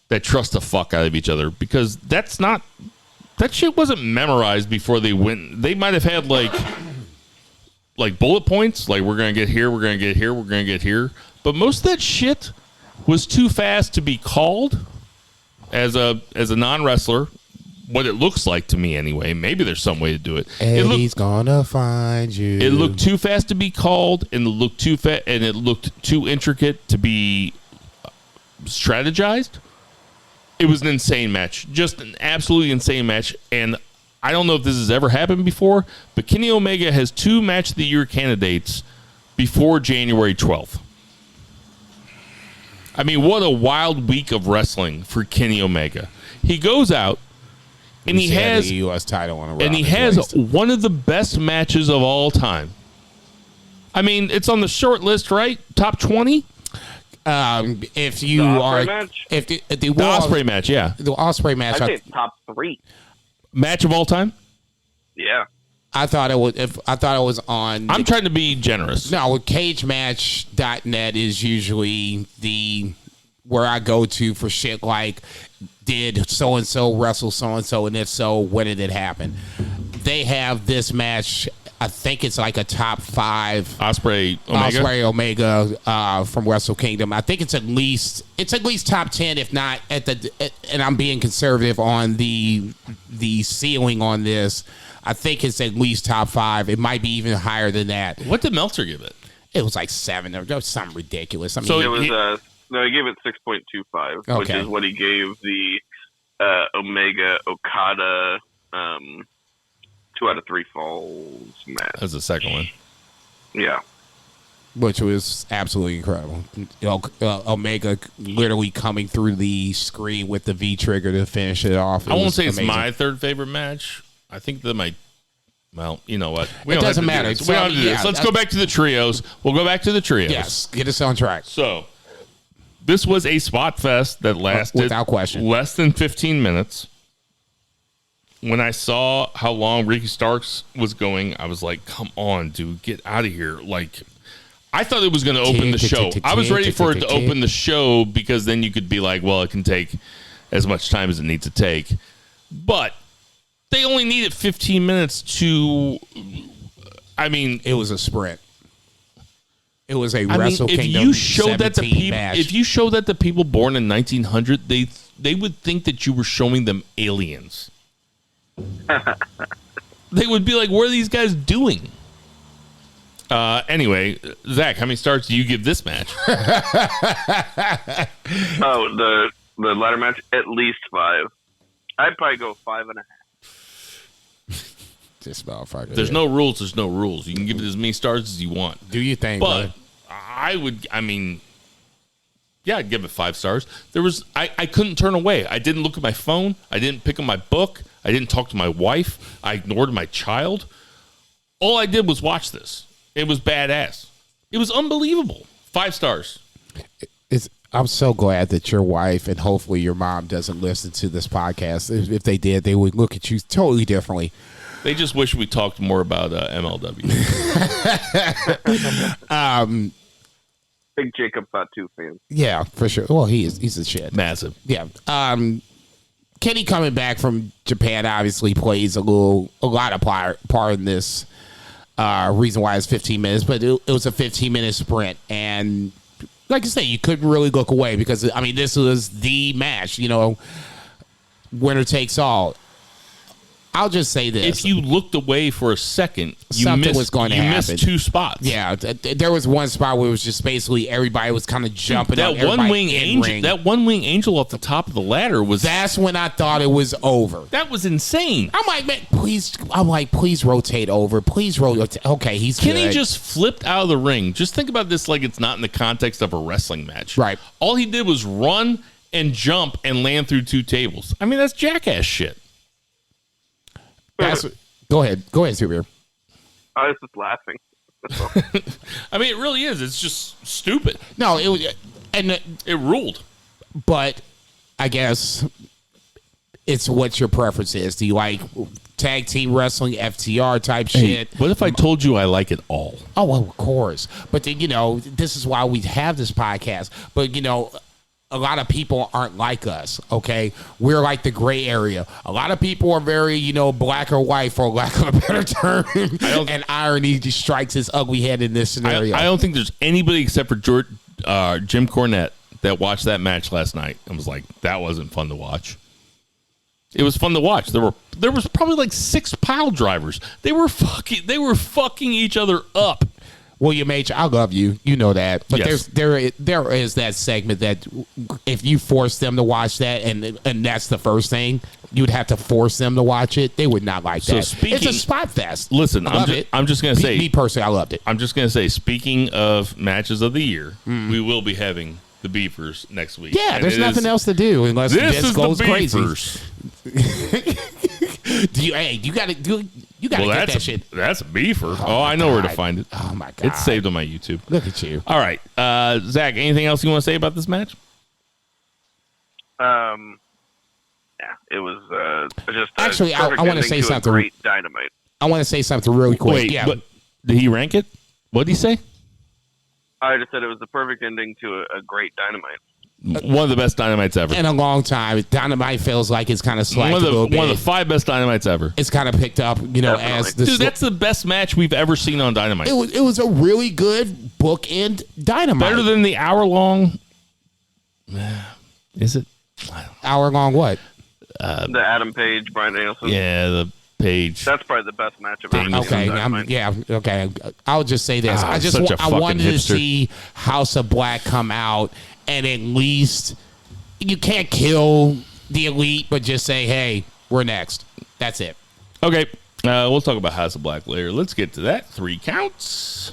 [SPEAKER 3] that trust the fuck out of each other because that shit wasn't memorized before they went. They might have had like bullet points, like we're going to get here, we're going to get here, we're going to get here. But most of that shit was too fast to be called as a non-wrestler. What it looks like to me anyway. Maybe there's some way to do it.
[SPEAKER 4] Eddie's gonna find you.
[SPEAKER 3] It looked too fast to be called, and it looked too and it looked too intricate to be strategized. It was an insane match. Just an absolutely insane match. And I don't know if this has ever happened before, but Kenny Omega has 2 Match of the Year candidates before January 12th. I mean, what a wild week of wrestling for Kenny Omega. He goes out, and he has
[SPEAKER 4] the U.S. title on a
[SPEAKER 3] and he has one of the best matches of all time. I mean, it's on the short list, right? Top 20?
[SPEAKER 4] If you are...
[SPEAKER 5] Match?
[SPEAKER 4] If the
[SPEAKER 3] Ospreay match, yeah.
[SPEAKER 4] The Ospreay match.
[SPEAKER 5] I'd say top 3.
[SPEAKER 3] Match of all time?
[SPEAKER 5] Yeah.
[SPEAKER 4] I thought it was on.
[SPEAKER 3] I'm trying to be generous.
[SPEAKER 4] No, cagematch.net is usually where I go to for shit like, did so and so wrestle so and so, and if so, when did it happen? They have this match. I think it's like a top 5
[SPEAKER 3] Ospreay
[SPEAKER 4] Omega from Wrestle Kingdom. I think it's at least top 10, if not and I'm being conservative on the ceiling on this. I think it's at least top 5. It might be even higher than that.
[SPEAKER 3] What did Meltzer give it?
[SPEAKER 4] It was like 7 or something ridiculous. I mean,
[SPEAKER 5] So it was no, he gave it 6.25, which is what he gave the Omega Okada 2 out of 3 falls match.
[SPEAKER 3] That's the second one.
[SPEAKER 5] Yeah.
[SPEAKER 4] Which was absolutely incredible. Omega literally coming through the screen with the V trigger to finish it off.
[SPEAKER 3] I won't say it's my third favorite match. I think that might. Well, you know what?
[SPEAKER 4] It doesn't matter.
[SPEAKER 3] We don't have to do this. Let's go back to the trios. We'll go back to the trios.
[SPEAKER 4] Yes, get us on track.
[SPEAKER 3] So, this was a spot fest that lasted
[SPEAKER 4] without question
[SPEAKER 3] less than 15 minutes. When I saw how long Ricky Starks was going, I was like, come on, dude, get out of here. Like, I thought it was going to open the show. I was ready for it to open the show because then you could be like, well, it can take as much time as it needs to take. But they only needed 15 minutes to, I mean.
[SPEAKER 4] It was a sprint. It was a Wrestle Kingdom
[SPEAKER 3] if you show that to people,
[SPEAKER 4] match.
[SPEAKER 3] if you show that to people born in 1900, they would think that you were showing them aliens. They would be like, what are these guys doing? Anyway, Zach, how many stars do you give this match?
[SPEAKER 5] The ladder match, at least 5. I'd probably go 5.5.
[SPEAKER 4] This motherfucker.
[SPEAKER 3] There's no rules. There's no rules. You can give it as many stars as you want.
[SPEAKER 4] Do you think?
[SPEAKER 3] But
[SPEAKER 4] brother?
[SPEAKER 3] I'd give it 5 stars. I couldn't turn away. I didn't look at my phone. I didn't pick up my book. I didn't talk to my wife. I ignored my child. All I did was watch this. It was badass. It was unbelievable. 5 stars.
[SPEAKER 4] I'm so glad that your wife and hopefully your mom doesn't listen to this podcast. If they did, they would look at you totally differently.
[SPEAKER 3] They just wish we talked more about MLW.
[SPEAKER 5] Big Jacob Fatu fan.
[SPEAKER 4] Yeah, for sure. Well, he's a shit.
[SPEAKER 3] Massive.
[SPEAKER 4] Yeah. Kenny coming back from Japan obviously plays a lot of part in this reason why it's 15 minutes, but it was a 15-minute sprint. And like I said, you couldn't really look away because, this was the match, winner takes all. I'll just say this.
[SPEAKER 3] If you looked away for a second,
[SPEAKER 4] something was going to happen.
[SPEAKER 3] You missed 2 spots.
[SPEAKER 4] Yeah, there was one spot where it was just basically everybody was kind of jumping.
[SPEAKER 3] That one-wing angel off the top of the ladder was.
[SPEAKER 4] That's when I thought it was over.
[SPEAKER 3] That was insane.
[SPEAKER 4] I'm like, man, please rotate over. Please rotate. Okay, he's
[SPEAKER 3] Kenny
[SPEAKER 4] good.
[SPEAKER 3] just flipped out of the ring. Just think about this like it's not in the context of a wrestling match.
[SPEAKER 4] Right.
[SPEAKER 3] All he did was run and jump and land through 2 tables. That's jackass shit.
[SPEAKER 4] Go ahead, Super.
[SPEAKER 5] I was just laughing.
[SPEAKER 3] It really is. It's just stupid.
[SPEAKER 4] No, it was, and
[SPEAKER 3] it ruled.
[SPEAKER 4] But I guess it's what your preference is. Do you like tag team wrestling, FTR type shit?
[SPEAKER 3] What if I told you I like it all?
[SPEAKER 4] Oh, well, of course. But then, this is why we have this podcast. But a lot of people aren't like us, okay? We're like the gray area. A lot of people are very, black or white, for lack of a better term. And irony just strikes its ugly head in this scenario.
[SPEAKER 3] I don't think there's anybody except for Jim Cornette that watched that match last night and was like, that wasn't fun to watch. It was fun to watch. There was probably like 6 pile drivers. They were fucking each other up.
[SPEAKER 4] William H., I love you. You know that. But
[SPEAKER 3] yes.
[SPEAKER 4] there is that segment that if you force them to watch that, and that's the first thing, you'd have to force them to watch it. They would not like that. It's a spot fest.
[SPEAKER 3] Listen, I'm just going to say.
[SPEAKER 4] Me personally, I loved it.
[SPEAKER 3] I'm just going to say, speaking of matches of the year, we will be having the Beefers next week.
[SPEAKER 4] Yeah, there's nothing else to do unless this goes crazy. You got to get that shit.
[SPEAKER 3] That's a beefer. Oh, I know where to find it.
[SPEAKER 4] Oh my god,
[SPEAKER 3] it's saved on my YouTube.
[SPEAKER 4] Look at you.
[SPEAKER 3] All right, Zach. Anything else you want to say about this match?
[SPEAKER 5] Yeah, it was just
[SPEAKER 4] actually. I want to say something.
[SPEAKER 5] Great Dynamite.
[SPEAKER 4] I want to say something really quick.
[SPEAKER 3] Wait,
[SPEAKER 4] yeah.
[SPEAKER 3] but did he rank it? What did he say?
[SPEAKER 5] I just said it was the perfect ending to a great Dynamite.
[SPEAKER 3] One of the best Dynamites ever.
[SPEAKER 4] In a long time, Dynamite feels like it's kind of slacked a little bit.
[SPEAKER 3] One of the 5 best Dynamites ever.
[SPEAKER 4] It's kind of picked up, as the
[SPEAKER 3] Dude, that's the best match we've ever seen on Dynamite.
[SPEAKER 4] It was a really good bookend Dynamite.
[SPEAKER 3] Better than the hour-long... Is it?
[SPEAKER 4] Hour-long what?
[SPEAKER 5] The Adam Page, Bryan Danielson.
[SPEAKER 3] Yeah, the Page.
[SPEAKER 5] That's probably the best match I've ever seen.
[SPEAKER 4] Okay,
[SPEAKER 5] on Dynamite.
[SPEAKER 4] okay. I'll just say this. I wanted to see House of Black come out and at least you can't kill the Elite, but just say, hey, we're next. That's it.
[SPEAKER 3] Okay, we'll talk about House of Black later. Let's get to that. 3 counts.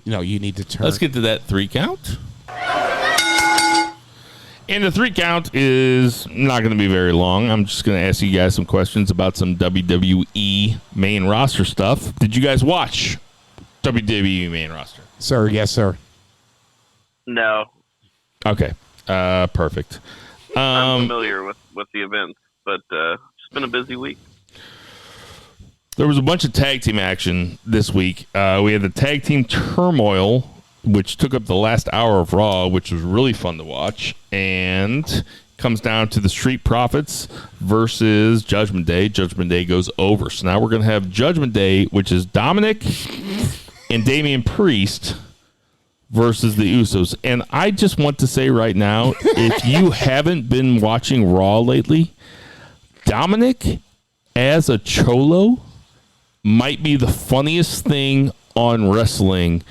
[SPEAKER 4] No, you need to turn.
[SPEAKER 3] Let's get to that 3 count. And the 3 count is not going to be very long. I'm just going to ask you guys some questions about some WWE main roster stuff. Did you guys watch WWE main roster?
[SPEAKER 4] Sir, yes, sir.
[SPEAKER 5] No.
[SPEAKER 3] Okay, perfect.
[SPEAKER 5] I'm familiar with the events, but it's been a busy week.
[SPEAKER 3] There was a bunch of tag team action this week. We had the tag team turmoil, which took up the last hour of Raw, which was really fun to watch, and comes down to the Street Profits versus Judgment Day. Judgment Day goes over. So now we're going to have Judgment Day, which is Dominic and Damian Priest versus the Usos. And I just want to say right now, if you haven't been watching Raw lately, Dominic as a Cholo might be the funniest thing on wrestling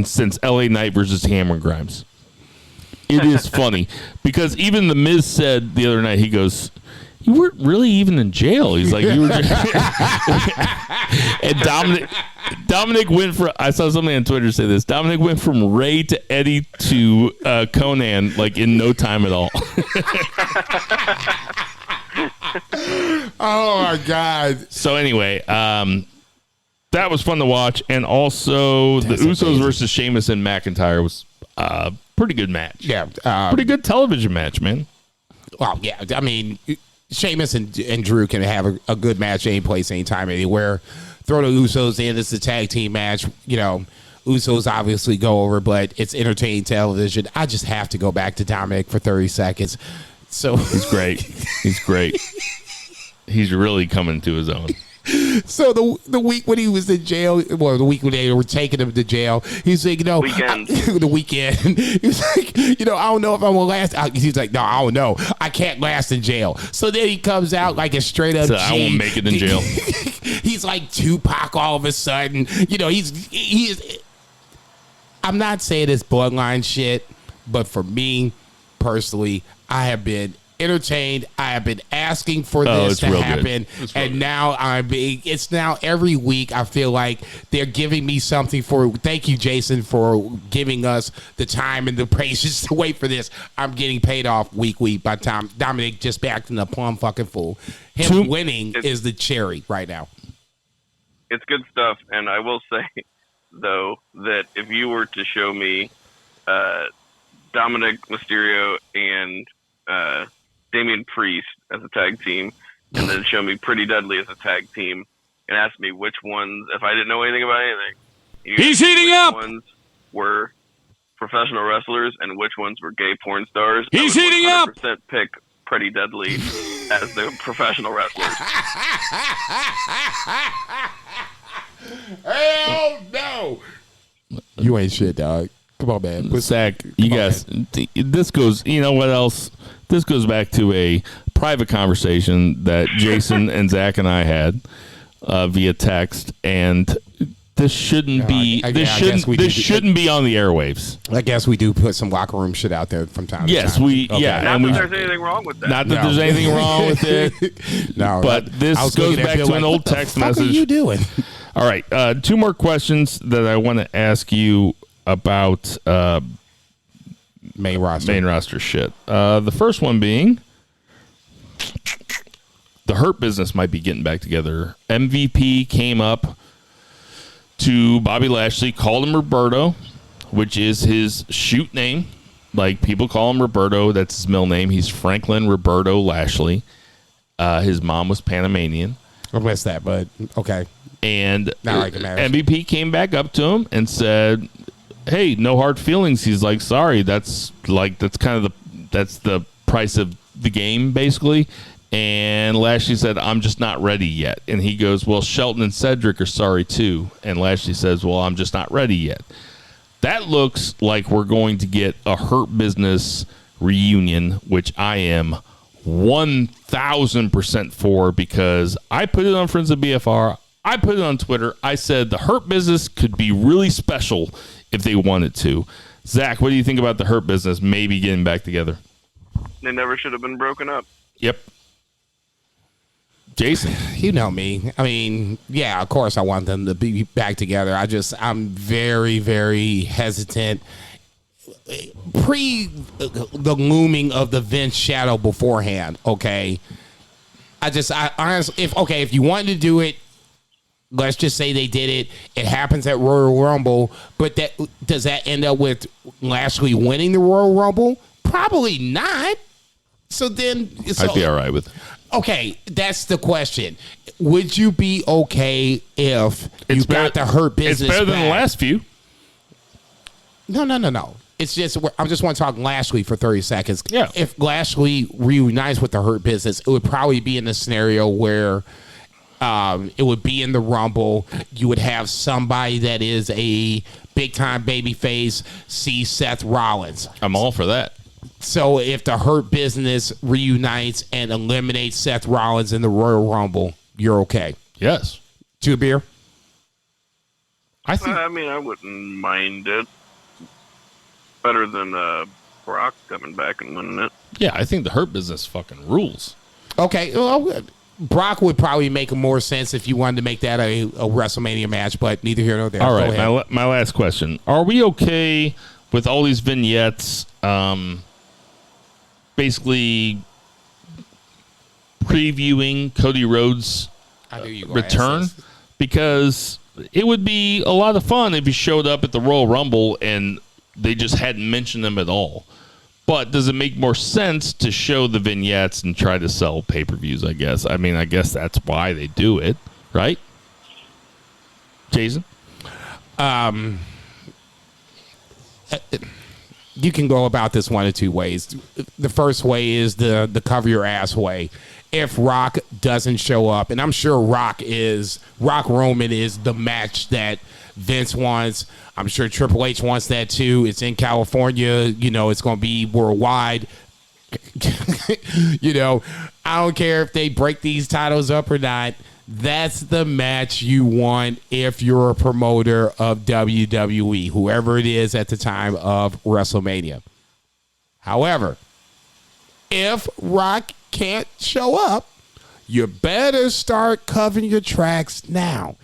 [SPEAKER 3] since LA Knight versus Cameron Grimes. It is funny because even The Miz said the other night, he goes, "You weren't really even in jail." He's like, "You were." And Dominic went from. I saw somebody on Twitter say this. Dominic went from Ray to Eddie to Conan like in no time at all.
[SPEAKER 4] Oh my God!
[SPEAKER 3] So anyway, that was fun to watch, and also the Usos versus Sheamus and McIntyre was a pretty good match.
[SPEAKER 4] Yeah,
[SPEAKER 3] pretty good television match, man.
[SPEAKER 4] Well, yeah. I mean, Sheamus and Drew can have a good match any place, anytime, anywhere. Throw the Usos in. It's a tag team match. Usos obviously go over, but it's entertaining television. I just have to go back to Dominic for 30 seconds. So
[SPEAKER 3] he's great. He's great. He's really coming to his own.
[SPEAKER 4] So the week when he was in jail, well, the week when they were taking him to jail, he's like, the weekend. He was like, I don't know if I'm gonna last. He's like, no, I don't know. I can't last in jail. So then he comes out like a straight up.
[SPEAKER 3] I won't make it in jail.
[SPEAKER 4] He's like Tupac all of a sudden. He is. I'm not saying it's bloodline shit, but for me personally, I have been entertained. I have been asking for this to happen, and now it's now every week I feel like they're giving me something for. Thank you, Jason, for giving us the time and the patience to wait for this. I'm getting paid off week by the time Dominic just acting a plum fucking fool. Him winning is the cherry right now.
[SPEAKER 5] It's good stuff, and I will say though that if you were to show me Dominic Mysterio and Damian Priest as a tag team, and then show me Pretty Deadly as a tag team, and ask me which ones, if I didn't know anything about anything,
[SPEAKER 2] he's heating up.
[SPEAKER 5] Which ones were professional wrestlers and which ones were gay porn stars?
[SPEAKER 2] He's heating up.
[SPEAKER 5] 100% pick Pretty Deadly as the professional wrestlers.
[SPEAKER 4] Hell no! You ain't shit, dog. Come on, man.
[SPEAKER 3] Zach, you guys, this goes, what else? This goes back to a private conversation that Jason and Zach and I had via text, and this shouldn't be this shouldn't be on the airwaves.
[SPEAKER 4] I guess we do put some locker room shit out there from time to time.
[SPEAKER 3] Yes, yeah.
[SPEAKER 5] Not that there's anything wrong with that.
[SPEAKER 3] Not that there's anything wrong with it.
[SPEAKER 4] No,
[SPEAKER 3] but this goes back to an old text message.
[SPEAKER 4] What are you doing?
[SPEAKER 3] All right, 2 more questions that I want to ask you about
[SPEAKER 4] main roster
[SPEAKER 3] shit. The first one being the Hurt Business might be getting back together. MVP came up to Bobby Lashley, called him Roberto, which is his shoot name. Like, people call him Roberto. That's his middle name. He's Franklin Roberto Lashley. His mom was Panamanian.
[SPEAKER 4] I missed that, but okay.
[SPEAKER 3] And
[SPEAKER 4] Not like it matters.
[SPEAKER 3] MVP came back up to him and said, "Hey, no hard feelings." He's like, "Sorry, that's the price of the game, basically." And Lashley said, "I'm just not ready yet." And he goes, "Well, Shelton and Cedric are sorry too." And Lashley says, "Well, I'm just not ready yet." That looks like we're going to get a Hurt Business reunion, which I am 1,000% for, because I put it on Friends of BFR. I put it on Twitter. I said the Hurt Business could be really special if they wanted to. Zach, what do you think about the Hurt Business maybe getting back together?
[SPEAKER 5] They never should have been broken up.
[SPEAKER 3] Yep. Jason.
[SPEAKER 4] You know me. I mean, yeah, of course I want them to be back together. I'm very, very hesitant. Pre the looming of the Vince shadow beforehand, okay? I honestly, if you wanted to do it, let's just say they did it. It happens at Royal Rumble, but does that end up with Lashley winning the Royal Rumble? Probably not. So then,
[SPEAKER 3] I'd be all right with it.
[SPEAKER 4] Okay, that's the question. Would you be okay if you got the Hurt Business?
[SPEAKER 3] It's better than the last few.
[SPEAKER 4] No. It's just, I just want to talk Lashley for 30 seconds.
[SPEAKER 3] Yeah.
[SPEAKER 4] If Lashley reunites with the Hurt Business, it would probably be in a scenario where it would be in the Rumble. You would have somebody that is a big-time babyface see Seth Rollins.
[SPEAKER 3] I'm all for that.
[SPEAKER 4] So if the Hurt Business reunites and eliminates Seth Rollins in the Royal Rumble, you're okay.
[SPEAKER 3] Yes.
[SPEAKER 4] Two beer?
[SPEAKER 5] I mean, I wouldn't mind it. Better than Brock coming back and winning it.
[SPEAKER 3] Yeah, I think the Hurt Business fucking rules.
[SPEAKER 4] Okay. Well, Brock would probably make more sense if you wanted to make that a WrestleMania match, but neither here nor there.
[SPEAKER 3] All right, my last question. Are we okay with all these vignettes basically previewing Cody Rhodes' return? Because it would be a lot of fun if he showed up at the Royal Rumble and they just hadn't mentioned them at all. But does it make more sense to show the vignettes and try to sell pay-per-views, I guess? I mean, I guess that's why they do it, right? Jason?
[SPEAKER 4] You can go about this one of two ways. The first way is the cover your ass way. If Rock doesn't show up, and I'm sure Rock Roman is the match that Vince wants. I'm sure Triple H wants that too. It's in California. You know, it's going to be worldwide. You know, I don't care if they break these titles up or not. That's the match you want if you're a promoter of WWE, whoever it is at the time of WrestleMania. However, if Rock can't show up, you better start covering your tracks now.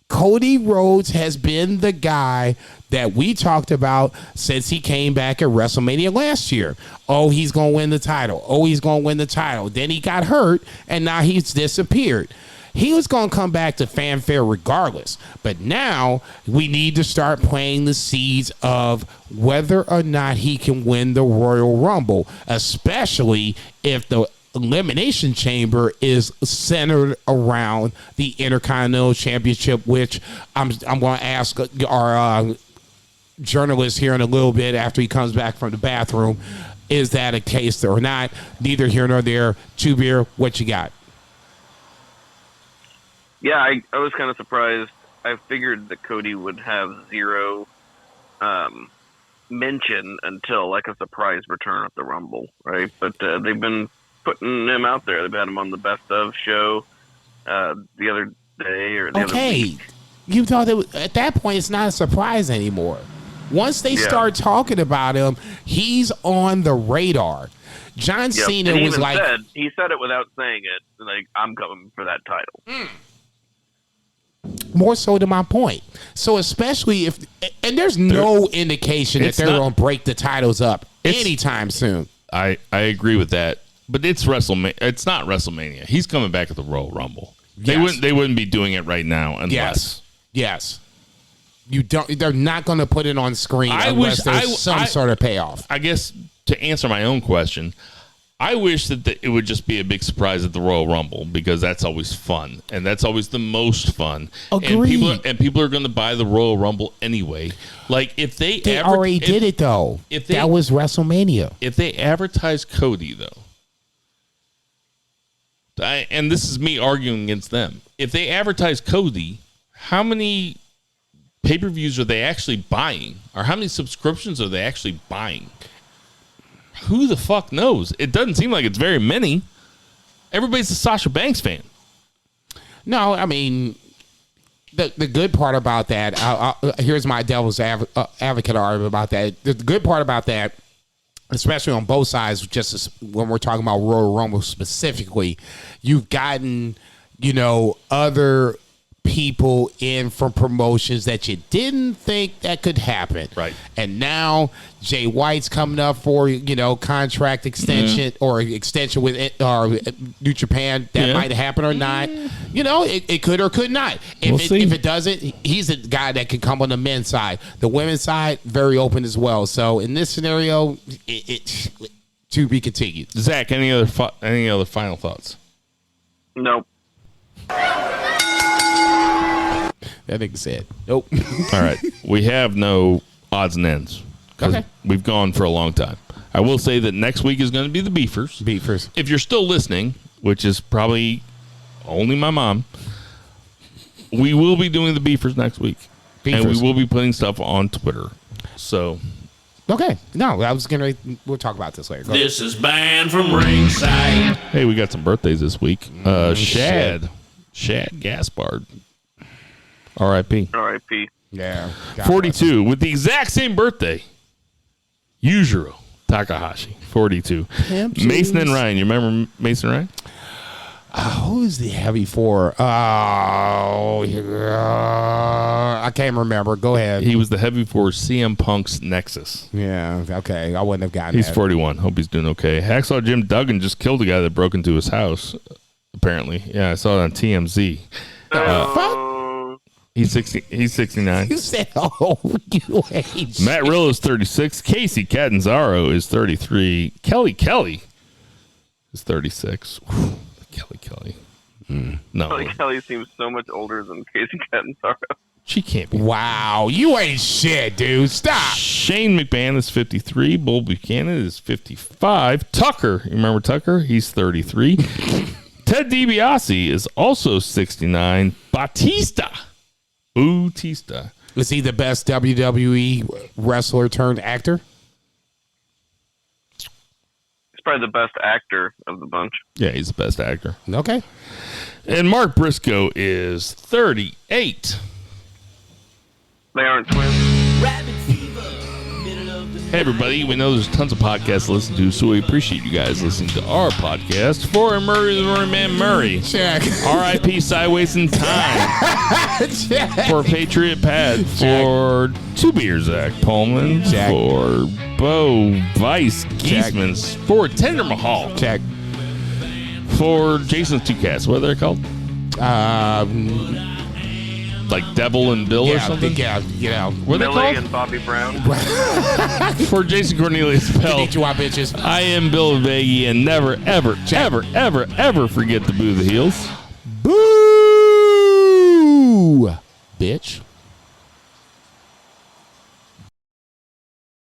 [SPEAKER 4] Cody Rhodes has been the guy that we talked about since he came back at WrestleMania last year. Oh, he's going to win the title. Oh, he's going to win the title. Then he got hurt, and now he's disappeared. He was going to come back to fanfare regardless. But now we need to start planting the seeds of whether or not he can win the Royal Rumble, especially if the Elimination Chamber is centered around the Intercontinental Championship, which I'm going to ask our journalist here in a little bit after he comes back from the bathroom. Is that a case or not? Neither here nor there. Two beer, what you got?
[SPEAKER 5] Yeah, I was kind of surprised. I figured that Cody would have zero mention until like a surprise return at the Rumble, right? But they've been putting him out there. They've had him on the Best of show the other day or the other week.
[SPEAKER 4] You thought at that point it's not a surprise anymore. Once they start talking about him, he's on the radar. John Cena
[SPEAKER 5] and he
[SPEAKER 4] was
[SPEAKER 5] even
[SPEAKER 4] like,
[SPEAKER 5] he said it without saying it. Like, I'm coming for that title.
[SPEAKER 4] More so to my point. So especially if, and there's no indication that they're going to break the titles up anytime soon.
[SPEAKER 3] I agree with that. But it's WrestleMania. It's not WrestleMania. He's coming back at the Royal Rumble.
[SPEAKER 4] Yes.
[SPEAKER 3] They wouldn't be doing it right now unless.
[SPEAKER 4] Yes. You don't. They're not going to put it on screen unless there's some sort of payoff.
[SPEAKER 3] I guess to answer my own question, I wish that it would just be a big surprise at the Royal Rumble, because that's always fun, and that's always the most fun.
[SPEAKER 4] Agreed.
[SPEAKER 3] And people are going to buy the Royal Rumble anyway. Like if they
[SPEAKER 4] already did it though. That was WrestleMania.
[SPEAKER 3] If they advertise Cody though, and this is me arguing against them. If they advertise Cody, how many pay-per-views are they actually buying, or how many subscriptions are they actually buying? Who the fuck knows? It doesn't seem like it's very many. Everybody's a Sasha Banks fan.
[SPEAKER 4] No, I mean, the good part about that, here's my devil's advocate argument about that. The good part about that, especially on both sides, just when we're talking about Royal Rumble specifically, you've gotten, other people in from promotions that you didn't think that could happen.
[SPEAKER 3] Right.
[SPEAKER 4] And now Jay White's coming up for, contract extension or extension with New Japan. That might happen or not. It could or could not. If it doesn't, he's a guy that can come on the men's side. The women's side, very open as well. So in this scenario, it to be continued.
[SPEAKER 3] Zach, any other final thoughts?
[SPEAKER 5] Nope.
[SPEAKER 4] That nigga said, nope.
[SPEAKER 3] All right. We have no odds and ends.
[SPEAKER 4] Okay.
[SPEAKER 3] We've gone for a long time. I will say that next week is going to be the Beefers.
[SPEAKER 4] Beefers.
[SPEAKER 3] If you're still listening, which is probably only my mom, we will be doing the Beefers next week. And we will be putting stuff on Twitter. So.
[SPEAKER 4] Okay. No, we'll talk about this later.
[SPEAKER 2] This is Banned from Ringside.
[SPEAKER 3] Hey, we got some birthdays this week. Shad Gaspard. R.I.P.
[SPEAKER 5] R.I.P.
[SPEAKER 4] Yeah.
[SPEAKER 3] 42 with the exact same birthday. Yujiro Takahashi, 42. Mason and Ryan. You remember Mason and Ryan?
[SPEAKER 4] Who's the heavy for? I can't remember. Go ahead.
[SPEAKER 3] He was the heavy for CM Punk's Nexus.
[SPEAKER 4] Yeah, okay. I wouldn't have gotten
[SPEAKER 3] He's
[SPEAKER 4] that.
[SPEAKER 3] 41. Hope he's doing okay. Hacksaw Jim Duggan just killed a guy that broke into his house, apparently. Yeah, I saw it on TMZ.
[SPEAKER 4] Fuck?
[SPEAKER 3] He's 69.
[SPEAKER 4] You said, you age.
[SPEAKER 3] Matt Rill is 36. Casey Catanzaro is 33. Kelly is 36. Whew. Kelly. No.
[SPEAKER 5] Kelly seems so much older than Casey Catanzaro.
[SPEAKER 3] She can't be.
[SPEAKER 4] Wow, you ain't shit, dude. Stop.
[SPEAKER 3] Shane McMahon is 53. Bull Buchanan is 55. Tucker, you remember Tucker? He's 33. Ted DiBiase is also 69. Batista.
[SPEAKER 4] Is he the best WWE wrestler turned actor?
[SPEAKER 5] He's probably the best actor of the bunch.
[SPEAKER 3] Yeah, he's the best actor.
[SPEAKER 4] Okay.
[SPEAKER 3] And Mark Briscoe is 38.
[SPEAKER 5] They aren't twins.
[SPEAKER 3] Hey, everybody. We know there's tons of podcasts to listen to, so we appreciate you guys listening to our podcast. For Murray the Murray Man Murray.
[SPEAKER 4] Check.
[SPEAKER 3] R.I.P. Sideways in Time.
[SPEAKER 4] Check.
[SPEAKER 3] For Patriot Pat.
[SPEAKER 4] Check.
[SPEAKER 3] For Two Beer Zach Pullman.
[SPEAKER 4] Check.
[SPEAKER 3] For Bo Vice Geismans. For Tender Mahal.
[SPEAKER 4] Check.
[SPEAKER 3] For Jason's Two Cats. What are they called? Like Devil and Bill or something?
[SPEAKER 4] Yeah,
[SPEAKER 3] What are they
[SPEAKER 5] Millie
[SPEAKER 3] called?
[SPEAKER 5] and Bobby Brown.
[SPEAKER 3] For Jason Cornelius Bell.
[SPEAKER 4] Konnichiwa, bitches.
[SPEAKER 3] I am Bill Vagey, and never, ever, ever, ever, ever forget to boo the heels.
[SPEAKER 4] Boo! Bitch.